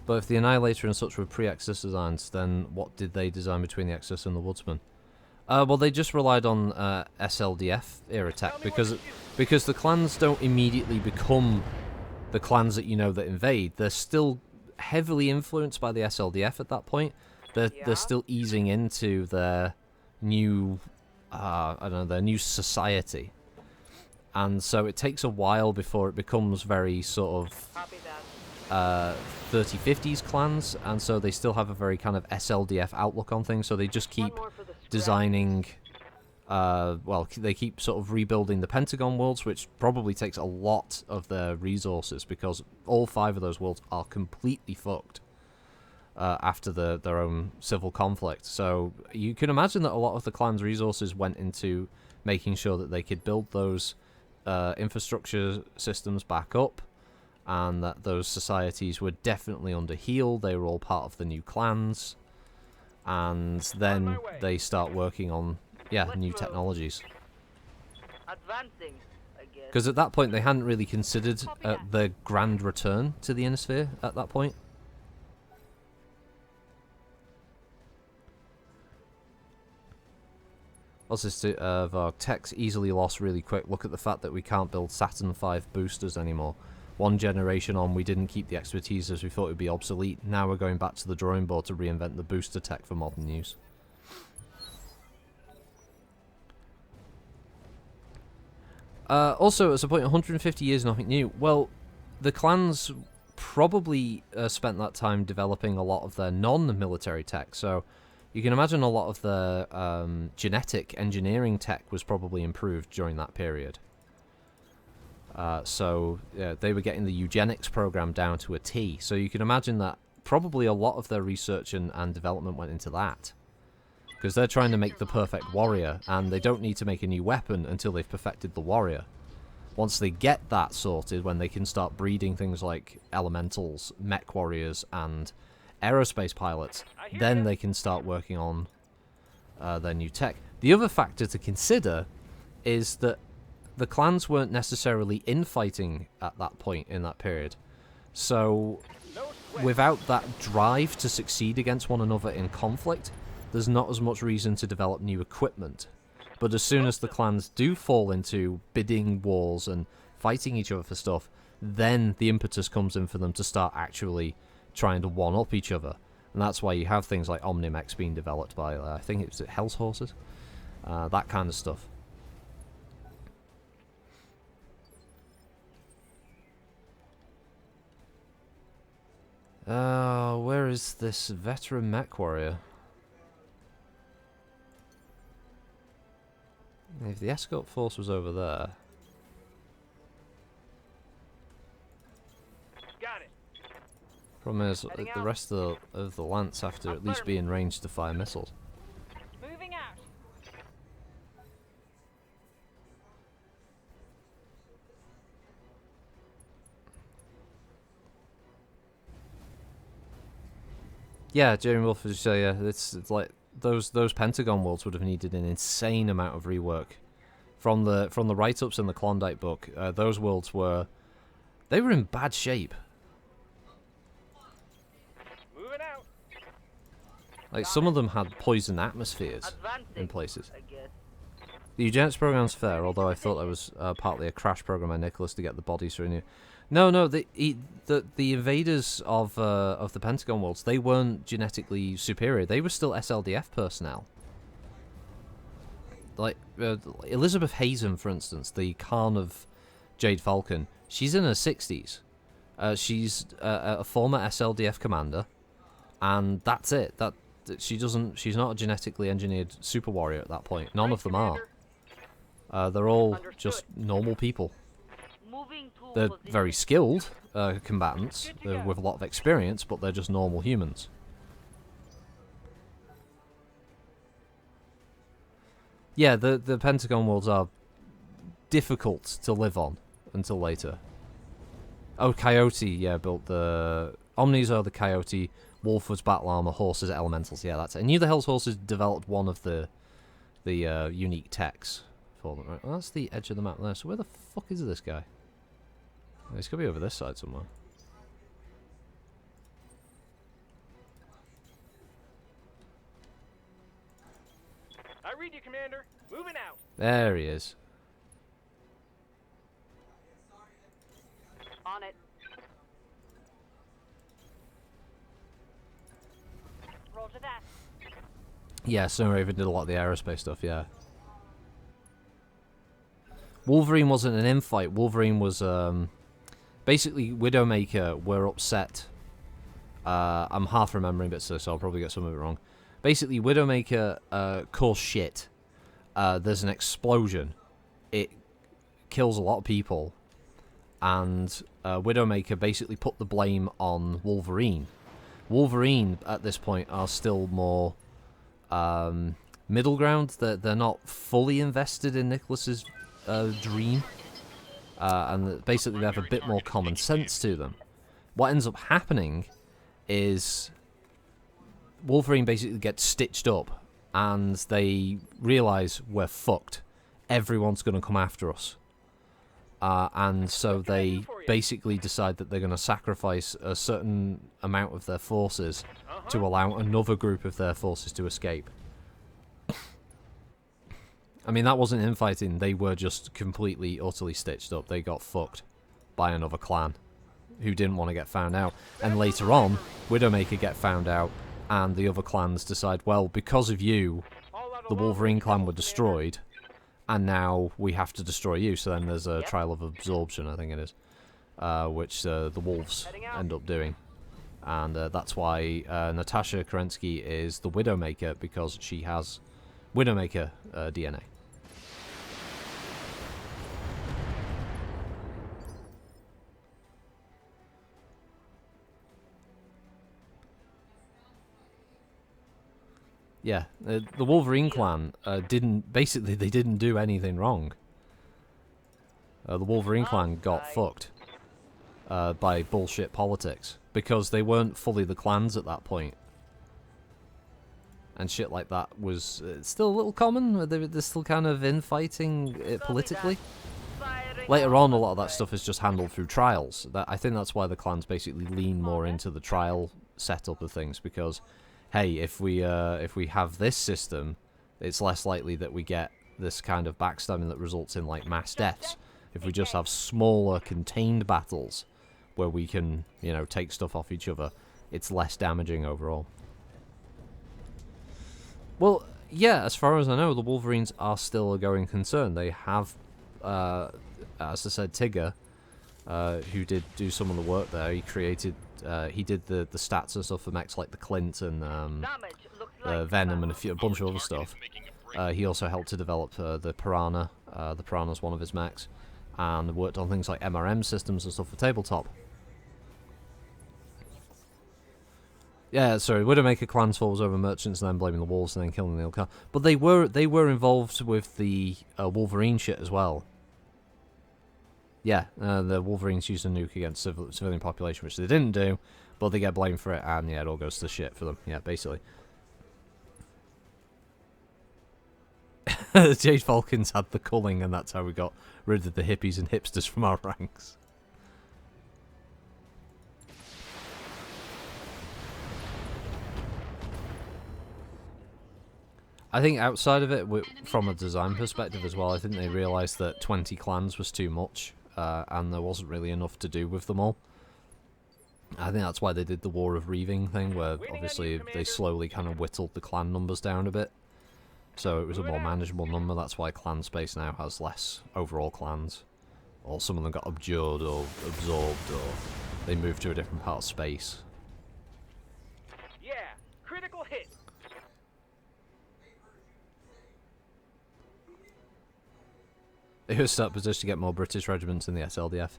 [SPEAKER 1] But if the Annihilator and such were pre-Exodus designs, then what did they design between the Exodus and the Woodsman? Well, they just relied on SLDF era tech, because the clans don't immediately become the clans that you know that invade. They're still heavily influenced by the SLDF at that point. They're still easing into their new, I don't know, their new society. And so it takes a while before it becomes very sort of 30-50s clans, and so they still have a very kind of SLDF outlook on things, so they just keep designing, well, they keep sort of rebuilding the Pentagon worlds, which probably takes a lot of their resources, because all 5 of those worlds are completely fucked after their own civil conflict. So you can imagine that a lot of the clan's resources went into making sure that they could build those infrastructure systems back up, and that those societies were definitely under heel. They were all part of the new clans, and then they start working on, yeah, new technologies. Because at that point they hadn't really considered the grand return to the Innisphere at that point. What's this to Varg? Tech's easily lost really quick. Look at the fact that we can't build Saturn V boosters anymore. One generation on, we didn't keep the expertise as we thought it would be obsolete. Now we're going back to the drawing board to reinvent the booster tech for modern use.
[SPEAKER 3] Also, as a point, 150 years, nothing new. Well, the clans probably spent that time developing a lot of their non-military tech. So you can imagine a lot of their genetic engineering tech was probably improved during that period. So they were getting the eugenics program down to a T. So you can imagine that probably a lot of their research and development went into that. Because they're trying to make the perfect warrior, and they don't need to make a new weapon until they've perfected the warrior. Once they get that sorted, when they can start breeding things like elementals, mech warriors, and aerospace pilots, then they can start working on their new tech. The other factor to consider is that the clans weren't necessarily infighting at that point in that period. So, without that drive to succeed against one another in conflict, there's not as much reason to develop new equipment. But as soon as the clans do fall into bidding wars and fighting each other for stuff, then the impetus comes in for them to start actually trying to one-up each other. And that's why you have things like Omnimex being developed by, I think it's Hell's Horses, that kind of stuff. Where is this veteran mech warrior? If the escort force was over there...
[SPEAKER 5] Got it.
[SPEAKER 3] Problem is, the rest of the lance have to at least be in range to fire missiles.
[SPEAKER 5] Moving out.
[SPEAKER 3] Yeah, Jeremy Wolf, as you say, yeah, it's like those Pentagon worlds would have needed an insane amount of rework. From the write-ups in the Klondike book, those worlds were in bad shape.
[SPEAKER 5] Moving out.
[SPEAKER 3] Like some of them had poison atmospheres in places. The eugenics program's fair, although I thought that was partly a crash program by Nicholas to get the bodies through new. No, the invaders of the Pentagon worlds, they weren't genetically superior. They were still SLDF personnel. Like Elizabeth Hazen, for instance, the Khan of Jade Falcon. She's in her 60s. She's a former SLDF commander, and that's it. She's not a genetically engineered super warrior at that point. None of them are. They're all just normal people. They're very skilled combatants with a lot of experience, but they're just normal humans. Yeah, the Pentagon worlds are difficult to live on until later. Oh, Coyote, yeah, built the... Omnis are the Coyote, Wolf was Battle Armor, Horses Elementals, yeah, that's it. I knew the Hell's Horses developed one of the unique techs for them, right? Well, that's the edge of the map there, so where the fuck is this guy? He's got to be over this side somewhere.
[SPEAKER 5] I read you, Commander. Moving out.
[SPEAKER 3] There he is.
[SPEAKER 5] On it. Roger that.
[SPEAKER 3] Yeah, Sunraven did a lot of the aerospace stuff, yeah. Wolverine wasn't an infight. Wolverine was, basically, Widowmaker were upset. I'm half remembering bits, so I'll probably get some of it wrong. Basically, Widowmaker caused shit. There's an explosion. It kills a lot of people. And Widowmaker basically put the blame on Wolverine. Wolverine, at this point, are still more middle ground. They're not fully invested in Nicholas's dream. And basically they have a bit more common sense to them. What ends up happening is Wolverine basically gets stitched up and they realise we're fucked. Everyone's going to come after us. And so they basically decide that they're going to sacrifice a certain amount of their forces to allow another group of their forces to escape. I mean, that wasn't infighting. They were just completely, utterly stitched up. They got fucked by another clan who didn't want to get found out. And later on, Widowmaker get found out, and the other clans decide, well, because of you, the Wolverine clan were destroyed,
[SPEAKER 1] and now we have to destroy you. So then there's a trial of absorption, I think it is, which the wolves end up doing. And that's why Natasha Kerensky is the Widowmaker, because she has Widowmaker DNA. Yeah, the Wolverine clan they didn't do anything wrong. The Wolverine clan got fucked by bullshit politics, because they weren't fully the clans at that point. And shit like that was still a little common. They're still kind of infighting politically. Later on, a lot of that stuff is just handled through trials. I think that's why the clans basically lean more into the trial setup of things, because hey, if we have this system, it's less likely that we get this kind of backstabbing that results in like mass deaths. If we just have smaller, contained battles where we can, you know, take stuff off each other, it's less damaging overall. Well, yeah, as far as I know, the Wolverines are still a going concern. They have, as I said, Tigger, who did do some of the work there. He created, he did the stats and stuff for mechs like the Clint and Venom and a bunch of other stuff. He also helped to develop the Piranha. The Piranha's one of his mechs, and worked on things like MRM systems and stuff for tabletop. Yeah, sorry, Widowmaker clans falls over merchants and then blaming the wolves and then killing the Ilka. But they were involved with the Wolverine shit as well. Yeah, the Wolverines used a nuke against civilian population, which they didn't do, but they get blamed for it, and yeah, it all goes to shit for them. Yeah, basically. The Jade Falcons had the culling, and that's how we got rid of the hippies and hipsters from our ranks. I think outside of it, from a design perspective as well, I think they realised that 20 clans was too much, and there wasn't really enough to do with them all. I think that's why they did the War of Reaving thing, where obviously they slowly kind of whittled the clan numbers down a bit. So it was a more manageable number. That's why Clan Space now has less overall clans. Or some of them got abjured or absorbed, or they moved to a different part of space.
[SPEAKER 5] Yeah, critical hit.
[SPEAKER 1] They were set position to get more British regiments in the SLDF.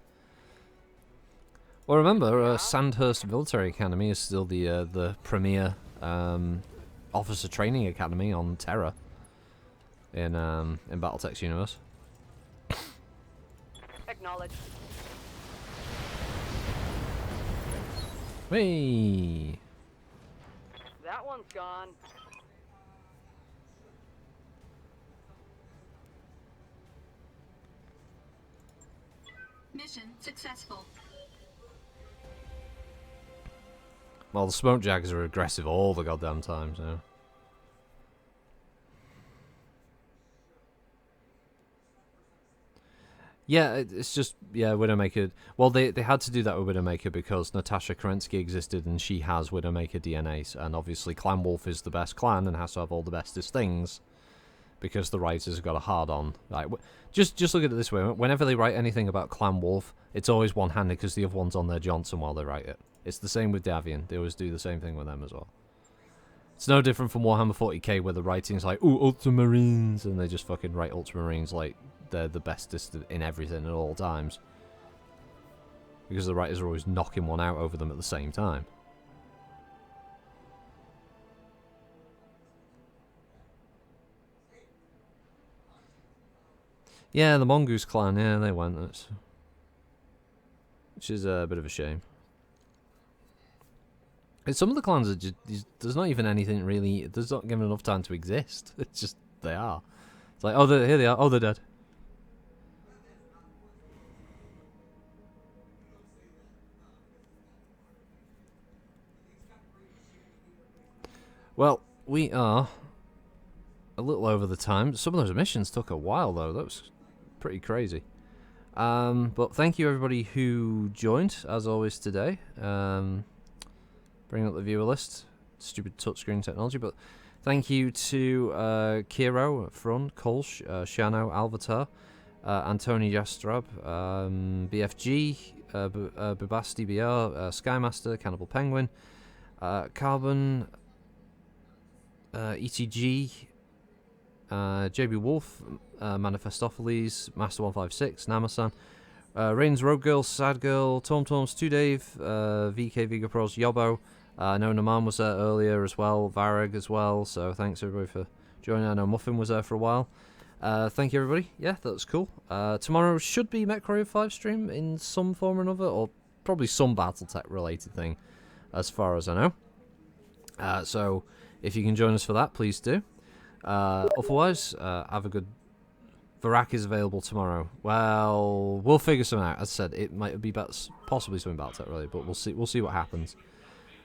[SPEAKER 1] Well, remember, Sandhurst Military Academy is still the premier officer training academy on Terra in Battletech's universe.
[SPEAKER 5] Acknowledge.
[SPEAKER 1] Whee!
[SPEAKER 5] That one's gone.
[SPEAKER 4] Mission successful.
[SPEAKER 1] Well, the Smoke Jaggers are aggressive all the goddamn time, so... Yeah, it's just, yeah, Widowmaker... Well, they had to do that with Widowmaker because Natasha Kerensky existed and she has Widowmaker DNA, and obviously Clan Wolf is the best clan and has to have all the bestest things because the writers have got a hard-on. Like, just look at it this way. Whenever they write anything about Clan Wolf, it's always one-handed because the other one's on their Johnson while they write it. It's the same with Davian. They always do the same thing with them as well. It's no different from Warhammer 40k where the writing's like, ooh, Ultramarines, and they just fucking write Ultramarines like they're the bestest in everything at all times. Because the writers are always knocking one out over them at the same time. Yeah, the Mongoose clan, yeah, they went. Which is a bit of a shame. And some of the clans are just, there's not even anything really, there's not given enough time to exist. It's just, they are. It's like, oh, here they are, oh, they're dead. Well, we are a little over the time. Some of those missions took a while, though. That was pretty crazy. But thank you, everybody who joined, as always, today. Bring up the viewer list. Stupid touchscreen technology, but
[SPEAKER 3] Thank you to Kiro, Frun, Kolsch, Shano, Alvatar, Antoni Jastrab, BFG, Bubasti BR, Skymaster, Cannibal Penguin, Carbon, ETG, JB Wolf, Manifestopheles, Master156, Namasan, Rain's Rogue Girl, Sad Girl, Tom Toms, 2Dave, VK Viga Pros, Yobo. I know Naman was there earlier as well, Varag as well, so thanks everybody for joining. I know Muffin was there for a while. Thank you everybody. Yeah, that was cool. Tomorrow should be MechWarrior 5 stream in some form or another, or probably some Battletech related thing, as far as I know. So if you can join us for that, please do. Otherwise, have a good... Varak is available tomorrow. Well, we'll figure something out. As I said, it might be possibly something Battletech related, but we'll see. We'll see what happens.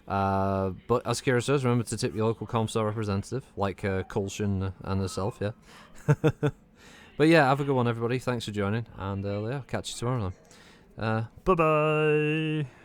[SPEAKER 3] But as Kira says, remember to tip your local Comstar representative, like Kulshin and herself, yeah. But yeah, have a good one, everybody. Thanks for joining, and yeah, catch you tomorrow then. Bye-bye!